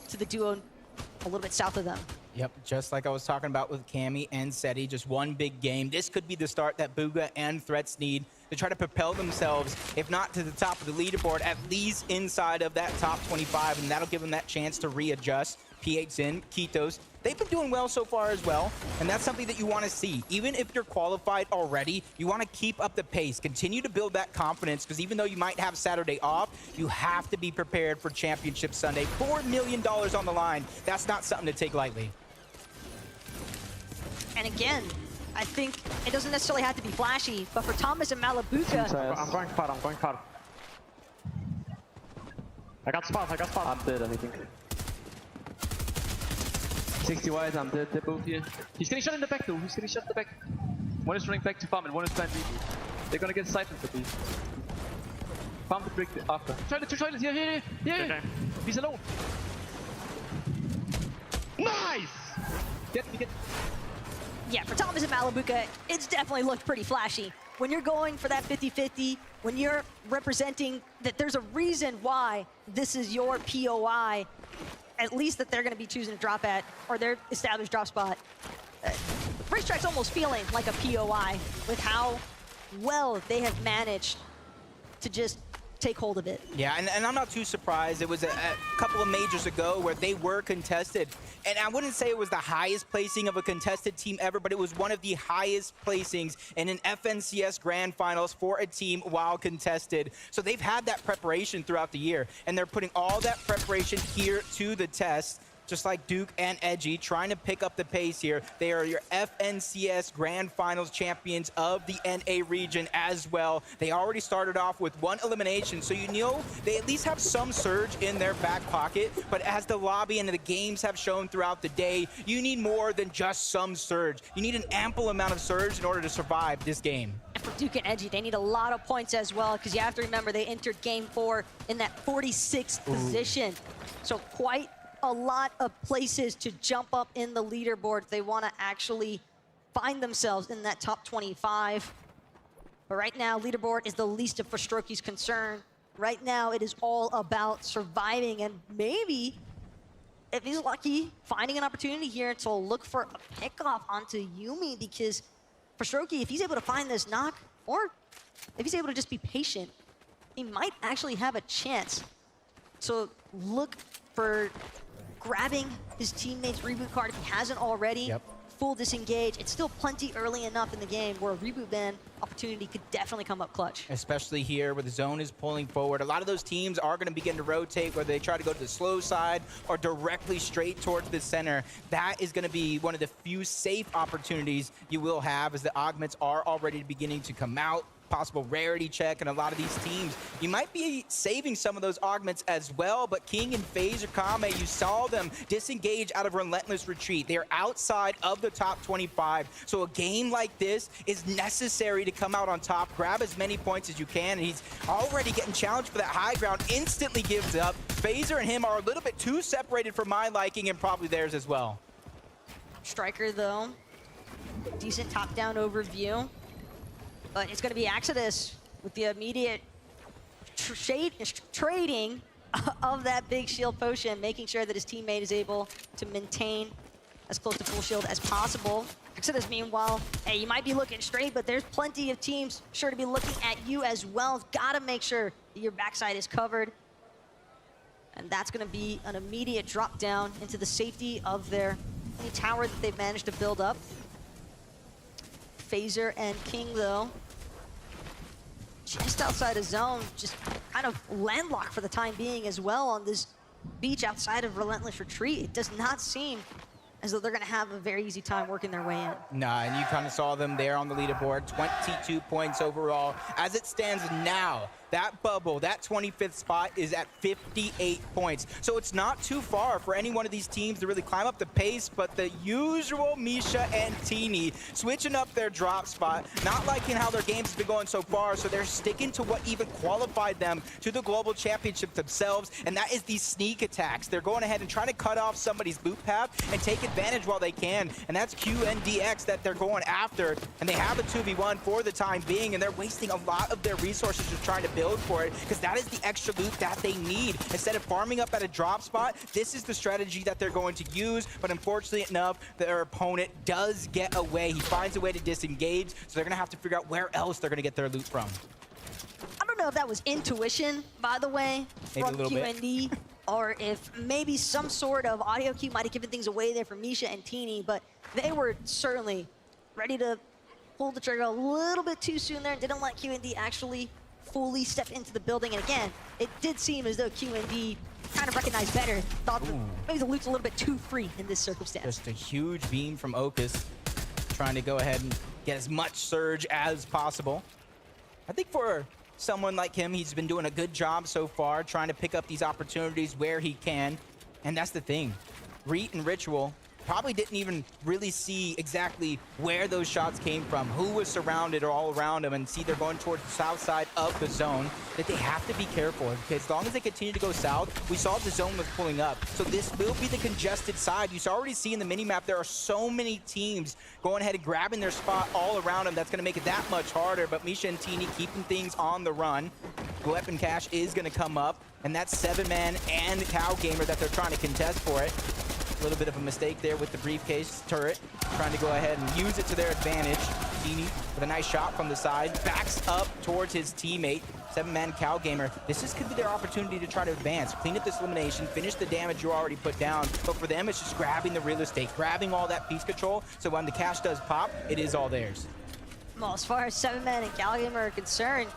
to the duo a little bit south of them. Yep, just like I was talking about with Cammy and Seti, just one big game. This could be the start that Bugha and Threats need to try to propel themselves, if not to the top of the leaderboard, at least inside of that top 25, and that'll give them that chance to readjust. P8's in, Kitos, they've been doing well so far as well, and that's something that you want to see. Even if you're qualified already, you want to keep up the pace, continue to build that confidence, because even though you might have Saturday off, you have to be prepared for Championship Sunday. $4 million on the line. That's not something to take lightly. And again, I think it doesn't necessarily have to be flashy, but for Thomas and Malabuka... I'm going far, I'm going far. I got spot. I'm dead, I think. 60 wide, I'm dead, they're both here. He's getting shot in the back though, he's getting shot in the back. One is running back to farm and one is trying to reboot. They're gonna get siphoned for these. Farm the brick after. Two toilets, here. Okay. He's alone. Nice! Get. Yeah, for Thomas and Malabuka, it's definitely looked pretty flashy. When you're going for that 50-50, when you're representing that there's a reason why this is your POI, at least that they're going to be choosing to drop at, or their established drop spot. Racetrack's almost feeling like a POI with how well they have managed to just take hold of it. Yeah, and I'm not too surprised. It was a couple of majors ago where they were contested. And I wouldn't say it was the highest placing of a contested team ever, but it was one of the highest placings in an FNCS Grand Finals for a team while contested. So they've had that preparation throughout the year, and they're putting all that preparation here to the test. Just like Duke and Edgy, trying to pick up the pace here. They are your FNCS Grand Finals champions of the NA region as well. They already started off with 1 elimination, so you know they at least have some surge in their back pocket. But as the lobby and the games have shown throughout the day, you need more than just some surge. You need an ample amount of surge in order to survive this game. And for Duke and Edgy, they need a lot of points as well, because you have to remember they entered Game 4 in that 46th position. So quite a lot of places to jump up in the leaderboard if they want to actually find themselves in that top 25. But right now, leaderboard is the least of Frostroki's concern. Right now, it is all about surviving and maybe, if he's lucky, finding an opportunity here to look for a pickoff onto Yuumi, because Frostroki, if he's able to find this knock, or if he's able to just be patient, he might actually have a chance. So look for grabbing his teammate's reboot card if he hasn't already. Yep. Full disengage. It's still plenty early enough in the game where a reboot ban opportunity could definitely come up clutch. Especially here where the zone is pulling forward. A lot of those teams are going to begin to rotate, whether they try to go to the slow side or directly straight towards the center. That is going to be one of the few safe opportunities you will have, as the augments are already beginning to come out. Possible rarity check, and a lot of these teams, you might be saving some of those augments as well, but King and FaZe or Kame, you saw them disengage out of Relentless Retreat. They are outside of the top 25, so a game like this is necessary to come out on top, grab as many points as you can, and he's already getting challenged for that high ground, instantly gives up. FaZe and him are a little bit too separated for my liking, and probably theirs as well. Striker, though, decent top-down overview. But it's going to be Exodus with the immediate trading of that big shield potion, making sure that his teammate is able to maintain as close to full shield as possible. Exodus, meanwhile, hey, you might be looking straight, but there's plenty of teams sure to be looking at you as well. Got to make sure that your backside is covered. And that's going to be an immediate drop down into the safety of their tower that they've managed to build up. Phaser and King, though, just outside of zone, just kind of landlocked for the time being as well on this beach outside of Relentless Retreat. It does not seem as though they're going to have a very easy time working their way in. Nah, and you kind of saw them there on the leaderboard, 22 points overall. As it stands now, that bubble, that 25th spot is at 58 points. So it's not too far for any one of these teams to really climb up the pace, but the usual Misha and Teeny switching up their drop spot, not liking how their games have been going so far, so they're sticking to what even qualified them to the Global Championship themselves, and that is these sneak attacks. They're going ahead and trying to cut off somebody's boot path and take advantage while they can, and that's QNDX that they're going after, and they have a 2v1 for the time being, and they're wasting a lot of their resources just trying to build for it, because that is the extra loot that they need. Instead of farming up at a drop spot, this is the strategy that they're going to use, but unfortunately enough, their opponent does get away. He finds a way to disengage, so they're going to have to figure out where else they're going to get their loot from. I don't know if that was intuition, by the way, Maybe from QND, or if maybe some sort of audio cue might have given things away there for Misha and Teeny, but they were certainly ready to pull the trigger a little bit too soon there and didn't let QND actually fully step into the building. And again, it did seem as though QND kind of recognized better, thought that maybe the loot's a little bit too free in this circumstance. Just a huge beam from Ocus, trying to go ahead and get as much surge as possible. I think for someone like him, he's been doing a good job so far, trying to pick up these opportunities where he can. And that's the thing. Reet and Ritual probably didn't even really see exactly where those shots came from, who was surrounded or all around them, and see they're going towards the south side of the zone, that they have to be careful, because as long as they continue to go south, we saw the zone was pulling up. So this will be the congested side. You already see in the minimap there are so many teams going ahead and grabbing their spot all around them. That's going to make it that much harder, but Misha and Teeny keeping things on the run. Weapon Cache is going to come up, and that's 7-man and Cow Gamer that they're trying to contest for it. A little bit of a mistake there with the briefcase turret, trying to go ahead and use it to their advantage. Teeny with a nice shot from the side, backs up towards his teammate. 7-man Cal Gamer, this could be their opportunity to try to advance, clean up this elimination, finish the damage you already put down. But for them, it's just grabbing the real estate, grabbing all that piece control, so when the cash does pop, it is all theirs. Well, as far as 7-man and Cal Gamer are concerned,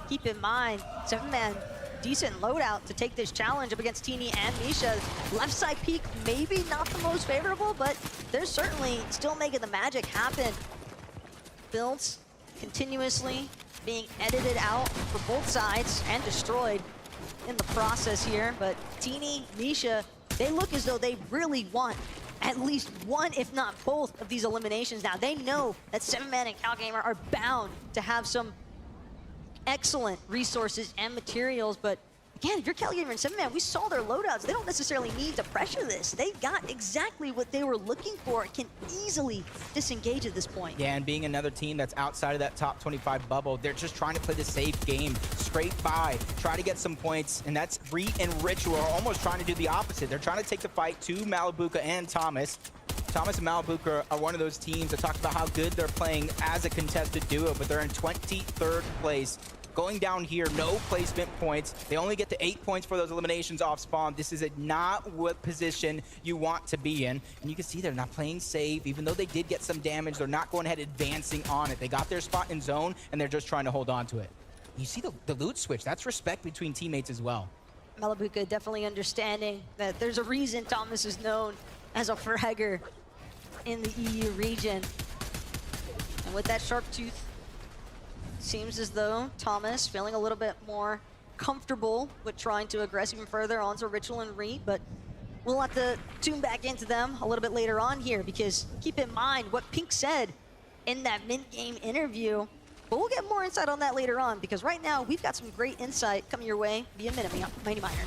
keep in mind, 7-man, decent loadout to take this challenge up against Teeny and Misha. Left side peek, maybe not the most favorable, but they're certainly still making the magic happen. Builds continuously being edited out for both sides and destroyed in the process here. But Teeny, Misha, they look as though they really want at least one, if not both, of these eliminations now. They know that 7-man and Cal Gamer are bound to have some excellent resources and materials, but again, if you're Cal Gamer and 7-man, we saw their loadouts. They don't necessarily need to pressure this. They got exactly what they were looking for. It can easily disengage at this point. Yeah, and being another team that's outside of that top 25 bubble, they're just trying to play the safe game, scrape by, try to get some points, and that's Reet and Ritual are almost trying to do the opposite. They're trying to take the fight to Malibuca and Thomas. Thomas and Malibuca are one of those teams that talk about how good they're playing as a contested duo, but they're in 23rd place. Going down here, no placement points. They only get to 8 points for those eliminations off spawn. This is not what position you want to be in. And you can see they're not playing safe. Even though they did get some damage, they're not going ahead advancing on it. They got their spot in zone, and they're just trying to hold on to it. You see the loot switch. That's respect between teammates as well. Malibuca definitely understanding that there's a reason Thomas is known as a fragger in the EU region. And with that sharp tooth, seems as though Thomas feeling a little bit more comfortable with trying to aggress even further onto Ritual and Reet, but we'll have to tune back into them a little bit later on here, because keep in mind what Pink said in that mid-game interview, but we'll get more insight on that later on, because right now we've got some great insight coming your way via Mighty Miner.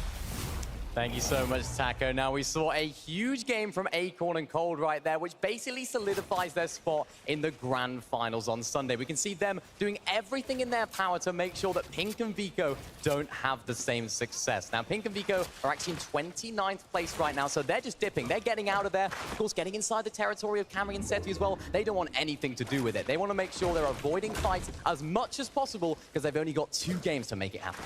Thank you so much, Taco. Now, we saw a huge game from Acorn and Cold right there, which basically solidifies their spot in the grand finals on Sunday. We can see them doing everything in their power to make sure that Pink and Vico don't have the same success. Now, Pink and Vico are actually in 29th place right now, so they're just dipping. They're getting out of there. Of course, getting inside the territory of Camry and Seti as well. They don't want anything to do with it. They want to make sure they're avoiding fights as much as possible, because they've only got 2 games to make it happen.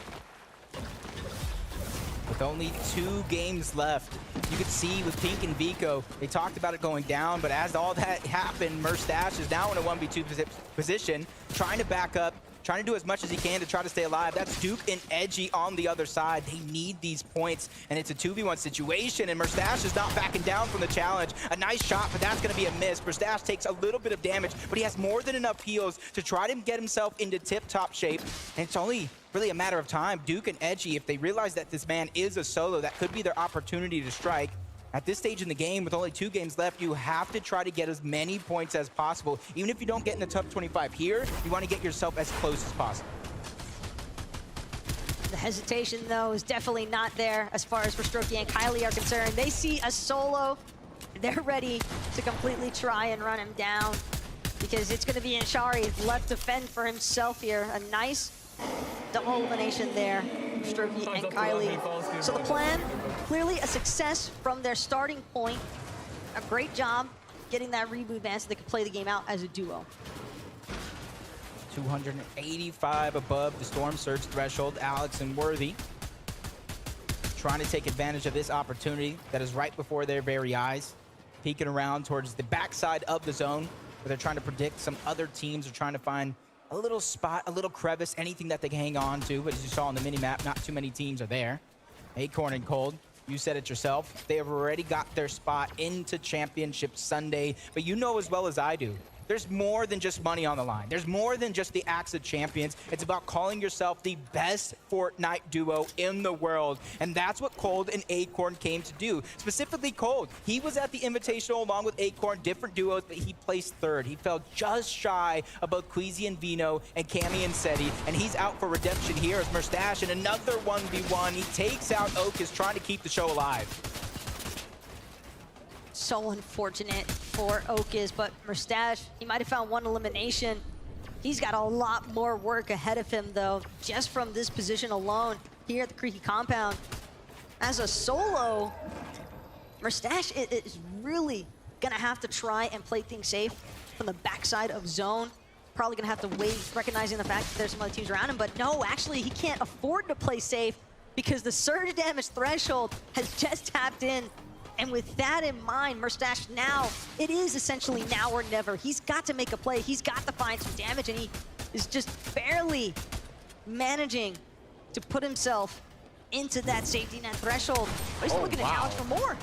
With only 2 games left, you could see with Pink and Vico, they talked about it going down, but as all that happened, Merstash is now in a 1v2 position, trying to back up, trying to do as much as he can to try to stay alive. That's Duke and Edgy on the other side. They need these points, and it's a 2v1 situation, and Merstash is not backing down from the challenge. A nice shot, but that's going to be a miss. Merstash takes a little bit of damage, but he has more than enough heals to try to get himself into tip-top shape, and it's only really a matter of time. Duke and Edgy, if they realize that this man is a solo, that could be their opportunity to strike. At this stage in the game, with only 2 games left, you have to try to get as many points as possible. Even if you don't get in the top 25 here, you want to get yourself as close as possible. The hesitation, though, is definitely not there as far as Stroky and Kylie are concerned. They see a solo. They're ready to completely try and run him down, because it's going to be Inshari left to fend for himself here. A nice double elimination there, Stroky and Kylie. So the plan, clearly a success from their starting point. A great job getting that reboot ban so they could play the game out as a duo. 285 above the Storm Surge threshold. Alex and Worthy trying to take advantage of this opportunity that is right before their very eyes. Peeking around towards the backside of the zone, where they're trying to predict some other teams are trying to find a little spot, a little crevice, anything that they can hang on to. But as you saw on the mini-map, not too many teams are there. Acorn and Cold, you said it yourself. They have already got their spot into Championship Sunday. But you know as well as I do, there's more than just money on the line. There's more than just the Axe of Champions. It's about calling yourself the best Fortnite duo in the world. And that's what Cold and Acorn came to do. Specifically Cold. He was at the Invitational along with Acorn, different duos, but he placed 3rd. He fell just shy of both Queasy and Vino and Cammy and Seti. And he's out for redemption here as Merstash in another 1v1. He takes out Okus, trying to keep the show alive. So unfortunate for Okus, but Merstash, he might have found 1 elimination. He's got a lot more work ahead of him, though, just from this position alone here at the Creaky compound. As a solo, Merstash is really gonna have to try and play things safe from the backside of zone. probably going to have to wait, recognizing the fact that there's some other teams around him. But no, actually, he can't afford to play safe because the surge damage threshold has just tapped in. And with that in mind, Merstash now, it is essentially now or never. He's got to make a play. He's got to find some damage, and he is just barely managing to put himself into that safety net threshold. But he's looking to challenge for more.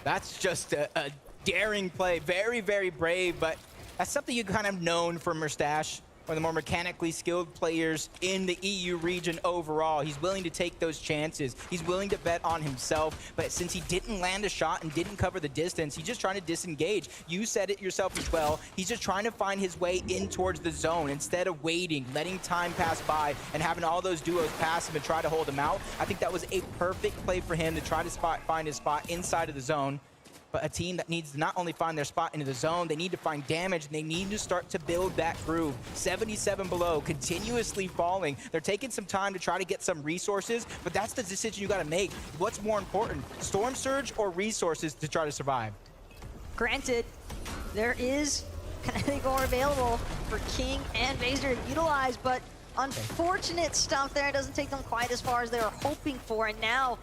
That's just a daring play. Very, very brave, but that's something you kind of known from Merstash, one of the more mechanically skilled players in the EU region overall. He's willing to take those chances. He's willing to bet on himself, but since he didn't land a shot and didn't cover the distance, he's just trying to disengage. You said it yourself as well. He's just trying to find his way in towards the zone instead of waiting, letting time pass by, and having all those duos pass him and try to hold him out. I think that was a perfect play for him to try to find his spot inside of the zone. But a team that needs to not only find their spot into the zone, they need to find damage, and they need to start to build that groove. 77 below, continuously falling. They're taking some time to try to get some resources, but that's the decision you gotta make. What's more important, Storm Surge or resources to try to survive? Granted, there is kinetic ore available for King and Vaser to utilize, but unfortunate stuff there. It doesn't take them quite as far as they were hoping for, and now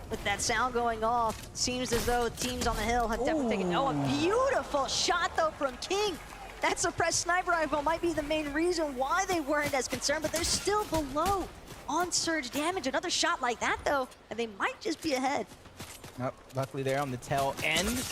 with that sound going off, seems as though teams on the hill have definitely taken. Oh, a beautiful shot though from King. That suppressed sniper rifle might be the main reason why they weren't as concerned, but they're still below on surge damage. Another shot like that though, and they might just be ahead. Nope, luckily there on the tail end.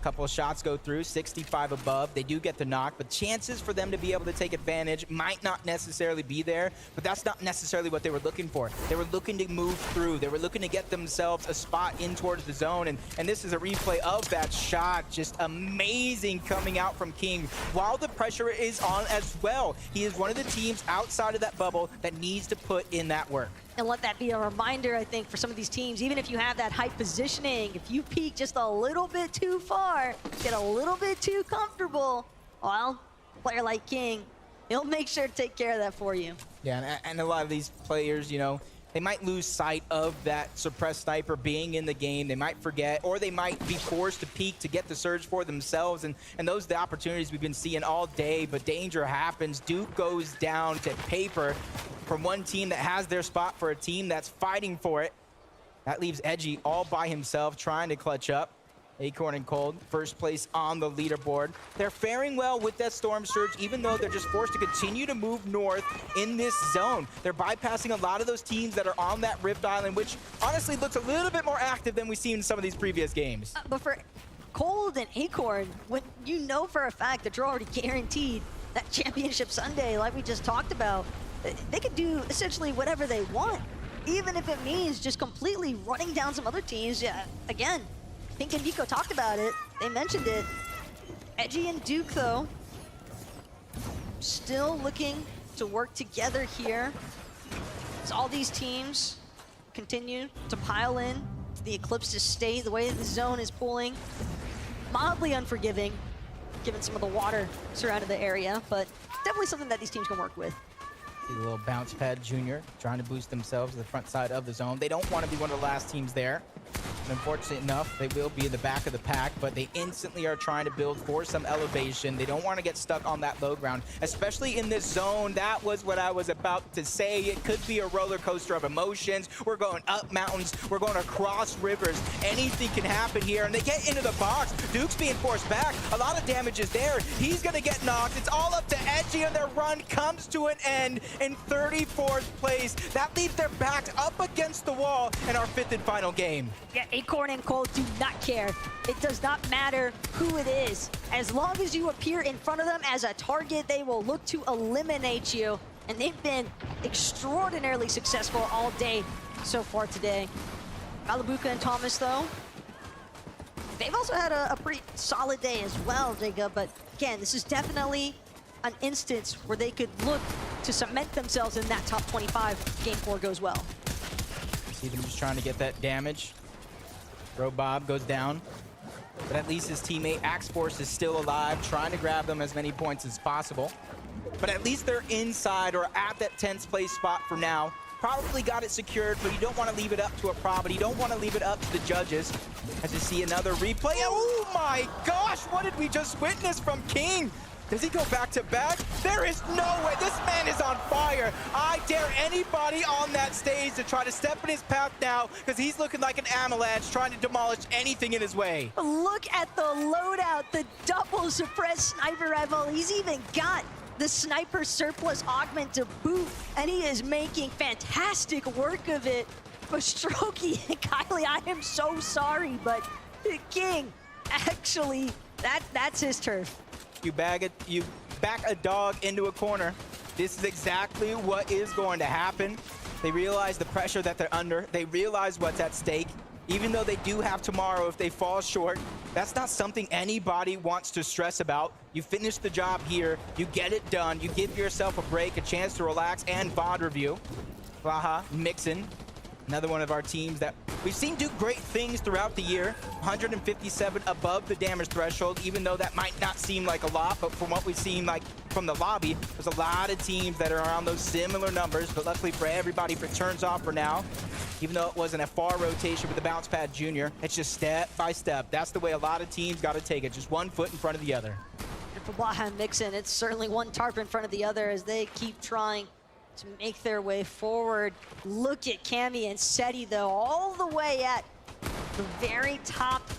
Couple of shots go through, 65 above. They do get the knock, but chances for them to be able to take advantage might not necessarily be there, but that's not necessarily what they were looking for. They were looking to move through. They were looking to get themselves a spot in towards the zone, and this is a replay of that shot. Just amazing coming out from King, while the pressure is on as well. He is one of the teams outside of that bubble that needs to put in that work. And let that be a reminder, I think, for some of these teams, even if you have that height positioning, if you peek just a little bit too far, get a little bit too comfortable, well, a player like King, he'll make sure to take care of that for you. Yeah, and a lot of these players, you know, they might lose sight of that suppressed sniper being in the game. They might forget, or they might be forced to peek to get the surge for themselves. And those are the opportunities we've been seeing all day, but danger happens. Duke goes down to paper from one team that has their spot for a team that's fighting for it. That leaves Edgy all by himself trying to clutch up. Acorn and Cold, first place on the leaderboard. They're faring well with that Storm Surge, even though they're just forced to continue to move north in this zone. They're bypassing a lot of those teams that are on that Rift Island, which honestly looks a little bit more active than we've seen in some of these previous games. But for Cold and Acorn, when you know for a fact that you're already guaranteed that Championship Sunday, like we just talked about, they could do essentially whatever they want, even if it means just completely running down some other teams. Yeah, again, Pink and Vico talked about it. They mentioned it. Edgy and Duke, though, still looking to work together here as all these teams continue to pile in to the Eclipse's state. The way the zone is pulling, mildly unforgiving, given some of the water surrounding the area, but definitely something that these teams can work with. See the little bounce pad junior trying to boost themselves to the front side of the zone. They don't want to be one of the last teams there. And unfortunately enough, they will be in the back of the pack, but they instantly are trying to build for some elevation. They don't want to get stuck on that low ground, especially in this zone. That was what I was about to say. It could be a roller coaster of emotions. We're going up mountains. We're going across rivers. Anything can happen here, and they get into the box. Duke's being forced back. A lot of damage is there. He's going to get knocked. It's all up to Edgy, and their run comes to an end in 34th place. That leaves their backs up against the wall in our 5th and final game. Yeah, Acorn and Cold do not care. It does not matter who it is. As long as you appear in front of them as a target, they will look to eliminate you. And they've been extraordinarily successful all day so far today. Galabuka and Thomas, though, they've also had a pretty solid day as well, Jacob. But again, this is definitely an instance where they could look to cement themselves in that top 25 if Game 4 goes well. You see them just trying to get that damage. Robob goes down, but at least his teammate Axe Force is still alive, trying to grab them as many points as possible. But at least they're inside or at that 10th place spot for now. Probably got it secured, but you don't want to leave it up to a pro, but you don't want to leave it up to the judges. As you see another replay. Oh my gosh, what did we just witness from King? Does he go back to back? There is no way. This man is on fire. I dare anybody on that stage to try to step in his path now because he's looking like an avalanche trying to demolish anything in his way. Look at the loadout, the double suppressed sniper rifle. He's even got the sniper surplus augment to boot, and he is making fantastic work of it. But Strokey and Kylie, I am so sorry, but the King actually, that's his turf. You back a dog into a corner. This is exactly what is going to happen. They realize the pressure that they're under. They realize what's at stake. Even though they do have tomorrow, if they fall short, that's not something anybody wants to stress about. You finish the job here, you get it done, you give yourself a break, a chance to relax, and VOD review. Blaha, Mixon, another one of our teams that we've seen do great things throughout the year. 157 above the damage threshold, even though that might not seem like a lot, but from what we've seen like from the lobby, there's a lot of teams that are around those similar numbers, but luckily for everybody, if it turns off for now, even though it wasn't a far rotation with the Bounce Pad Junior, it's just step by step. That's the way a lot of teams got to take it, just one foot in front of the other. And for Blaha and Mixon, it's certainly one tarp in front of the other as they keep trying to make their way forward. Look at Cammy and Seti, though, all the way at the very top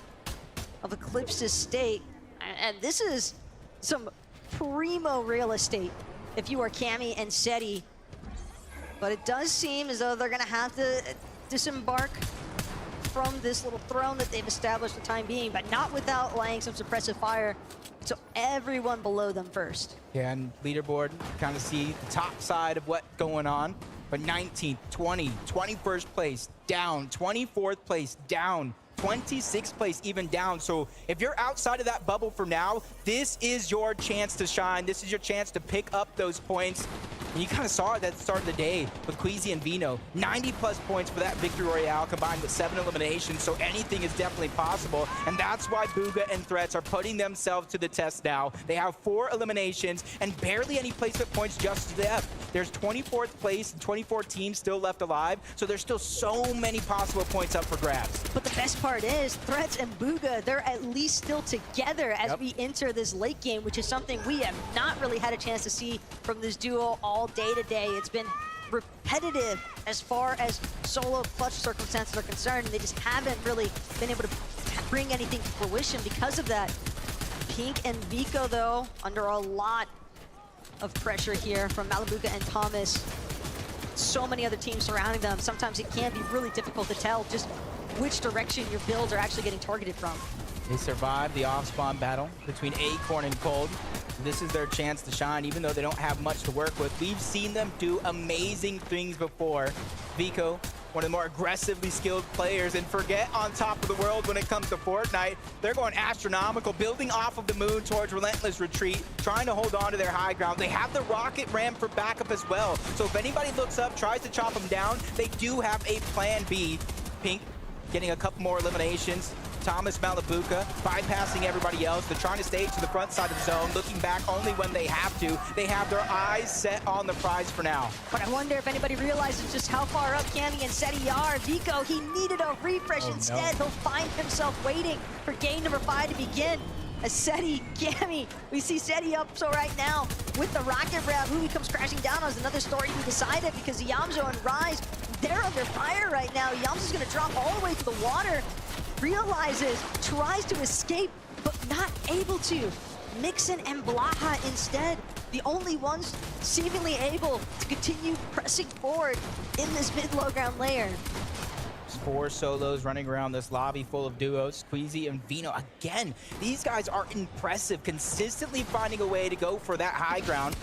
of Eclipse's state. And this is some primo real estate if you are Cammy and Seti. But it does seem as though they're going to have to disembark from this little throne that they've established for the time being, but not without laying some suppressive fire. So everyone below them first. Yeah, and leaderboard, kind of see the top side of what's going on. But 19th, 20, 21st place, down. 24th place, down. 26th place, even down. So if you're outside of that bubble for now, this is your chance to shine. This is your chance to pick up those points. And you kind of saw it at the start of the day with Queasy and Vino. 90+ points for that Victory Royale combined with 7 eliminations, so anything is definitely possible. And that's why Bugha and Threats are putting themselves to the test now. They have 4 eliminations and barely any placement points just left. There's 24th place and 24 teams still left alive, so there's still so many possible points up for grabs. But the best part is Threats and Bugha, they're at least still together as we enter this late game, which is something we have not really had a chance to see from this duo all day today. It's been repetitive as far as solo clutch circumstances are concerned, and they just haven't really been able to bring anything to fruition because of that. Pink and Vico, though, under a lot of pressure here from Malibuca and Thomas. So many other teams surrounding them. Sometimes it can be really difficult to tell just which direction your builds are actually getting targeted from. They survived the off-spawn battle between Acorn and Cold. This is their chance to shine, even though they don't have much to work with. We've seen them do amazing things before. Vico, one of the more aggressively skilled players, and forget on top of the world when it comes to Fortnite. They're going astronomical, building off of the moon towards Relentless Retreat, trying to hold on to their high ground. They have the rocket ram for backup as well. So if anybody looks up, tries to chop them down, they do have a plan B. Pink getting a couple more eliminations. Thomas, Malibuca, bypassing everybody else. They're trying to stay to the front side of the zone, looking back only when they have to. They have their eyes set on the prize for now. But I wonder if anybody realizes just how far up Cammy and Seti are. Vico, he needed a refresh instead. He'll find himself waiting for game number 5 to begin. As Seti, Cammy, we see Seti up so right now with the rocket grab. Who he comes crashing down on is another story to be decided because Yamzo and Rise, they're under fire right now. Yamzo's gonna drop all the way to the water. Realizes, tries to escape, but not able to. Mixon and Blaha instead, the only ones seemingly able to continue pressing forward in this mid-low ground layer. 4 solos running around this lobby full of duos. Queasy and Vino, again, these guys are impressive, consistently finding a way to go for that high ground.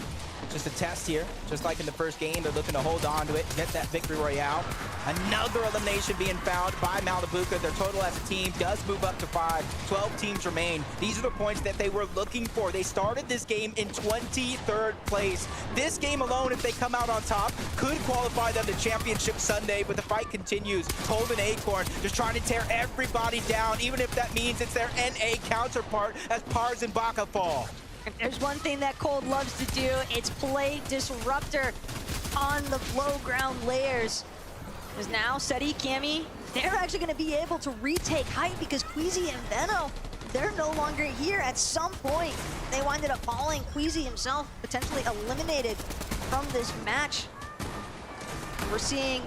Just a test here, just like in the first game, they're looking to hold on to it, get that Victory Royale. Another elimination being found by Malibuca. Their total as a team does move up to 5. 12 teams remain. These are the points that they were looking for. They started this game in 23rd place. This game alone, if they come out on top, could qualify them to Championship Sunday, but the fight continues. Cold and Acorn just trying to tear everybody down, even if that means it's their NA counterpart as Pars and Baka fall. If there's one thing that Cold loves to do, it's play disruptor on the low ground layers. Because now Seti, Cammy, they're actually going to be able to retake height because Queasy and Veno, they're no longer here. At some point, they winded up falling. Queasy himself potentially eliminated from this match. We're seeing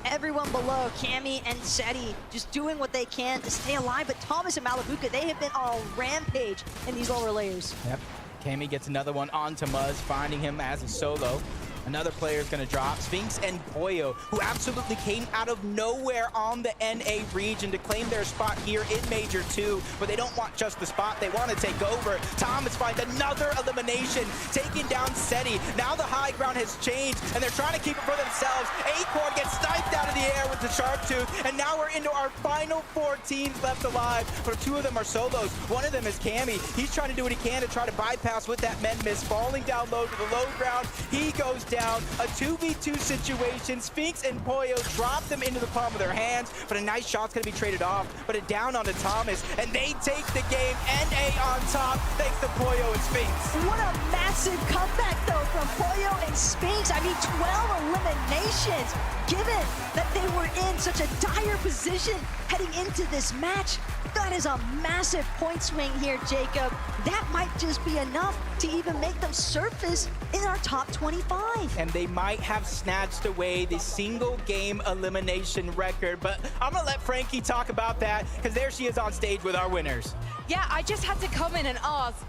everyone below, Cammy and Seti, just doing what they can to stay alive. But Thomas and Malabuka, they have been on a rampage in these lower layers. Yep. Cammy gets another one onto Muzz, finding him as a solo. Another player is going to drop. Spinx and Poyo, who absolutely came out of nowhere on the NA region to claim their spot here in Major 2, but they don't want just the spot, they want to take over. Thomas finds another elimination, taking down Seti. Now the high ground has changed, and they're trying to keep it for themselves. Acorn gets sniped out of the air with the Sharptooth, and now we're into our final 4 teams left alive, but 2 of them are solos. One of them is Cammy. He's trying to do what he can to try to bypass with that men miss, falling down low to the low ground. He goes down. A 2v2 situation. Spinx and Poyo drop them into the palm of their hands, but a nice shot's gonna be traded off. But a down onto Thomas, and they take the game. NA on top, thanks to Poyo and Spinx. What a massive comeback, though, from Poyo and Spinx. I mean, 12 eliminations, given that they were in such a dire position heading into this match. That is a massive point swing here, Jacob. That might just be enough to even make them surface in our top 25. And they might have snatched away the single game elimination record, but I'm gonna let Frankie talk about that, because there she is on stage with our winners. Yeah, I just had to come in and ask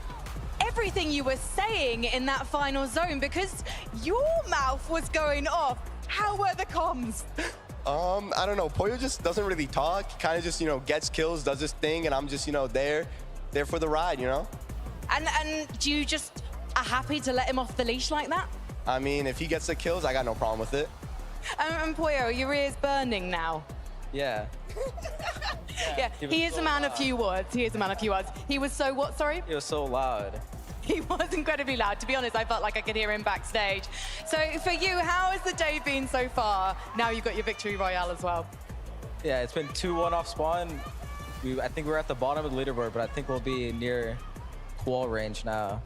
everything you were saying in that final zone, because your mouth was going off. How were the comms? I don't know. Poyo just doesn't really talk. Kind of just, gets kills, does his thing, and I'm just, there for the ride, And do you just are happy to let him off the leash like that? I mean, if he gets the kills, I got no problem with it. And Poyo, your ear's burning now. Yeah. Yeah, he is a man of few words. He is a man of few words. He was so what, sorry? It was so loud. He was incredibly loud. To be honest, I felt like I could hear him backstage. So for you, how has the day been so far? Now you've got your victory royale as well. Yeah, it's been 2-1 off spawn. I think we're at the bottom of the leaderboard, but I think we'll be near qual range now.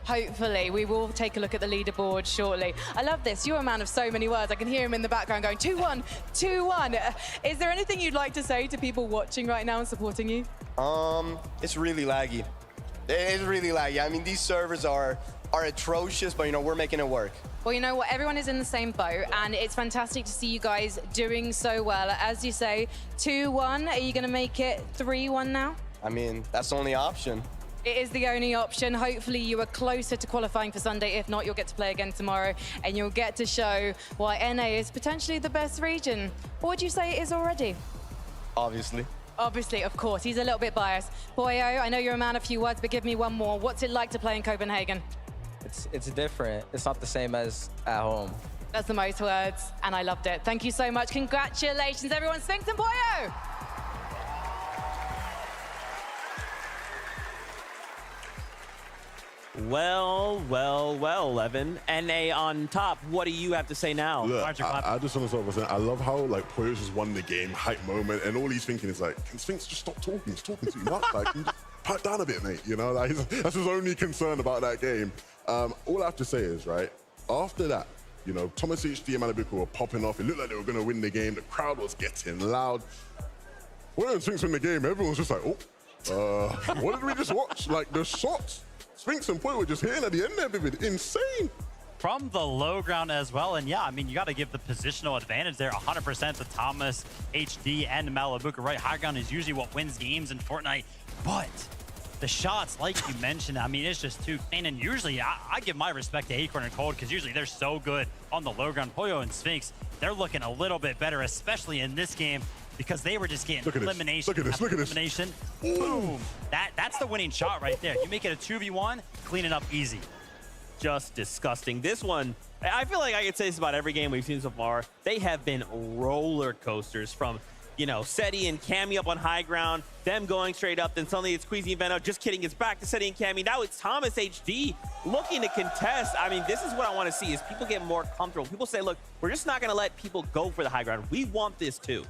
Hopefully, we will take a look at the leaderboard shortly. I love this. You're a man of so many words. I can hear him in the background going 2-1, 2-1. Is there anything you'd like to say to people watching right now and supporting you? It's really laggy. It's really laggy. I mean, these servers are atrocious, but we're making it work. Well, you know what? Everyone is in the same boat, and it's fantastic to see you guys doing so well. As you say, 2-1. Are you going to make it 3-1 now? I mean, that's the only option. It is the only option. Hopefully you are closer to qualifying for Sunday. If not, you'll get to play again tomorrow, and you'll get to show why NA is potentially the best region. Or would you say it is already? Obviously. Obviously, of course. He's a little bit biased. Poyo, I know you're a man of few words, but give me one more. What's it like to play in Copenhagen? It's different. It's not the same as at home. That's the most words, and I loved it. Thank you so much. Congratulations, everyone. Spinx and Poyo! Well, Evan. NA on top. What do you have to say now? Look, I just want to start by saying, I love how Poyo's just won the game, hype moment, and all he's thinking is can Spinx just stop talking? He's talking too much. Can you just pipe down a bit, mate? That's his only concern about that game. All I have to say is, after that, Thomas HD and Malabuka were popping off. It looked like they were going to win the game. The crowd was getting loud. When Spinx win the game, everyone's just like, what did we just watch? The shots. Spinx and Poyo were just hitting at the end there, Vivid. Insane. From the low ground as well. And yeah, I mean, you got to give the positional advantage there 100% to Thomas, HD, and Malabuka, right? High ground is usually what wins games in Fortnite. But the shots, like you mentioned, I mean, it's just too clean. And usually, I give my respect to Acorn and Cold, because usually they're so good on the low ground. Poyo and Spinx, they're looking a little bit better, especially in this game, because they were just getting elimination. Look at this. Elimination. Boom. That's the winning shot right there. You make it a 2v1, clean it up easy. Just disgusting. This one, I feel like I could say this about every game we've seen so far. They have been roller coasters from, Seti and Cammy up on high ground, them going straight up, then suddenly it's Queasy and Veno. Just kidding, it's back to Seti and Cammy. Now it's Thomas HD looking to contest. I mean, this is what I want to see, is people get more comfortable. People say, look, we're just not going to let people go for the high ground. We want this too.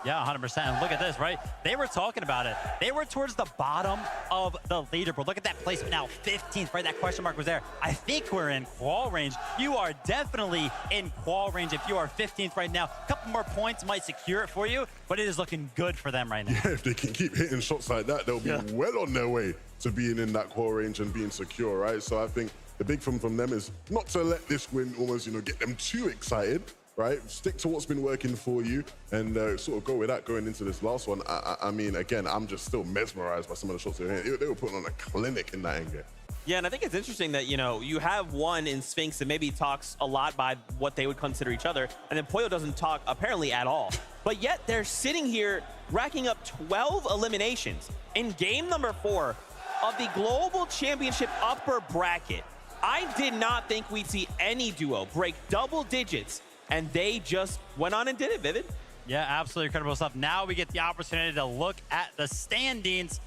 Yeah, 100%. And look at this, right? They were talking about it. They were towards the bottom of the leaderboard. Look at that placement now, 15th, right? That question mark was there. I think we're in qual range. You are definitely in qual range if you are 15th right now. A couple more points might secure it for you, but it is looking good for them right now. Yeah, if they can keep hitting shots like that, they'll be well on their way to being in that qual range and being secure, right? So I think the big thing from them is not to let this win almost, get them too excited, right? Stick to what's been working for you and sort of go with that going into this last one. I mean, again, I'm just still mesmerized by some of the shots they were hitting. They were putting on a clinic in that end game. Yeah, and I think it's interesting that, you have one in Sphinx that maybe talks a lot by what they would consider each other, and then Pollo doesn't talk apparently at all. But yet they're sitting here racking up 12 eliminations in game number 4 of the Global Championship upper bracket. I did not think we'd see any duo break double digits, and they just went on and did it, Vivid. Yeah, absolutely incredible stuff. Now we get the opportunity to look at the standings.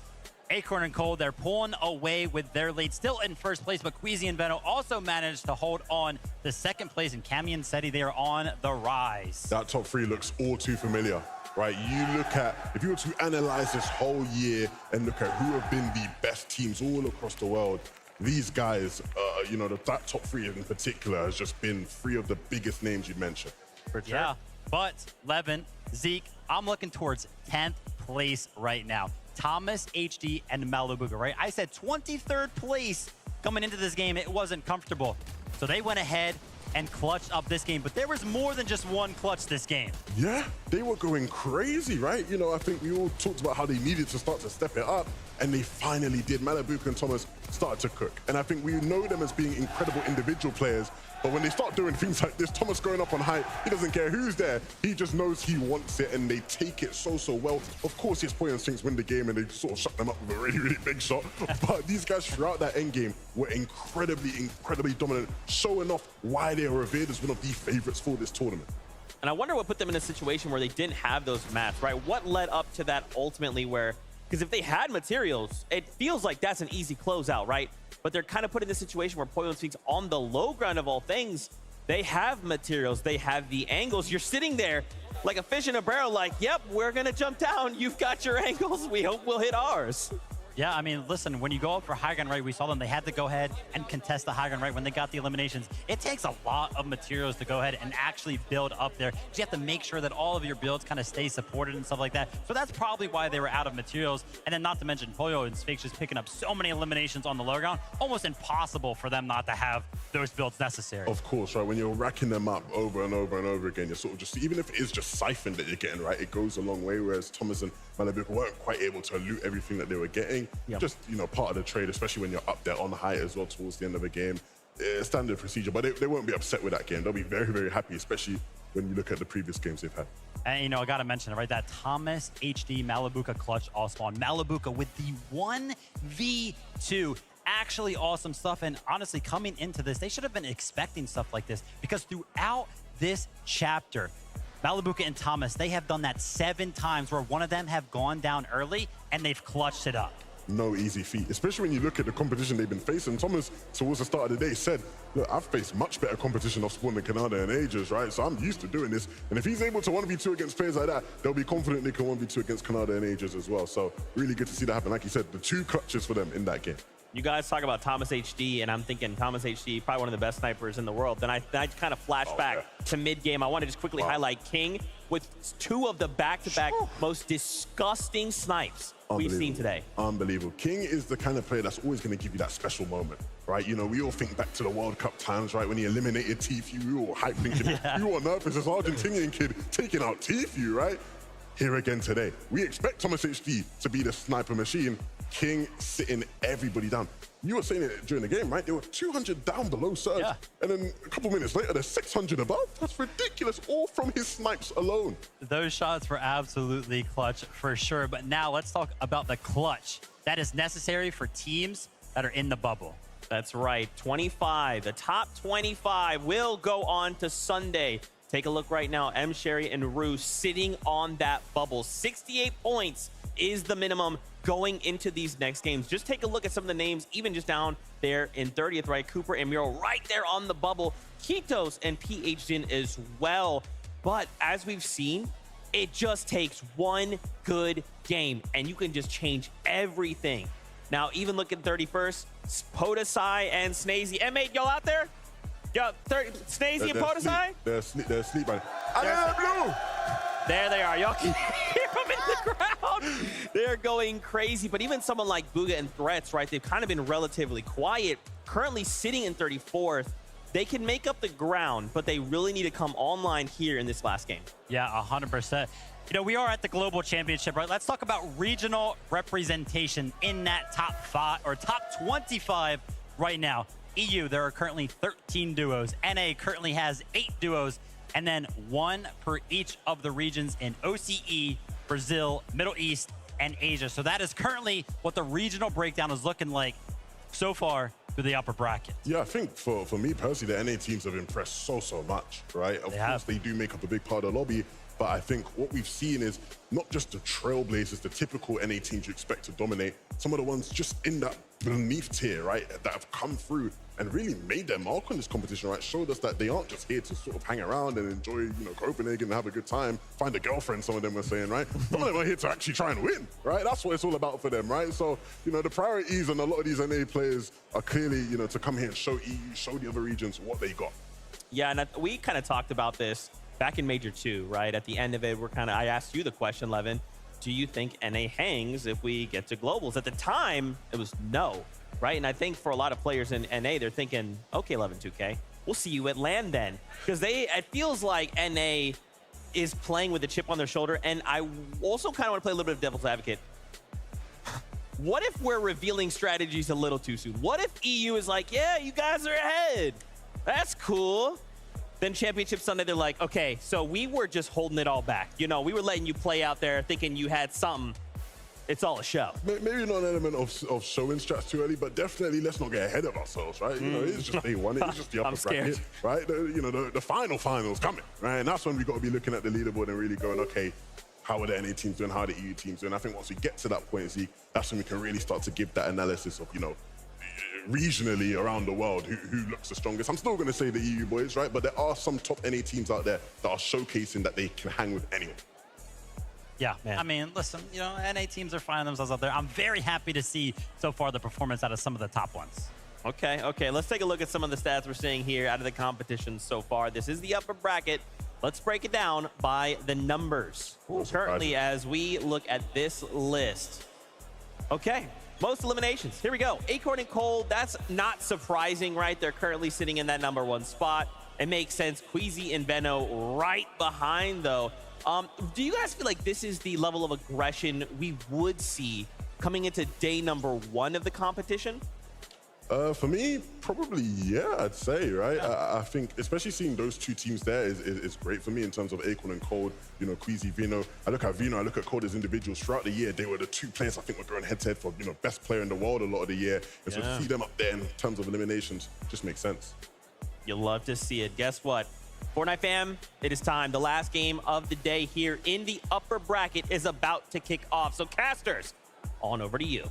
Acorn and Cold, they're pulling away with their lead. Still in first place, but Queasy and Veno also managed to hold on to second place. And Cammy and Seti, they are on the rise. That top 3 looks all too familiar, right? You look at, if you were to analyze this whole year and look at who have been the best teams all across the world, these guys, that top 3 in particular has just been 3 of the biggest names you'd mention. For sure. Yeah, but Levin, Zeke, I'm looking towards 10th place right now. Thomas, HD, and Malibuca, right? I said 23rd place coming into this game. It wasn't comfortable. So they went ahead and clutched up this game. But there was more than just one clutch this game. Yeah, they were going crazy, right? I think we all talked about how they needed to start to step it up, and they finally did. Malibuca and Thomas started to cook. And I think we know them as being incredible individual players, but when they start doing things like this, Thomas going up on height, he doesn't care who's there. He just knows he wants it, and they take it so well. Of course, his Pollo and Sphinx win the game, and they sort of shut them up with a really, really big shot. But these guys throughout that end game were incredibly dominant, showing off why they are revered as one of the favorites for this tournament. And I wonder what put them in a situation where they didn't have those maps, right? What led up to that ultimately where, because if they had materials, it feels like that's an easy closeout, right? But they're kind of put in this situation where Pollo and Sphinx, on the low ground of all things, they have materials, they have the angles. You're sitting there like a fish in a barrel, like, yep, we're gonna jump down. You've got your angles. We hope we'll hit ours. Yeah, I mean, listen, when you go up for high ground right, we saw them, they had to go ahead and contest the high ground right when they got the eliminations. It takes a lot of materials to go ahead and actually build up there. You have to make sure that all of your builds kind of stay supported and stuff like that. So that's probably why they were out of materials. And then not to mention Pollo and Sphinx just picking up so many eliminations on the low ground, almost impossible for them not to have those builds necessary. Of course, right? When you're racking them up over and over and over again, you're sort of just, even if it is just siphon that you're getting, right, it goes a long way, whereas Thomas and Malibuca weren't quite able to loot everything that they were getting. Yep. Just, part of the trade, especially when you're up there on height as well towards the end of the game. Standard procedure, but they won't be upset with that game. They'll be very happy, especially when you look at the previous games they've had. And, I got to mention it, right? That Thomas HD Malibuca clutch all spawn. Malibuca with the 1v2. Actually awesome stuff. And honestly, coming into this, they should have been expecting stuff like this, because throughout this chapter, Malibuca and Thomas, they have done that 7 times where one of them have gone down early and they've clutched it up. No easy feat, especially when you look at the competition they've been facing. Thomas, towards the start of the day, said, look, I've faced much better competition off spawn than Canada and Aegis, right? So I'm used to doing this. And if he's able to 1v2 against players like that, they'll be confident they can 1v2 against Canada and Aegis as well. So really good to see that happen. Like you said, the 2 clutches for them in that game. You guys talk about Thomas HD, and I'm thinking Thomas HD, probably one of the best snipers in the world. Then I kind of flash back to mid-game. I want to just quickly highlight King with 2 of the back-to-back most disgusting snipes we've seen today. Unbelievable. King is the kind of player that's always going to give you that special moment, right? We all think back to the World Cup times, right? When he eliminated Tfue, we were all hyped thinking, we were nervous, this Argentinian kid taking out Tfue, right? Here again today. We expect Thomas HD to be the sniper machine. King sitting everybody down. You were saying it during the game, right? They were 200 down below Surge, and then a couple minutes later, they're 600 above. That's ridiculous, all from his snipes alone. Those shots were absolutely clutch for sure. But now let's talk about the clutch that is necessary for teams that are in the bubble. That's right, 25. The top 25 will go on to Sunday. Take a look right now. M. Sherry and Rue sitting on that bubble. 68 points is the minimum going into these next games. Just take a look at some of the names, even just down there in 30th, right? Cooper and Muro right there on the bubble. Kitos and PhDin as well. But as we've seen, It just takes one good game, and you can just change everything. Now, even look at 31st, Podesai and Snazy. M8, y'all out there? Yo, Snazy and Podesai? They're asleep, man. There they are. Y'all can hear them in the crowd. They're going crazy. But even someone like Bugha and Threats, right, they've kind of been relatively quiet, currently sitting in 34th. They can make up the ground, but they really need to come online here in this last game. Yeah, 100%. You know, we are at the Global Championship, right? Let's talk about regional representation in that top 5 or top 25 right now. EU, there are currently 13 duos. NA currently has 8 duos, and then 1 per each of the regions in OCE, Brazil, Middle East, and Asia. So that is currently what the regional breakdown is looking like so far through the upper bracket. Yeah, I think for me personally, the NA teams have impressed so much, right? Of course, they do make up a big part of the lobby, but I think what we've seen is not just the trailblazers, the typical NA teams you expect to dominate, some of the ones just in that beneath tier, right, that have come through and really made their mark on this competition, right? Showed us that they aren't just here to sort of hang around and enjoy, you know, Copenhagen and have a good time, find a girlfriend, some of them were saying, right? Some of them are here to actually try and win, right? That's what it's all about for them, right? So, you know, the priorities on a lot of these NA players are clearly, you know, to come here and show EU, show the other regions what they got. Yeah, and we kind of talked about this back in Major 2, right? At the end of it, I asked you the question, Levin, do you think NA hangs if we get to Globals? At the time, it was no, right? And I think for a lot of players in NA, they're thinking, okay, 11-2K, we'll see you at LAN then. Because it feels like NA is playing with a chip on their shoulder. And I also kind of want to play a little bit of devil's advocate. What if we're revealing strategies a little too soon? What if EU is like, yeah, you guys are ahead. That's cool. Then Championship Sunday, they're like, okay, so we were just holding it all back. You know, we were letting you play out there thinking you had something. It's all a show. Maybe not an element of showing strats too early, but definitely let's not get ahead of ourselves, right? You know, it's just day one. It's just the upper bracket, right? You know, the final's coming, right? And that's when we got to be looking at the leaderboard and really going, okay, how are the NA teams doing? How are the EU teams doing? I think once we get to that point, Zeke, that's when we can really start to give that analysis of, you know, regionally around the world, who looks the strongest. I'm still going to say the EU boys, right? But there are some top NA teams out there that are showcasing that they can hang with anyone. Yeah, man. I mean, listen, you know, NA teams are finding themselves out there. I'm very happy to see so far the performance out of some of the top ones. Okay. Let's take a look at some of the stats we're seeing here out of the competition so far. This is the upper bracket. Let's break it down by the numbers. Currently, as we look at this list. Okay. Most eliminations. Here we go. Acorn and Cold, that's not surprising, right? They're currently sitting in that #1 spot. It makes sense. Queasy and Veno right behind, though. Do you guys feel like this is the level of aggression we would see coming into day #1 of the competition? For me, probably, yeah, I'd say, right? Yeah. I think, especially seeing those two teams there is great for me in terms of Acorn and Cold, you know, Queasy, Veno. I look at Veno, I look at Cold as individuals. Throughout the year, they were the two players I think were going head-to-head for, you know, best player in the world a lot of the year. And so to see them up there in terms of eliminations just makes sense. You love to see it. Guess what? Fortnite fam, it is time. The last game of the day here in the upper bracket is about to kick off. So casters, on over to you.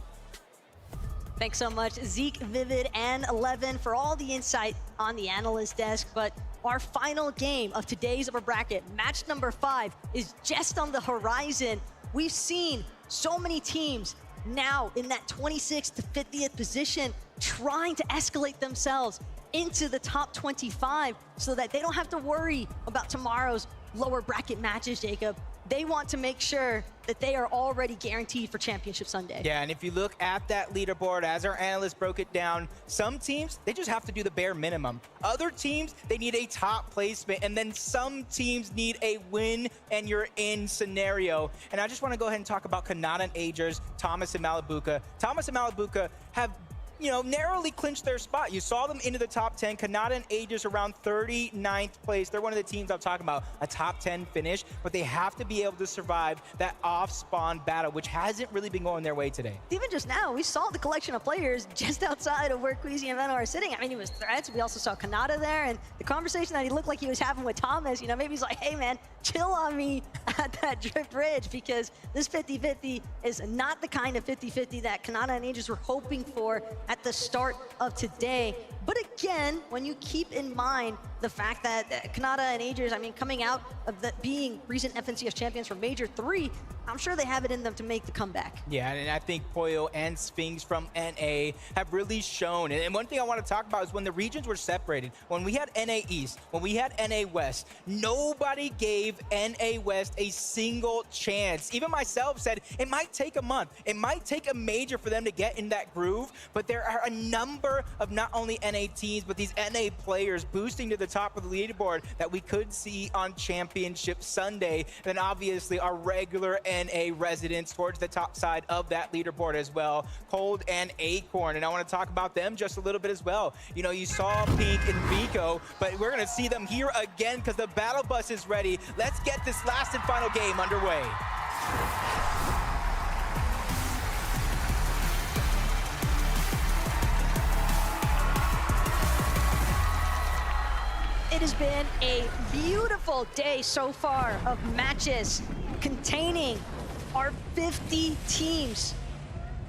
Thanks so much, Zeke, Vivid, and Levin for all the insight on the analyst desk. But our final game of today's upper bracket, match #5, is just on the horizon. We've seen so many teams now in that 26th to 50th position trying to escalate themselves into the top 25 so that they don't have to worry about tomorrow's lower bracket matches, Jacob. They want to make sure that they are already guaranteed for Championship Sunday. Yeah, and if you look at that leaderboard, as our analyst broke it down, some teams, they just have to do the bare minimum. Other teams, they need a top placement, and then some teams need a win and you're in scenario. And I just want to go ahead and talk about Kanata and Agers, Thomas and Malabuka. Thomas and Malabuka have, you know, narrowly clinched their spot. You saw them into the top 10. Kanata and Aegis around 39th place. They're one of the teams I'm talking about, a top 10 finish, but they have to be able to survive that off-spawn battle, which hasn't really been going their way today. Even just now, we saw the collection of players just outside of where Queasy and Veno are sitting. I mean, it was Threats. We also saw Kanata there, and the conversation that he looked like he was having with Thomas, you know, maybe he's like, hey, man, chill on me at that Drift Bridge, because this 50-50 is not the kind of 50-50 that Kanata and Aegis were hoping for at the start of today. But again, when you keep in mind the fact that Kanata and Agers, I mean, coming out of being recent FNCS champions from Major 3, I'm sure they have it in them to make the comeback. Yeah, and I think Poyo and Sphinx from NA have really shown. And one thing I want to talk about is when the regions were separated, when we had NA East, when we had NA West, nobody gave NA West a single chance. Even myself said it might take a month. It might take a major for them to get in that groove, but there are a number of not only NA teams, but these NA players boosting to the top of the leaderboard that we could see on Championship Sunday. And then obviously our regular NA residents towards the top side of that leaderboard as well, Cold and Acorn. And I want to talk about them just a little bit as well. You know, you saw Pink and Vico, but we're going to see them here again because the battle bus is ready. Let's get this last and final game underway. It has been a beautiful day so far of matches containing our 50 teams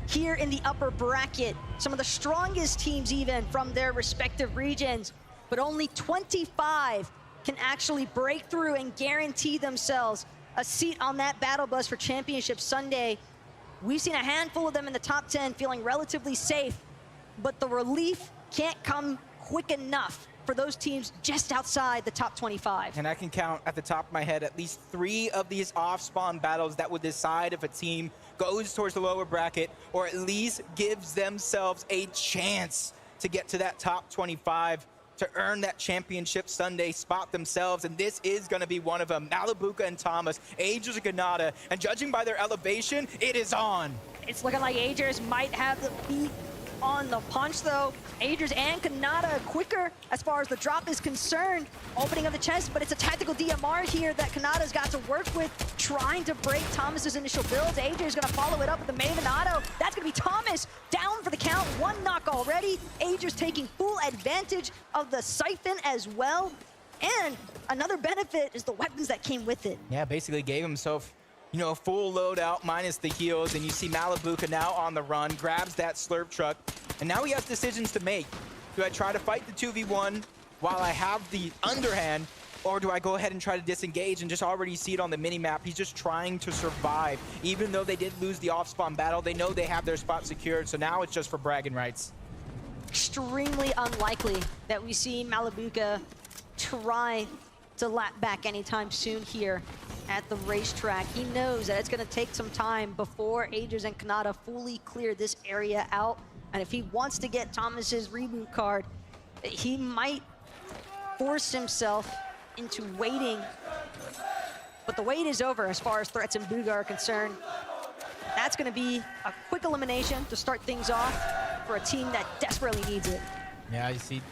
here in the upper bracket. Some of the strongest teams even from their respective regions, but only 25 can actually break through and guarantee themselves a seat on that battle bus for Championship Sunday. We've seen a handful of them in the top 10 feeling relatively safe, but the relief can't come quick enough for those teams just outside the top 25. And I can count at the top of my head at least 3 of these off-spawn battles that would decide if a team goes towards the lower bracket or at least gives themselves a chance to get to that top 25 to earn that Championship Sunday spot themselves. And this is going to be one of them. Malabuka and Thomas, Agers and Kanata, and judging by their elevation, it is on. It's looking like Agers might have the beat on the punch though. Agers and Kanata quicker as far as the drop is concerned. Opening of the chest, but it's a tactical DMR here that Kanata's got to work with, trying to break Thomas's initial builds. Agers gonna follow it up with the Maven Auto. That's gonna be Thomas down for the count. 1 knock already. Agers taking full advantage of the Siphon as well. And another benefit is the weapons that came with it. Yeah, basically gave himself, you know, a full loadout minus the heals, and you see Malabuka now on the run, grabs that slurp truck, and now he has decisions to make. Do I try to fight the 2v1 while I have the underhand, or do I go ahead and try to disengage and just already see it on the mini-map? He's just trying to survive. Even though they did lose the off-spawn battle, they know they have their spot secured, so now it's just for bragging rights. Extremely unlikely that we see Malabuka try to lap back anytime soon here at the racetrack. He knows that it's going to take some time before Agers and Kanata fully clear this area out. And if he wants to get Thomas's reboot card, he might force himself into waiting. But the wait is over as far as Threats and Bugha are concerned. That's going to be a quick elimination to start things off for a team that desperately needs it. Yeah, you see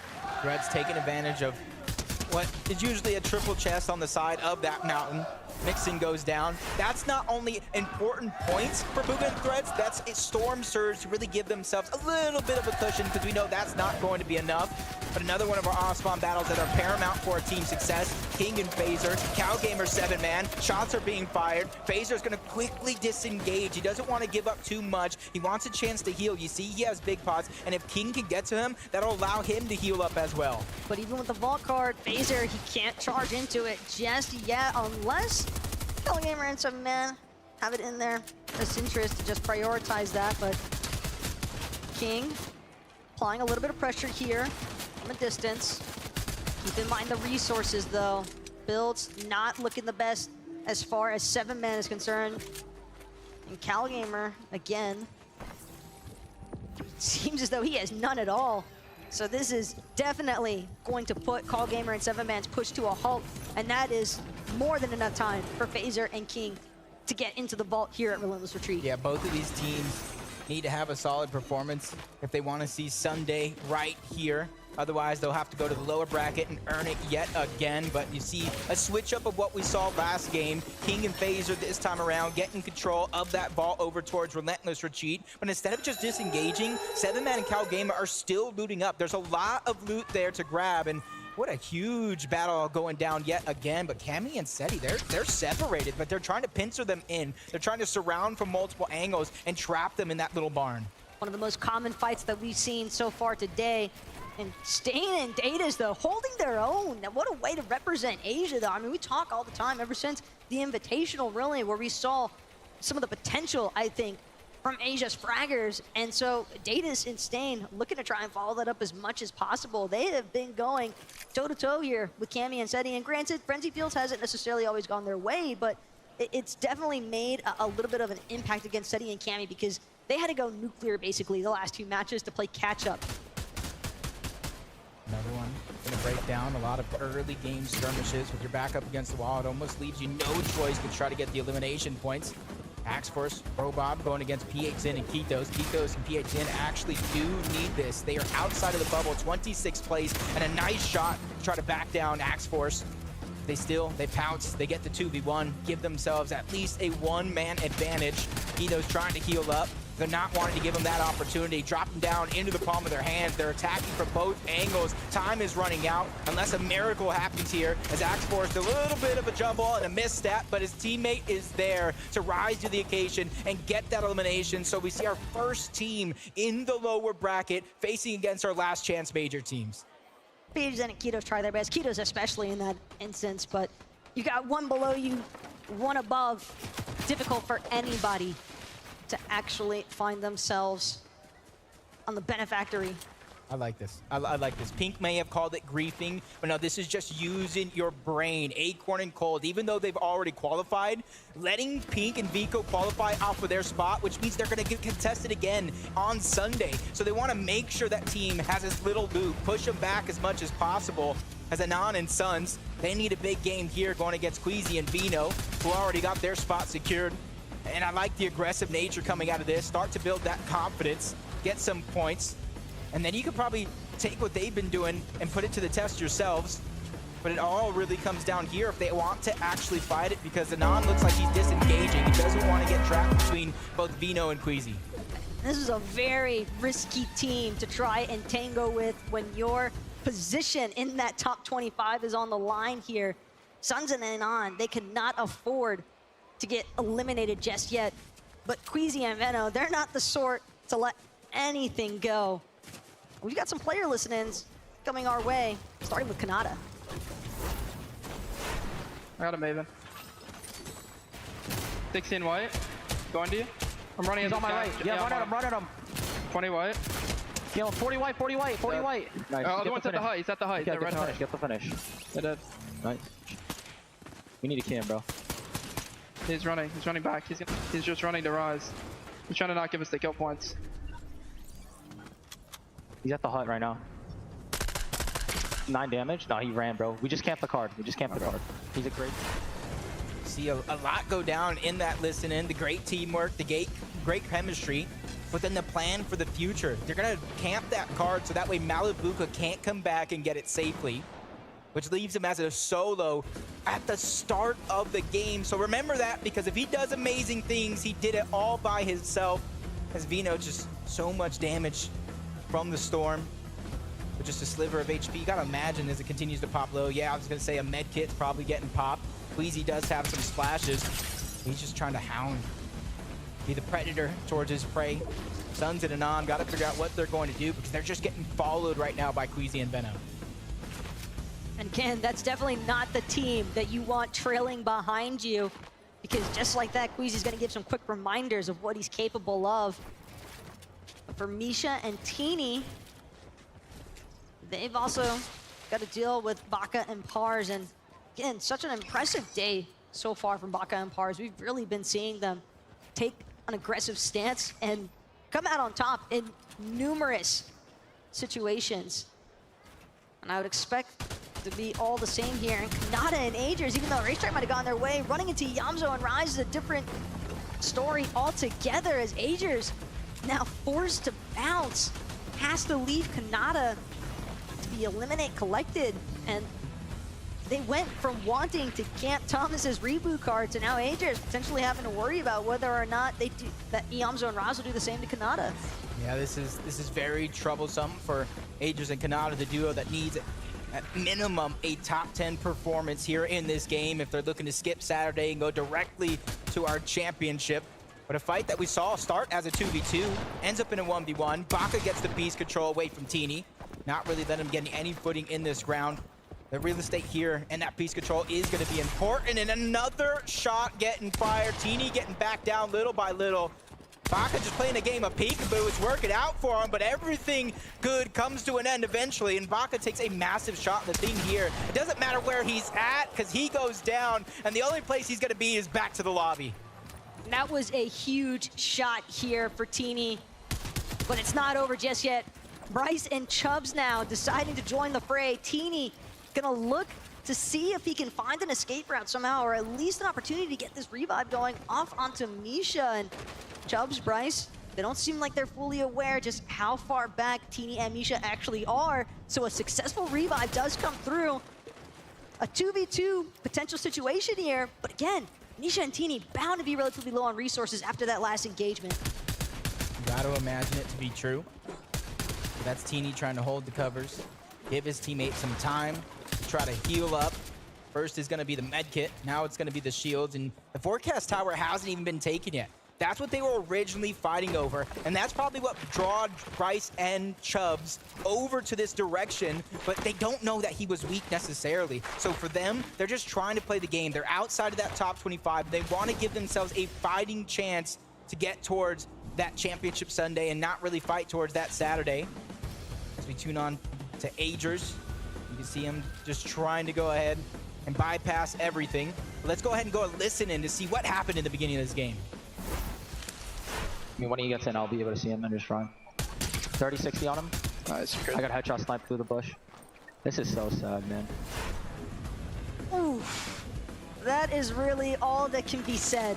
Threats taking advantage of what is usually a triple chest on the side of that mountain. Mixing goes down. That's not only important points for Bugha and Threats, that's a Storm Surge to really give themselves a little bit of a cushion, because we know that's not going to be enough. But another one of our off-spawn battles that are paramount for our team success. King and Phaser, CalGamer 7-man. Shots are being fired. Phaser's going to quickly disengage. He doesn't want to give up too much. He wants a chance to heal. You see, he has big pots, and if King can get to him, that'll allow him to heal up as well. But even with the Vault card, Phaser, he can't charge into it just yet, unless CalGamer and 7-man have it in their best interest to just prioritize that. But King applying a little bit of pressure here from a distance. Keep in mind the resources though. Builds not looking the best as far as 7-man is concerned. And CalGamer, again, seems as though he has none at all. So this is definitely going to put CalGamer and 7-man's push to a halt, and that is more than enough time for Phaser and King to get into the vault here at Relentless Retreat. Yeah, both of these teams need to have a solid performance if they want to see Sunday right here. Otherwise, they'll have to go to the lower bracket and earn it yet again. But you see a switch up of what we saw last game. King and Phaser this time around getting control of that vault over towards Relentless Retreat. But instead of just disengaging, 7-man and CalGamer are still looting up. There's a lot of loot there to grab, and what a huge battle going down yet again. But Cammy and Seti, they're separated, but they're trying to pincer them in. They're trying to surround from multiple angles and trap them in that little barn. One of the most common fights that we've seen so far today. And Stain and Datas, though, holding their own. Now, what a way to represent Asia, though. I mean, we talk all the time, ever since the Invitational, really, where we saw some of the potential, I think, from Asia's fraggers. And so Datas and Stain looking to try and follow that up as much as possible. They have been going toe-to-toe here with Cammy and Seti. And granted, Frenzy Fields hasn't necessarily always gone their way, but it's definitely made a little bit of an impact against Seti and Cammy because they had to go nuclear, basically, the last 2 matches to play catch-up. Another one gonna break down a lot of early game skirmishes with your back up against the wall. It almost leaves you no choice to try to get the elimination points. Axe Force, Robob going against PHN and Kitos. Kitos and PHN actually do need this. They are outside of the bubble, 26th place, and a nice shot to try to back down Axe Force. They pounce, they get the 2v1, give themselves at least a 1-man advantage. Kitos trying to heal up. They're not wanting to give them that opportunity. Drop them down into the palm of their hands. They're attacking from both angles. Time is running out unless a miracle happens here as Axe Force a little bit of a jump ball and a misstep, but his teammate is there to rise to the occasion and get that elimination. So we see our first team in the lower bracket facing against our last chance major teams. PHN and Kitos try their best. Kitos especially in that instance, but you got 1 below you, 1 above. Difficult for anybody to actually find themselves on the Benefactory. I like this. I like this. Pink may have called it griefing, but no, this is just using your brain. Acorn and Cold, even though they've already qualified, letting Pink and Vico qualify off of their spot, which means they're going to get contested again on Sunday. So they want to make sure that team has this little loop, push them back as much as possible. As Anon and Suns, they need a big game here going against Queasy and Vino, who already got their spot secured. And I like the aggressive nature coming out of this. Start to build that confidence, get some points, and then you could probably take what they've been doing and put it to the test yourselves. But it all really comes down here if they want to actually fight it, because Anon looks like he's disengaging. He doesn't want to get trapped between both Vino and Queasy. This is a very risky team to try and tango with when your position in that top 25 is on the line here. Suns and Anon, they cannot afford to get eliminated just yet. But Queasy and Veno, they're not the sort to let anything go. We've got some player listen-ins coming our way, starting with Kanata. I got a Maven. 16 white. Going to you. I'm running. He's on my right. Yeah, I'm running him. 20 white. Kill him. 40 white, 40 white, 40 white. Nice. Oh, the one's at the height. He's at the height. Get the finish. Get the finish. They're dead. Nice. We need a kill him, bro. He's running. He's running back. He's just running to rise. He's trying to not give us the kill points. He's at the hut right now. 9 damage. No, he ran, bro. We just camped the card. He's a great. See a lot go down in that listen-in. The great teamwork, the great chemistry. But then the plan for the future. They're going to camp that card so that way Malibuca can't come back and get it safely, which leaves him as a solo at the start of the game. So remember that, because if he does amazing things, he did it all by himself. As Vino, just so much damage from the storm, with just a sliver of HP. You gotta imagine as it continues to pop low. Yeah, I was gonna say a med kit's probably getting popped. Queasy does have some splashes. He's just trying to hound, be the predator towards his prey. Suns and Anon gotta figure out what they're going to do, because they're just getting followed right now by Queasy and Veno. And Ken, that's definitely not the team that you want trailing behind you, because just like that, Queasy's gonna give some quick reminders of what he's capable of. But for Misha and Teeny, they've also got to deal with Baka and Pars. And again, such an impressive day so far from Baka and Pars. We've really been seeing them take an aggressive stance and come out on top in numerous situations. And I would expect to be all the same here. And Kanata and Agers, even though Racetrack might have gone their way, running into Yamzo and Rise is a different story altogether, as Agers now forced to bounce, has to leave Kanata to be eliminate collected. And they went from wanting to camp Thomas's reboot card to now Agers potentially having to worry about whether or not they do that. Yamzo and Raz will do the same to Kanata. Yeah, this is very troublesome for Agers and Kanata, the duo that needs at minimum a top 10 performance here in this game if they're looking to skip Saturday and go directly to our championship. But a fight that we saw start as a 2v2 ends up in a 1v1. Baka gets the beast control away from Teeny. not really letting them get any footing in this round. The real estate here and that piece control is going to be important. And another shot getting fired. Teeny getting back down little by little. Baka just playing a game of peekaboo. It's working out for him, but everything good comes to an end eventually, and Baka takes a massive shot. The thing here, it doesn't matter where he's at, because he goes down, and the only place he's going to be is back to the lobby. That was a huge shot here for Teeny, but it's not over just yet. Bryce and Chubbs now deciding to join the fray. Teeny gonna look to see if he can find an escape route somehow, or at least an opportunity to get this revive going off onto Misha. And Chubbs, Bryce, they don't seem like they're fully aware just how far back Teeny and Misha actually are. So a successful revive does come through. A 2v2 potential situation here, but again, Misha and Teeny bound to be relatively low on resources after that last engagement. You gotta imagine it to be true. That's Teeny trying to hold the covers, give his teammate some time to try to heal up. First is gonna be the med kit, now it's gonna be the shields, and the forecast tower hasn't even been taken yet. That's what they were originally fighting over, and that's probably what drawed Bryce and Chubbs over to this direction, but they don't know that he was weak necessarily. So for them, they're just trying to play the game. They're outside of that top 25. They want to give themselves a fighting chance to get towards that championship Sunday and not really fight towards that Saturday. As we tune on to Agers, you can see him just trying to go ahead and bypass everything. But let's go ahead and go listen in to see what happened in the beginning of this game. I mean, when he gets in, I'll be able to see him and just run. 30-60 on him. Nice. I got headshot sniped through the bush. This is so sad, man. Oof. That is really all that can be said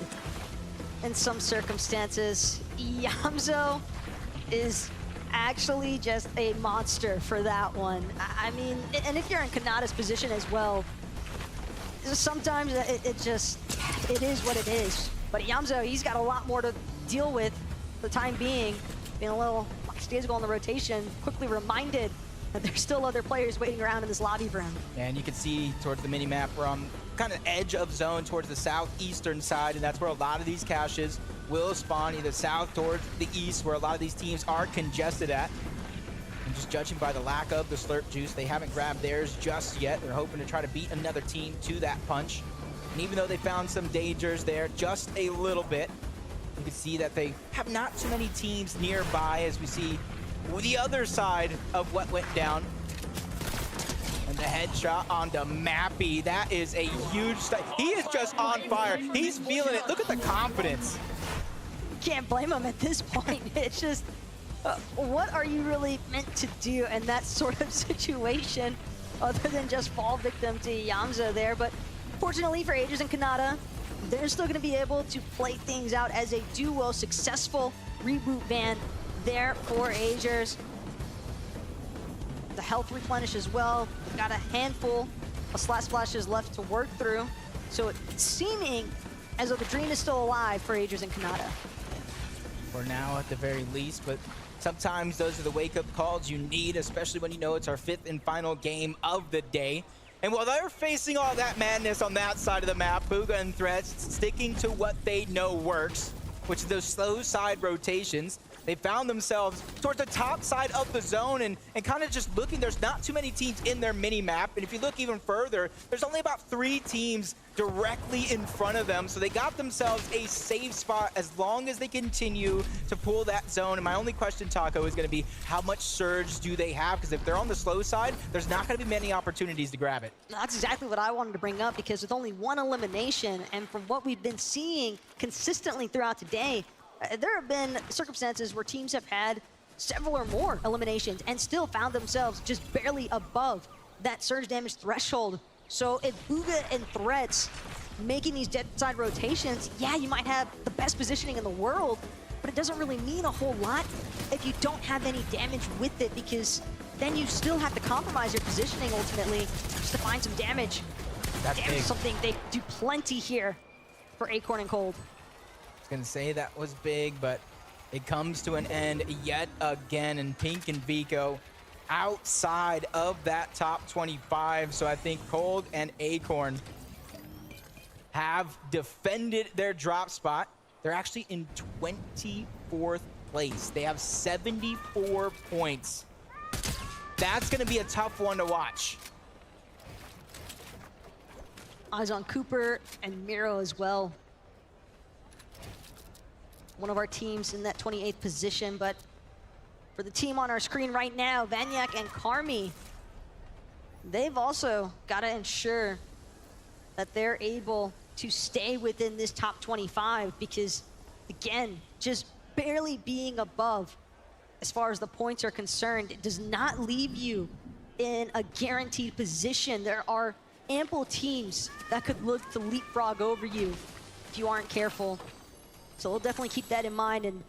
in some circumstances. Yamzo is actually just a monster for that one. I mean, and if you're in Kanata's position as well, sometimes it is what it is. But Yamzo, he's got a lot more to deal with for the time being. Being a little lackadaisical on the rotation, quickly reminded that there's still other players waiting around in this lobby for him. And you can see towards the mini-map, we're on kind of edge of zone towards the southeastern side, and that's where a lot of these caches will spawn, either south towards the east, where a lot of these teams are congested at. And just judging by the lack of the slurp juice, they haven't grabbed theirs just yet. They're hoping to try to beat another team to that punch. And even though they found some dangers there, just a little bit, you can see that they have not too many teams nearby, as we see the other side of what went down. And the headshot onto Mappy. That is a huge he is just on fire. He's feeling it. Look at the confidence. Can't blame him at this point. It's just, what are you really meant to do in that sort of situation other than just fall victim to Yamzo there? But fortunately for Agers and Kanata, they're still going to be able to play things out as a duo. Successful reboot ban there for Agers. The health replenish as well. They've got a handful of slash splashes left to work through. So it's seeming as though the dream is still alive for Agers and Kanata. For now, at the very least, but sometimes those are the wake-up calls you need, especially when you know it's our 5th and final game of the day. And while they're facing all that madness on that side of the map, Bugha and Threats sticking to what they know works, which is those slow side rotations. They found themselves towards the top side of the zone and kind of just looking. There's not too many teams in their mini-map. And if you look even further, there's only about 3 teams directly in front of them. So they got themselves a safe spot as long as they continue to pull that zone. And my only question, Taco, is going to be how much surge do they have? Because if they're on the slow side, there's not going to be many opportunities to grab it. That's exactly what I wanted to bring up, because with only 1 elimination, and from what we've been seeing consistently throughout today, there have been circumstances where teams have had several or more eliminations and still found themselves just barely above that surge damage threshold. So if Bugha and Threats making these dead side rotations, yeah, you might have the best positioning in the world, but it doesn't really mean a whole lot if you don't have any damage with it, because then you still have to compromise your positioning ultimately just to find some damage. That's Damage big. is something they do plenty here for Acorn and Cold. Gonna say that was big, but it comes to an end yet again, and Pink and Vico outside of that top 25. So I think Cold and Acorn have defended their drop spot. They're actually in 24th place. They have 74 points. That's going to be a tough one to watch. Eyes on Cooper and Miro as well. One of our teams in that 28th position, but for the team on our screen right now, Vaniac and Karmi, they've also got to ensure that they're able to stay within this top 25 because, again, just barely being above as far as the points are concerned, it does not leave you in a guaranteed position. There are ample teams that could look to leapfrog over you if you aren't careful. So we'll definitely keep that in mind and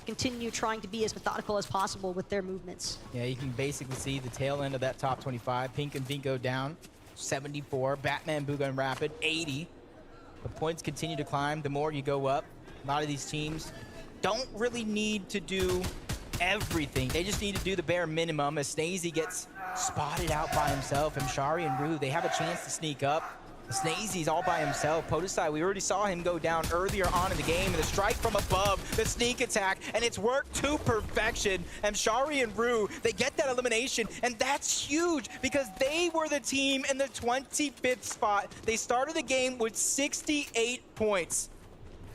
continue trying to be as methodical as possible with their movements. Yeah, you can basically see the tail end of that top 25. Pink and Vinko down 74. Batman, Bugha, and Rapid 80. The points continue to climb the more you go up. A lot of these teams don't really need to do everything. They just need to do the bare minimum. As Snazy gets spotted out by himself, and Shari and Rue, they have a chance to sneak up. Snazy's all by himself. Podesai, we already saw him go down earlier on in the game, and the strike from above, the sneak attack, and it's worked to perfection. And Shari and Rue, they get that elimination, and that's huge because they were the team in the 25th spot. They started the game with 68 points.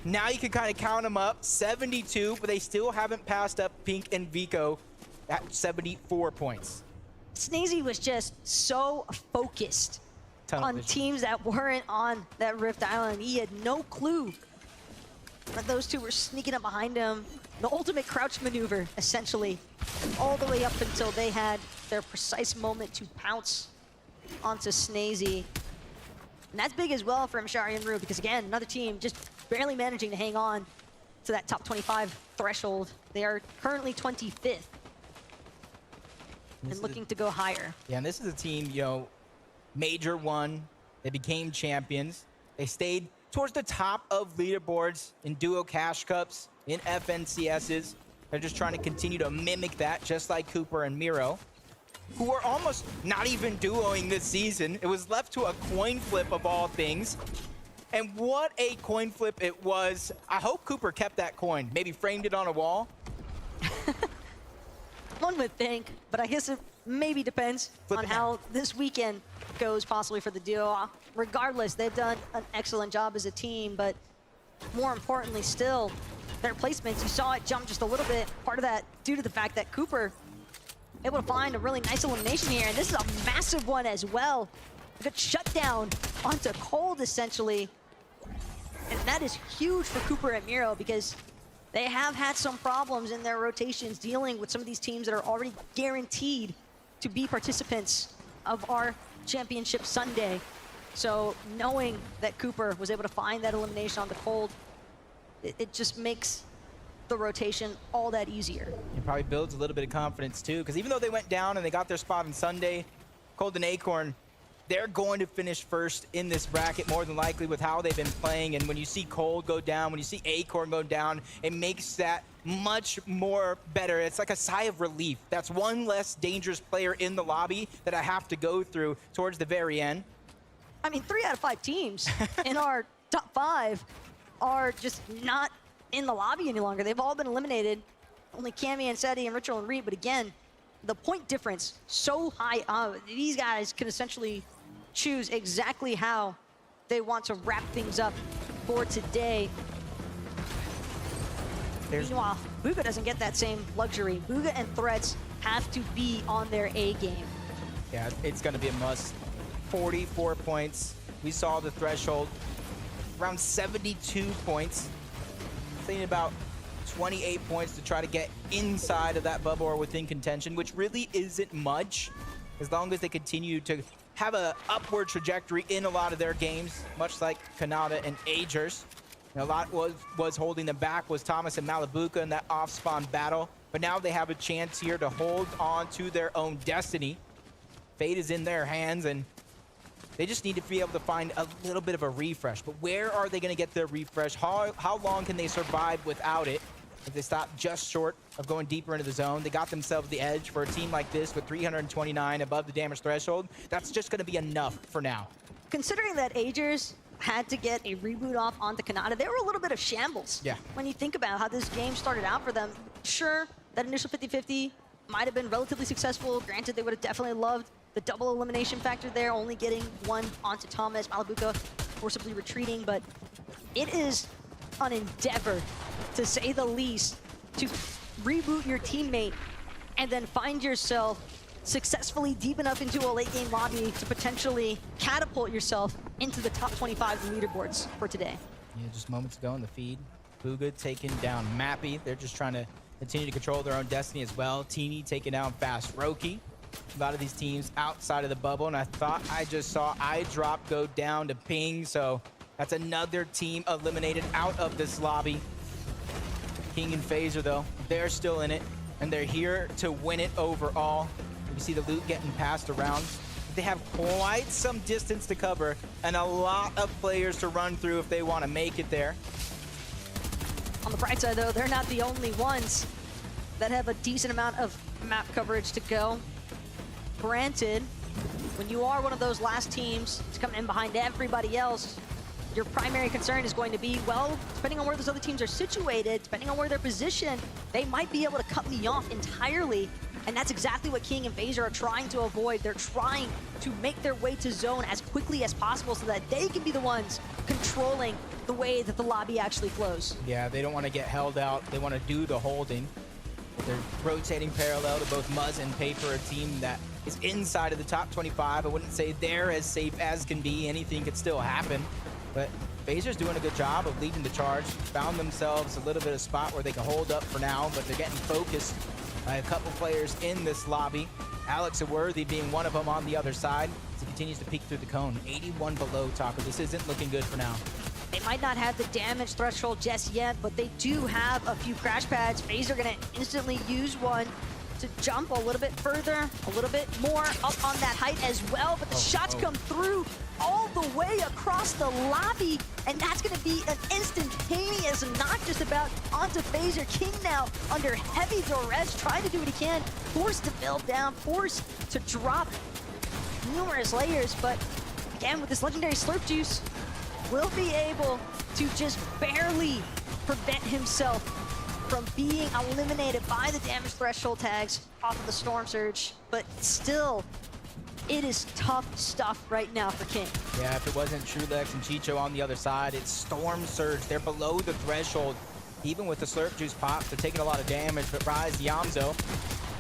Now you can kind of count them up, 72, but they still haven't passed up Pink and Vico at 74 points. Snazy was just so focused on teams that weren't on that Rift Island. He had no clue that those two were sneaking up behind him. The ultimate crouch maneuver, essentially, all the way up until they had their precise moment to pounce onto Snazy. And that's big as well for Shari and Rue, because again, another team just barely managing to hang on to that top 25 threshold. They are currently 25th and looking to go higher. Yeah, and this is a team, you know, Major won, they became champions. They stayed towards the top of leaderboards in duo cash cups, in FNCSs. They're just trying to continue to mimic that, just like Cooper and Miro, who are almost not even duoing this season. It was left to a coin flip of all things. And what a coin flip it was. I hope Cooper kept that coin, maybe framed it on a wall. One would think, but I guess it maybe depends on how this weekend goes possibly for the duo. Regardless, they've done an excellent job as a team, but more importantly still, their placements, you saw it jump just a little bit. Part of that due to the fact that Cooper able to find a really nice elimination here, and this is a massive one as well. A good shutdown onto Cold, essentially. And that is huge for Cooper and Miro because they have had some problems in their rotations dealing with some of these teams that are already guaranteed to be participants of our championship Sunday. So knowing that Cooper was able to find that elimination on the Cold, it just makes the rotation all that easier. It probably builds a little bit of confidence too, because even though they went down and they got their spot on Sunday, Cold and Acorn, they're going to finish first in this bracket more than likely with how they've been playing. And when you see Cold go down, when you see Acorn go down, it makes that much more better. It's like a sigh of relief. That's one less dangerous player in the lobby that I have to go through towards the very end. I mean, 3 out of 5 teams in our top 5 are just not in the lobby any longer. They've all been eliminated. Only Cammy and Seti and Ritual and Reed, but again, the point difference so high. These guys can essentially choose exactly how they want to wrap things up for today. Meanwhile, Bugha doesn't get that same luxury. Bugha and Threats have to be on their A game. Yeah, it's going to be a must. 44 points. We saw the threshold around 72 points. Thinking about 28 points to try to get inside of that bubble or within contention, which really isn't much as long as they continue to have a upward trajectory in a lot of their games, much like Kanata and Agers. And a lot was holding them back was Thomas and Malabuka in that off-spawn battle, but now they have a chance here to hold on to their own destiny. Fate is in their hands, and they just need to be able to find a little bit of a refresh. But where are they going to get their refresh? How long can they survive without it? If they stop just short of going deeper into the zone, they got themselves the edge. For a team like this with 329 above the damage threshold, that's just going to be enough for now. Considering that Agers had to get a reboot off onto Kanata, they were a little bit of shambles. Yeah. When you think about how this game started out for them, sure, that initial 50-50 might have been relatively successful. Granted, they would have definitely loved the double elimination factor there, only getting one onto Thomas. Malabuka forcibly retreating, but it is an endeavor, to say the least, to reboot your teammate and then find yourself successfully deep enough into a late game lobby to potentially catapult yourself into the top 25 leaderboards for today. Yeah, just moments ago in the feed, Bugha taking down Mappy. They're just trying to continue to control their own destiny as well. Teeny taking down Fast Roki. A lot of these teams outside of the bubble, and I thought I just saw iDrop go down to Ping, so that's another team eliminated out of this lobby. King and FaZe though, they're still in it, and they're here to win it overall. You see the loot getting passed around. They have quite some distance to cover and a lot of players to run through if they want to make it there. On the bright side though, they're not the only ones that have a decent amount of map coverage to go. Granted, when you are one of those last teams to come in behind everybody else, your primary concern is going to be, well, depending on where those other teams are situated, depending on where they're positioned, they might be able to cut me off entirely. And that's exactly what King and FaZe are trying to avoid. They're trying to make their way to zone as quickly as possible so that they can be the ones controlling the way that the lobby actually flows. Yeah, they don't want to get held out. They want to do the holding. They're rotating parallel to both Muzz and Paper, a team that is inside of the top 25. I wouldn't say they're as safe as can be. Anything could still happen. But FaZe's doing a good job of leading the charge. Found themselves a little bit of spot where they can hold up for now, but they're getting focused by a couple players in this lobby. Alex Aworthy being one of them on the other side as he continues to peek through the cone. 81 below, Taco. This isn't looking good for now. They might not have the damage threshold just yet, but they do have a few crash pads. FaZe are going to instantly use one to jump a little bit further, a little bit more up on that height as well, but the shots come through all the way across the lobby, and that's going to be an instantaneous knock just about onto FaZe. King now under heavy duress, trying to do what he can, forced to build down, forced to drop numerous layers, but again, with this legendary Slurp Juice, will be able to just barely prevent himself from being eliminated by the damage threshold tags off of the Storm Surge, but still, it is tough stuff right now for King. Yeah, if it wasn't Truelex and Chicho on the other side, it's Storm Surge. They're below the threshold. Even with the Slurp Juice pops, they're taking a lot of damage, but Rise Yamzo,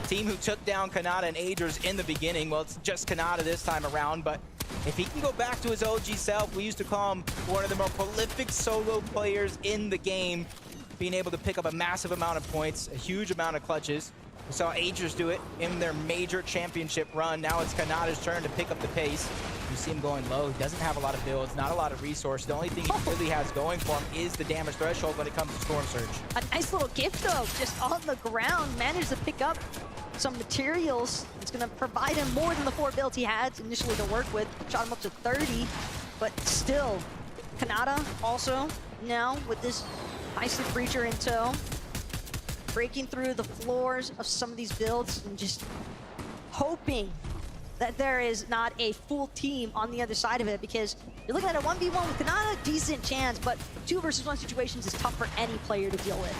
team who took down Kanata and Agers in the beginning, well, it's just Kanata this time around, but if he can go back to his OG self, we used to call him one of the more prolific solo players in the game, being able to pick up a massive amount of points, a huge amount of clutches. We saw Agers do it in their major championship run. Now it's Kanata's turn to pick up the pace. You see him going low. He doesn't have a lot of builds, not a lot of resources. The only thing he really has going for him is the damage threshold when it comes to Storm Surge. A nice little gift though, just on the ground, managed to pick up some materials. It's gonna provide him more than the 4 builds he had initially to work with. Shot him up to 30, but still, Kanata also now with this Icy Breacher in tow, breaking through the floors of some of these builds and just hoping that there is not a full team on the other side of it, because you're looking at a 1v1 with Kanata, decent chance, but 2 versus 1 situations is tough for any player to deal with.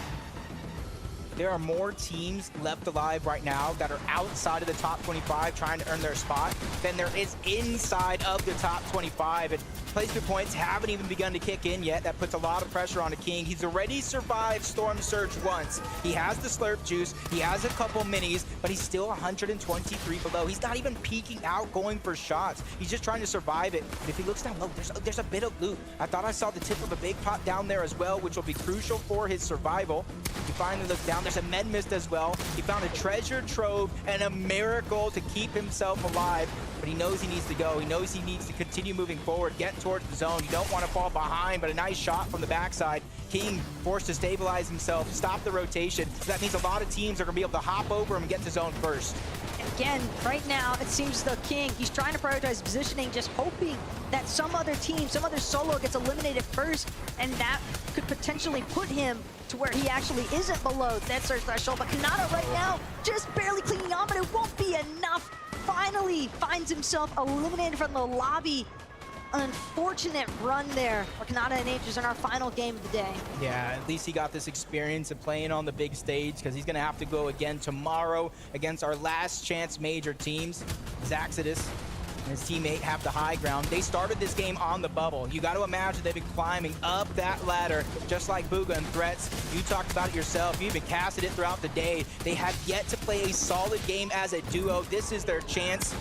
There are more teams left alive right now that are outside of the top 25 trying to earn their spot than there is inside of the top 25. And placement points haven't even begun to kick in yet. That puts a lot of pressure on the King. He's already survived Storm Surge once. He has the Slurp Juice. He has a couple minis, but he's still 123 below. He's not even peeking out, going for shots. He's just trying to survive it. But if he looks down low, there's a bit of loot. I thought I saw the tip of a big pot down there as well, which will be crucial for his survival. You finally look down. There's a med mist as well. He found a treasure trove and a miracle to keep himself alive, but he knows he needs to go. He knows he needs to continue moving forward, get towards the zone. You don't want to fall behind, but a nice shot from the backside. King forced to stabilize himself, stop the rotation. So that means a lot of teams are going to be able to hop over him and get to zone first. Again, right now, it seems the King, he's trying to prioritize positioning, just hoping that some other team, some other solo gets eliminated first, and that could potentially put him to where he actually isn't below that surge threshold. But Kanata right now, just barely clinging on, but it won't be enough. Finally finds himself eliminated from the lobby. unfortunate run there for Kanata and Aegis in our final game of the day. Yeah, at least he got this experience of playing on the big stage because he's going to have to go again tomorrow against our last chance major teams. Zaxidus and his teammate have the high ground. They started this game on the bubble. You got to imagine they've been climbing up that ladder just like Bugha and Threats. You talked about it yourself. You even casted it throughout the day. They have yet to play a solid game as a duo. This is their chance.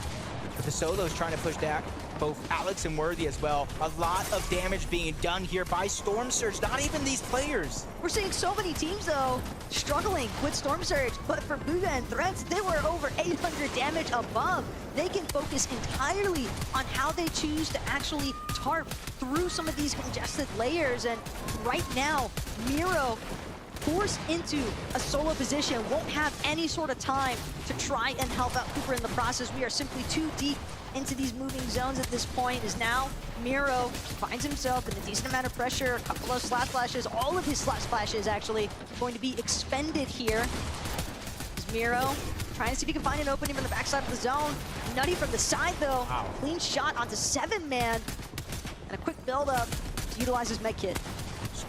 The solos trying to push back both Alex and Worthy as well. A lot of damage being done here by Storm Surge, not even these players. We're seeing so many teams, though, struggling with Storm Surge, but for Bugha and Threats, they were over 800 damage above. They can focus entirely on how they choose to actually tarp through some of these congested layers, and right now, Miro forced into a solo position, won't have any sort of time to try and help out Cooper in the process. We are simply too deep into these moving zones at this point, as now Miro finds himself in a decent amount of pressure, a couple of slash flashes, all of his slash flashes actually going to be expended here. As Miro trying to see if he can find an opening from the backside of the zone. Nutty from the side though. Wow. Clean shot onto 7-man, and a quick build up to utilize his med kit.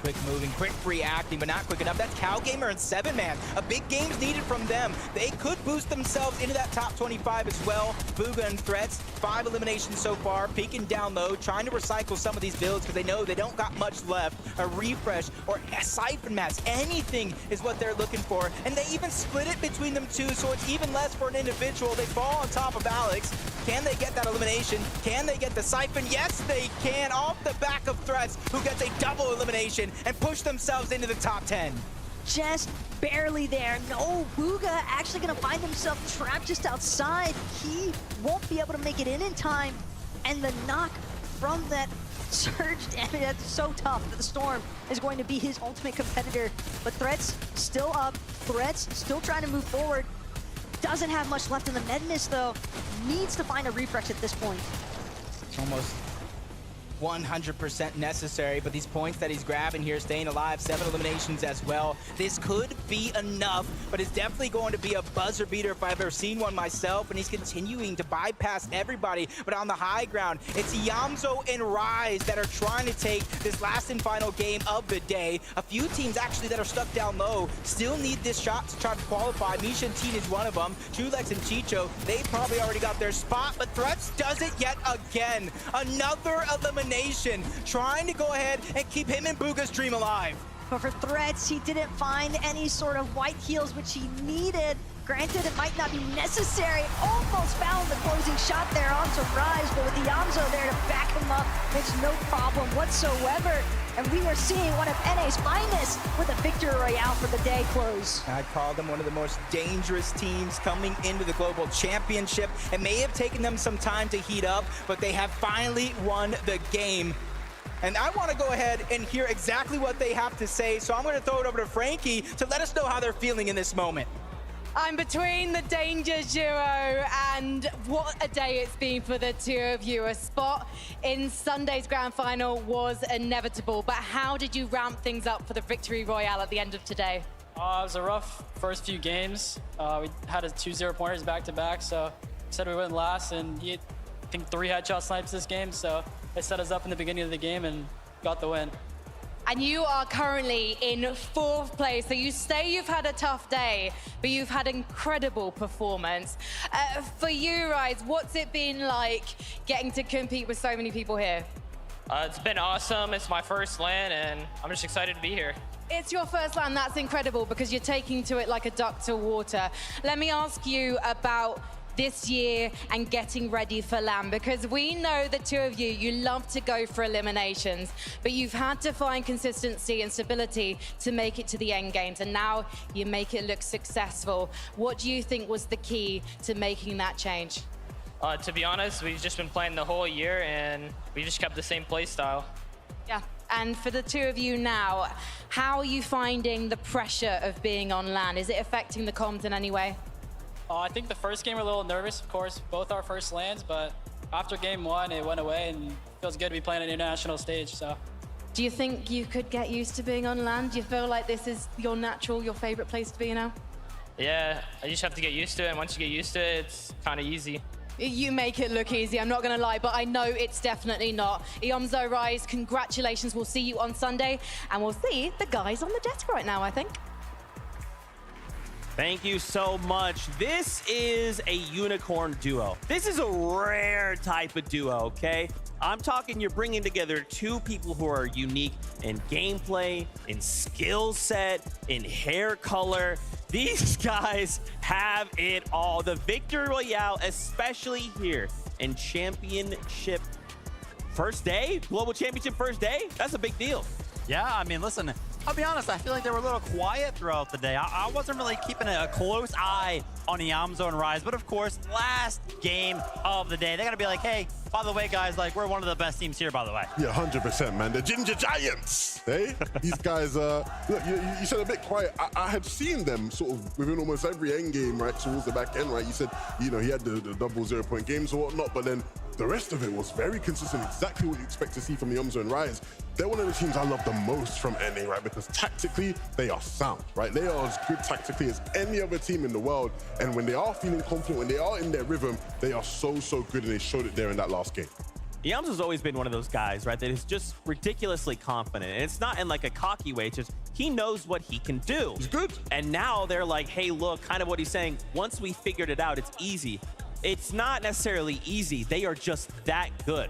Quick moving, quick reacting, but not quick enough. That's CowGamer and 7-man. A big game's needed from them. They could boost themselves into that top 25 as well. Bugha and Threats, 5 eliminations so far, peeking down low, trying to recycle some of these builds because they know they don't got much left. A refresh or a Siphon Mask, anything is what they're looking for. And they even split it between them two, so it's even less for an individual. They fall on top of Alex. Can they get that elimination? Can they get the Siphon? Yes, they can, off the back of Threats, who gets a double elimination and push themselves into the top 10. Just barely there. No, Bugha actually gonna find himself trapped just outside. He won't be able to make it in time. And the knock from that surge damage, that's so tough that the Storm is going to be his ultimate competitor. But Threats still up. Threats still trying to move forward. Doesn't have much left in the med mist though. Needs to find a refresh at this point. It's almost 100% necessary, but these points that he's grabbing here, staying alive, 7 eliminations as well. This could be enough, but it's definitely going to be a buzzer beater if I've ever seen one myself, and he's continuing to bypass everybody. But on the high ground, it's Yamzo and Rise that are trying to take this last and final game of the day. A few teams actually that are stuck down low still need this shot to try to qualify. Misha and Teen is one of them. Julex and Chicho, they probably already got their spot, but Threats does it yet again. Another elimination, trying to go ahead and keep him and Bugha's dream alive. But for Threats, he didn't find any sort of white heals, which he needed. Granted, it might not be necessary. Almost found the closing shot there onto Rise, but with the Yamzo there to back him up, it's no problem whatsoever. And we are seeing one of NA's finest with a victory royale for the day close. I'd call them one of the most dangerous teams coming into the Global Championship. It may have taken them some time to heat up, but they have finally won the game. And I want to go ahead and hear exactly what they have to say, so I'm going to throw it over to Frankie to let us know how they're feeling in this moment. I'm between the Danger duo, and what a day it's been for the two of you. A spot in Sunday's grand final was inevitable, but how did you ramp things up for the victory royale at the end of today? It was a rough first few games. We had 2 0-pointers back-to-back, so we said we wouldn't last, and I think 3 headshot snipes this game, so it set us up in the beginning of the game and got the win. And you are currently in 4th place. So you say you've had a tough day, but you've had incredible performance. For you, Rise, what's it been like getting to compete with so many people here? It's been awesome. It's my first LAN, and I'm just excited to be here. It's your first LAN. That's incredible because you're taking to it like a duck to water. Let me ask you about this year and getting ready for LAN, because we know the two of you love to go for eliminations, but you've had to find consistency and stability to make it to the end games, and now you make it look successful. What do you think was the key to making that change? To be honest, we've just been playing the whole year, and we just kept the same play style. Yeah, and for the two of you now, how are you finding the pressure of being on LAN? Is it affecting the comms in any way? I think the first game we're a little nervous, of course, both our first LANs, but after game 1, it went away, and it feels good to be playing an international stage, so. Do you think you could get used to being on LAN? Do you feel like this is your favorite place to be now? Yeah, I just have to get used to it, and once you get used to it, it's kind of easy. You make it look easy, I'm not gonna lie, but I know it's definitely not. Iomzo Rise, congratulations. We'll see you on Sunday, and we'll see the guys on the desk right now, I think. Thank you so much. This is a unicorn duo. This is a rare type of duo, okay? I'm talking you're bringing together two people who are unique in gameplay, in skill set, in hair color. These guys have it all. The Victory Royale, especially here in championship first day, global championship first day, that's a big deal. Yeah, I mean, listen, I'll be honest, I feel like they were a little quiet throughout the day. I wasn't really keeping a close eye on Iomzo and Rise, but of course, last game of the day, they're gonna be like, hey, by the way, guys, like, we're one of the best teams here, by the way. Yeah, 100%, man. The Ginger Giants, hey? These guys, look, you said a bit quiet. I had seen them sort of within almost every end game, right, towards the back end, right? You said, you know, he had the double 0-point games or whatnot, but then the rest of it was very consistent, exactly what you expect to see from Iomzo and Rise. They're one of the teams I love the most from NA, right? Because tactically, they are sound, right? They are as good tactically as any other team in the world. And when they are feeling confident, when they are in their rhythm, they are so, so good, and they showed it there in that last game. Iomzo's always been one of those guys, right, that is just ridiculously confident. And it's not in like a cocky way, it's just he knows what he can do. He's good. And now they're like, hey, look, kind of what he's saying, once we figured it out, it's easy. It's not necessarily easy. They are just that good.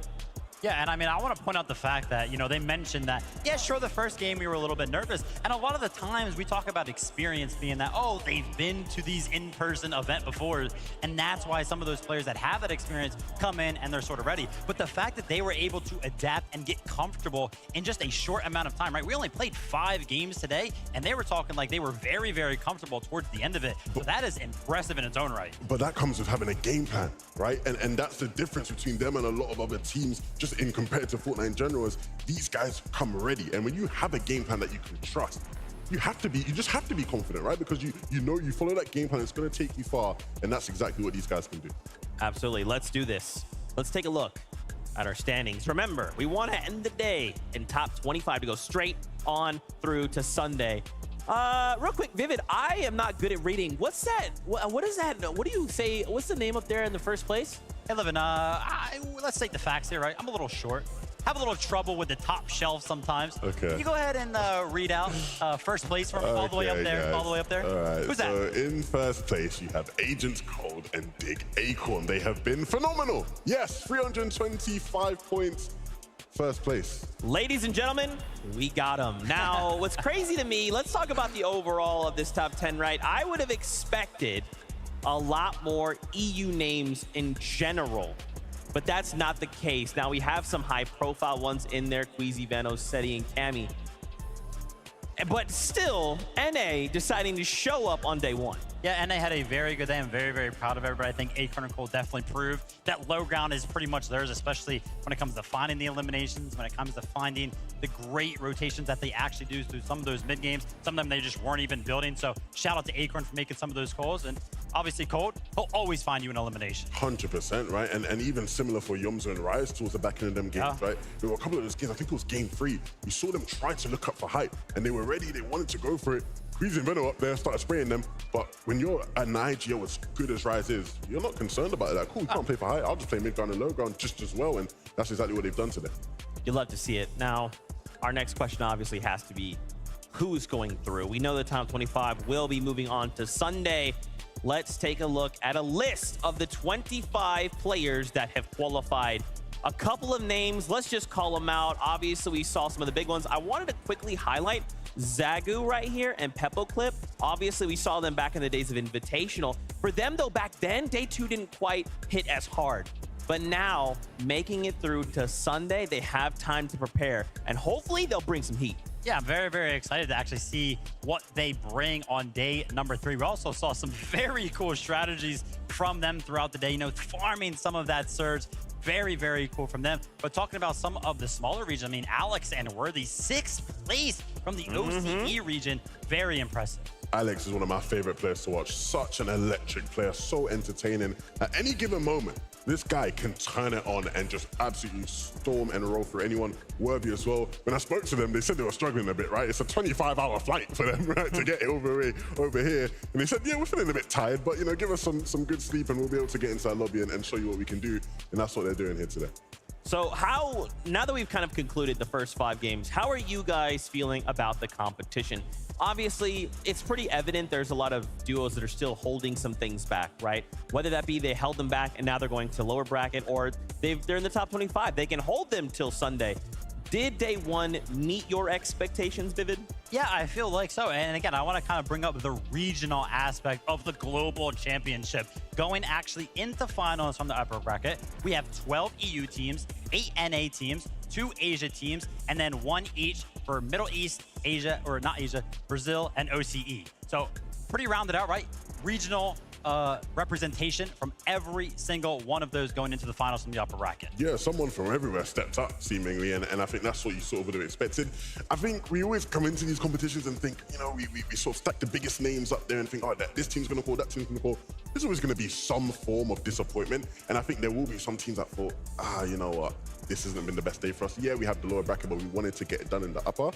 Yeah, and I mean, I want to point out the fact that, you know, they mentioned that, yeah, sure, the first game we were a little bit nervous. And a lot of the times we talk about experience being that, oh, they've been to these in-person events before. And that's why some of those players that have that experience come in and they're sort of ready. But the fact that they were able to adapt and get comfortable in just a short amount of time, right? We only played 5 games today, and they were talking like they were very, very comfortable towards the end of it. So that is impressive in its own right. But that comes with having a game plan, right? And that's the difference between them and a lot of other teams, just in compared to Fortnite in general, is these guys come ready. And when you have a game plan that you can trust, you just have to be confident, right? Because you know you follow that game plan, it's going to take you far, and that's exactly what these guys can do. Absolutely. Let's do this. Let's take a look at our standings. Remember, we want to end the day in top 25 to go straight on through to Sunday. Real quick, Vivid, I am not good at reading. What's that? What is that? What do you say? What's the name up there in the first place? Hey, Levin, let's take the facts here, right? I'm a little short. Have a little trouble with the top shelf sometimes. Okay. Can you go ahead and read out first place from all the way up there? Guys. All the way up there? All right. Who's so that? in first place, you have Agent Cold and Dig Acorn. They have been phenomenal. Yes, 325 points. First place. Ladies and gentlemen, we got them. Now, what's crazy to me, let's talk about the overall of this top 10, right? I would have expected a lot more EU names in general, but that's not the case. Now, we have some high-profile ones in there, Queasy, Venos, Seti, and Cammy. But still, NA deciding to show up on day one. Yeah, NA had a very good day. I'm very, very proud of everybody. I think Acorn and Cole definitely proved that low ground is pretty much theirs, especially when it comes to finding the eliminations, when it comes to finding the great rotations that they actually do through some of those mid games. Some of them they just weren't even building. So shout out to Acorn for making some of those calls. And obviously, Cold, he'll always find you an elimination. 100%, right? And even similar for Iomzo and Rise towards the back end of them games, right? There were a couple of those games, I think it was game 3. We saw them try to look up for hype, and they were ready. They wanted to go for it. Queasy and Venom up there, started spraying them. But when you're an IGL as good as Rise is, you're not concerned about it. Like, cool, you can't play for high. I'll just play mid ground and low ground just as well. And that's exactly what they've done today. You'd love to see it. Now, our next question obviously has to be, who's going through? We know the top 25 will be moving on to Sunday. Let's take a look at a list of the 25 players that have qualified. A couple of names, let's just call them out. Obviously, we saw some of the big ones. I wanted to quickly highlight Zagu right here and Pepoclip. Obviously, we saw them back in the days of Invitational. For them, though, back then, day 2 didn't quite hit as hard. But now, making it through to Sunday, they have time to prepare. And hopefully, they'll bring some heat. Yeah, I'm very, very excited to actually see what they bring on day number 3. We also saw some very cool strategies from them throughout the day, you know, farming some of that surge. Very, very cool from them. But talking about some of the smaller regions, I mean, Alex and Worthy, 6th place from the OCE region. Very impressive. Alex is one of my favorite players to watch. Such an electric player, so entertaining. At any given moment, this guy can turn it on and just absolutely storm and roll through anyone worthy as well. When I spoke to them, they said they were struggling a bit, right? It's a 25-hour flight for them, right, to get over here. And they said, yeah, we're feeling a bit tired, but, you know, give us some good sleep and we'll be able to get into that lobby and show you what we can do. And that's what they're doing here today. So now that we've kind of concluded the first 5 games, how are you guys feeling about the competition? Obviously, it's pretty evident there's a lot of duos that are still holding some things back, right? Whether that be they held them back and now they're going to lower bracket, or they're in the top 25. They can hold them till Sunday. Did day 1 meet your expectations, Vivid? Yeah, I feel like so. And again, I want to kind of bring up the regional aspect of the global championship. Going actually into finals from the upper bracket, we have 12 EU teams, 8 NA teams, 2 Asia teams, and then 1 each for Middle East, Asia, or not Asia, Brazil, and OCE. So pretty rounded out, right? Regional representation from every single one of those going into the finals from the upper bracket. Yeah, someone from everywhere stepped up, seemingly, and I think that's what you sort of would have expected. I think we always come into these competitions and think, you know, we sort of stack the biggest names up there and think, oh, this team's going to call, that team's going to call. There's always going to be some form of disappointment, and I think there will be some teams that thought, you know what, this hasn't been the best day for us. Yeah, we have the lower bracket, but we wanted to get it done in the upper.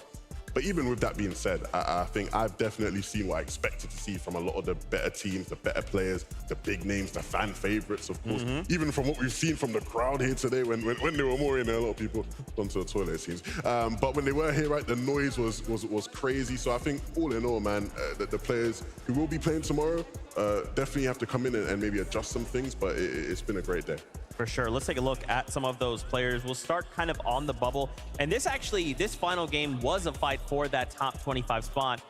But even with that being said, I think I've definitely seen what I expected to see from a lot of the better teams, the better players, the big names, the fan favorites, of course. Even from what we've seen from the crowd here today, when they were more in there, a lot of people gone to the toilet, it seems. But when they were here, right, the noise was crazy. So I think all in all, man, the players who will be playing tomorrow definitely have to come in and maybe adjust some things. But it's been a great day. For sure. Let's take a look at some of those players. We'll start kind of on the bubble. And this final game was a fight for that top 25 spot.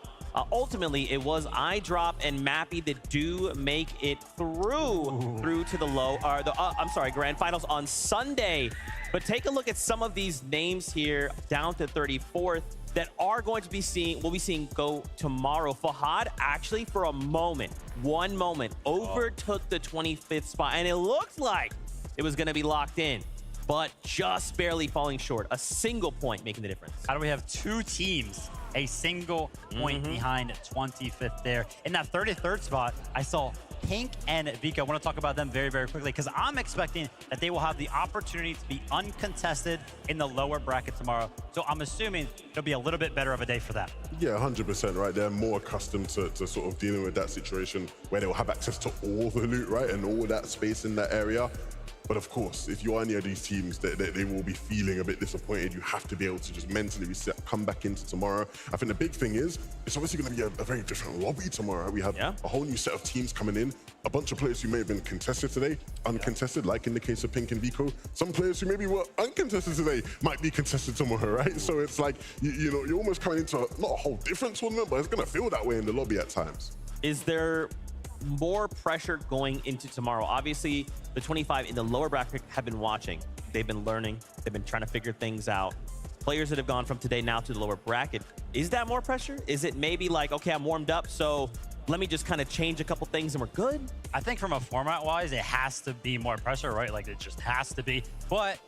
Ultimately, it was iDrop and Mappy that do make it through to the grand finals on Sunday. But take a look at some of these names here down to 34th that are going to be we'll be seeing go tomorrow. Fahad actually for one moment overtook the 25th spot, and it looked like it was going to be locked in, but just barely falling short. A single point making the difference. How do we have 2 teams a single point behind 25th there? In that 33rd spot, I saw Pink and Vika. I want to talk about them very, very quickly because I'm expecting that they will have the opportunity to be uncontested in the lower bracket tomorrow. So I'm assuming it'll be a little bit better of a day for them. Yeah, 100%, right? They're more accustomed to sort of dealing with that situation where they'll have access to all the loot, right? And all that space in that area. But of course, if you are any of these teams, they will be feeling a bit disappointed. You have to be able to just mentally reset, come back into tomorrow. I think the big thing is, it's obviously going to be a very different lobby tomorrow. We have a whole new set of teams coming in, a bunch of players who may have been contested today, uncontested, like in the case of Pink and Vico. Some players who maybe were uncontested today might be contested tomorrow, right? So it's like, you know, you're almost coming into not a whole different tournament, but it's going to feel that way in the lobby at times. Is there more pressure going into tomorrow? Obviously, the 25 in the lower bracket have been watching. They've been learning. They've been trying to figure things out. Players that have gone from today now to the lower bracket, is that more pressure? Is it maybe like, okay, I'm warmed up, so let me just kind of change a couple things and we're good? I think from a format-wise, it has to be more pressure, right? Like, it just has to be. But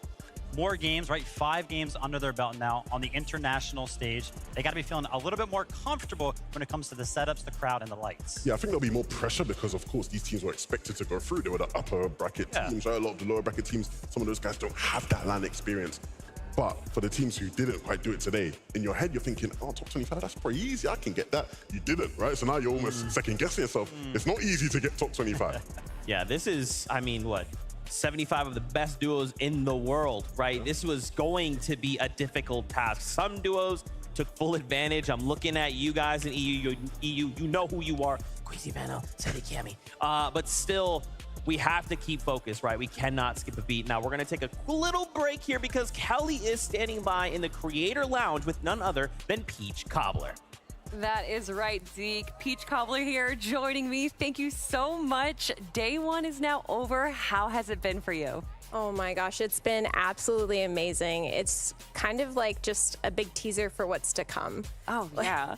more games, right? 5 games under their belt now on the international stage. They got to be feeling a little bit more comfortable when it comes to the setups, the crowd, and the lights. Yeah, I think there'll be more pressure because, of course, these teams were expected to go through. They were the upper bracket teams, right? A lot of the lower bracket teams, some of those guys don't have that LAN experience. But for the teams who didn't quite do it today, in your head, you're thinking, oh, top 25, that's pretty easy. I can get that. You didn't, right? So now you're almost second-guessing yourself. It's not easy to get top 25. Yeah, this is, I mean, what? 75 of the best duos in the world, right? This was going to be a difficult task. Some duos took full advantage. I'm looking at you guys in EU. You know who you are. Queasy Vano, Seti Cammy. But still, we have to keep focused, right? We cannot skip a beat. Now, we're going to take a little break here because Kelly is standing by in the Creator Lounge with none other than Peach Cobbler. That is right, Zeke. Peach Cobbler here joining me. Thank you so much. Day 1 is now over. How has it been for you? Oh my gosh, it's been absolutely amazing. It's kind of like just a big teaser for what's to come. Oh, yeah.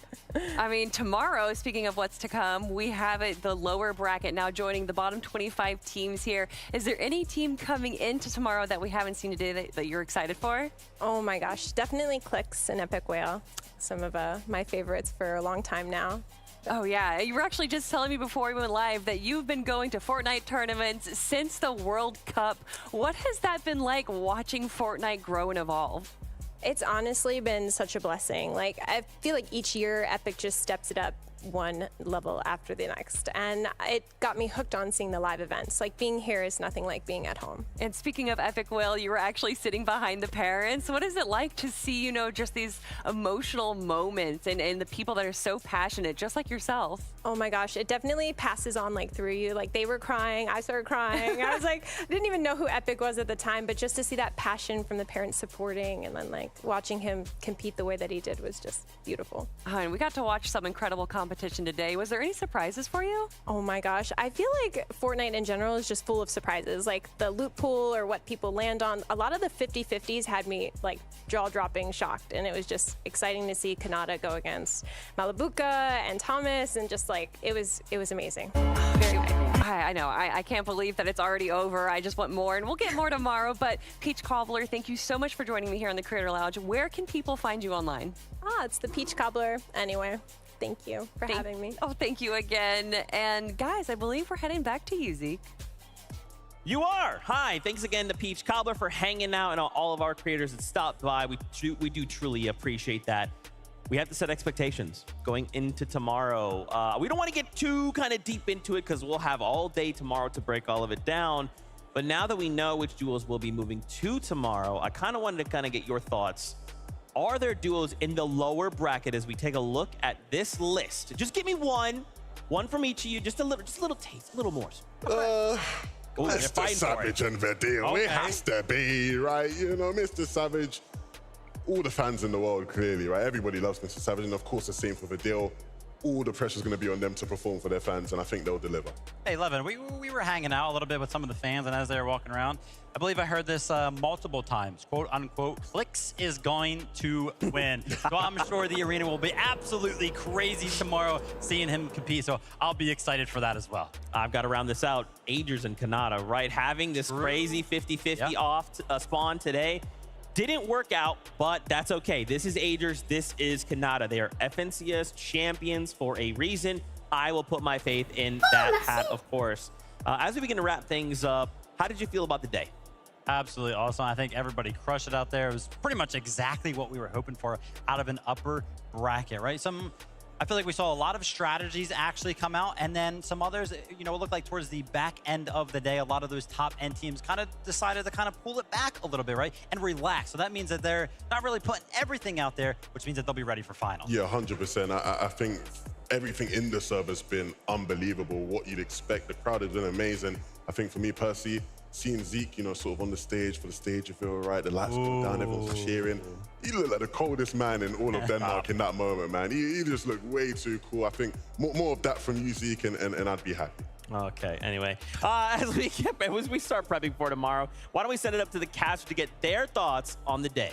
I mean, tomorrow, speaking of what's to come, we have the lower bracket now joining the bottom 25 teams here. Is there any team coming into tomorrow that we haven't seen today that you're excited for? Oh my gosh, definitely Clix and Epic Whale. Some of my favorites for a long time now. Oh, yeah. You were actually just telling me before we went live that you've been going to Fortnite tournaments since the World Cup. What has that been like watching Fortnite grow and evolve? It's honestly been such a blessing. Like, I feel like each year Epic just steps it up one level after the next. And it got me hooked on seeing the live events. Like, being here is nothing like being at home. And speaking of Epic, Will, you were actually sitting behind the parents. What is it like to see, you know, just these emotional moments and the people that are so passionate, just like yourself? Oh my gosh, it definitely passes on like through you. Like, they were crying, I started crying. I was like, I didn't even know who Epic was at the time, but just to see that passion from the parents supporting and then like watching him compete the way that he did was just beautiful. And we got to watch some incredible competition today. Was there any surprises for you? Oh my gosh, I feel like Fortnite in general is just full of surprises. Like the loot pool or what people land on. A lot of the 50-50s had me like jaw-dropping shocked, and it was just exciting to see Kanata go against Malabuka and Thomas, and just like it was amazing. Very exciting. I know. I can't believe that it's already over. I just want more, and we'll get more tomorrow. But Peach Cobbler, thank you so much for joining me here on the Creator Lounge. Where can people find you online? It's the Peach Cobbler. Anyway, thank you for having me. Oh, thank you again. And guys, I believe we're heading back to you, Zeke. You are. Hi. Thanks again to Peach Cobbler for hanging out and all of our creators that stopped by. We do truly appreciate that. We have to set expectations going into tomorrow. We don't want to get too kind of deep into it because we'll have all day tomorrow to break all of it down. But now that we know which duos will be moving to tomorrow, I kind of wanted to kind of get your thoughts. Are there duos in the lower bracket as we take a look at this list? Just give me one from each of you. Just a little taste, a little more. Mr. Savage and Verdeel. Okay. It has to be, right? You know, Mr. Savage. All the fans in the world, clearly, right? Everybody loves Mr. Savage, and of course, the same for Verdeel. All the pressure's going to be on them to perform for their fans, and I think they'll deliver. Hey, Levin, we were hanging out a little bit with some of the fans, and as they were walking around, I believe I heard this multiple times, quote unquote, Clix is going to win. So I'm sure the arena will be absolutely crazy tomorrow seeing him compete. So I'll be excited for that as well. I've got to round this out. Agers and Kanata, right? Having this crazy 50-50 off spawn today. Didn't work out, but that's okay. This is Agers, this is Kanata. They are FNCS champions for a reason. I will put my faith in that hat, of course. As we begin to wrap things up, how did you feel about the day? Absolutely awesome. I think everybody crushed it out there. It was pretty much exactly what we were hoping for out of an upper bracket, right? I feel like we saw a lot of strategies actually come out, and then some others, you know, it looked like towards the back end of the day, a lot of those top end teams kind of decided to kind of pull it back a little bit, right? And relax. So that means that they're not really putting everything out there, which means that they'll be ready for finals. Yeah, 100%. I think everything in the server's been unbelievable. What you'd expect. The crowd has been amazing. I think for me personally, seeing Zeke, you know, sort of on the stage, for the stage, you feel right, the lights come down, everyone's cheering. He looked like the coldest man in all of Denmark in that moment, man. He just looked way too cool. I think more of that from you, Zeke, and I'd be happy. Okay, anyway, as we start prepping for tomorrow, why don't we send it up to the cast to get their thoughts on the day?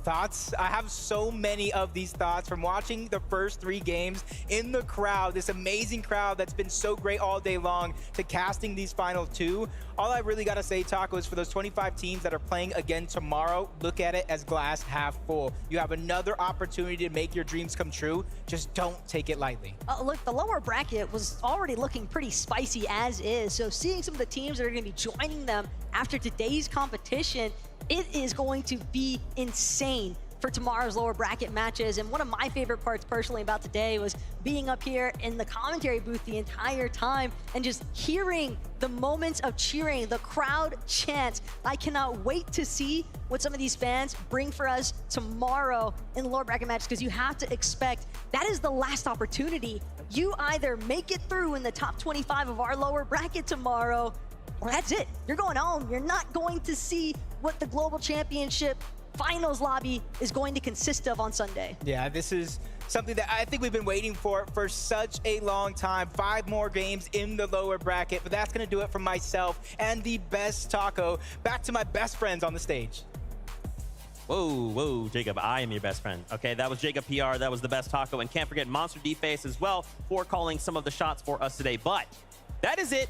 Thoughts? I have so many of these thoughts from watching the first 3 games in the crowd, this amazing crowd that's been so great all day long, to casting these final 2. All I really got to say, Taco, is for those 25 teams that are playing again tomorrow, look at it as glass half full. You have another opportunity to make your dreams come true. Just don't take it lightly. Look, the lower bracket was already looking pretty spicy as is, so seeing some of the teams that are going to be joining them after today's competition, it is going to be insane for tomorrow's lower bracket matches. And one of my favorite parts personally about today was being up here in the commentary booth the entire time and just hearing the moments of cheering, the crowd chants. I cannot wait to see what some of these fans bring for us tomorrow in the lower bracket match, because you have to expect that is the last opportunity. You either make it through in the top 25 of our lower bracket tomorrow, or that's it. You're going home. You're not going to see what the Global Championship finals lobby is going to consist of on Sunday. Yeah, this is something that I think we've been waiting for such a long time. 5 more games in the lower bracket, but that's going to do it for myself and the best Taco. Back to my best friends on the stage. Whoa, Jacob, I am your best friend. Okay, that was Jacob PR, that was the best Taco, and can't forget Monster D-Face as well for calling some of the shots for us today. But that is it.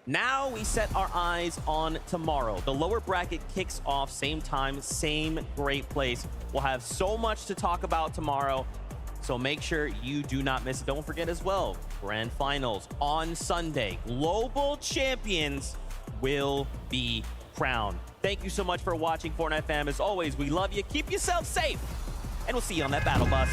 Now we set our eyes on tomorrow. The lower bracket kicks off same time, same great place. We'll have so much to talk about tomorrow. So make sure you do not miss it. Don't forget as well, Grand Finals on Sunday. Global champions will be crowned. Thank you so much for watching Fortnite fam. As always, we love you. Keep yourself safe, and we'll see you on that battle bus.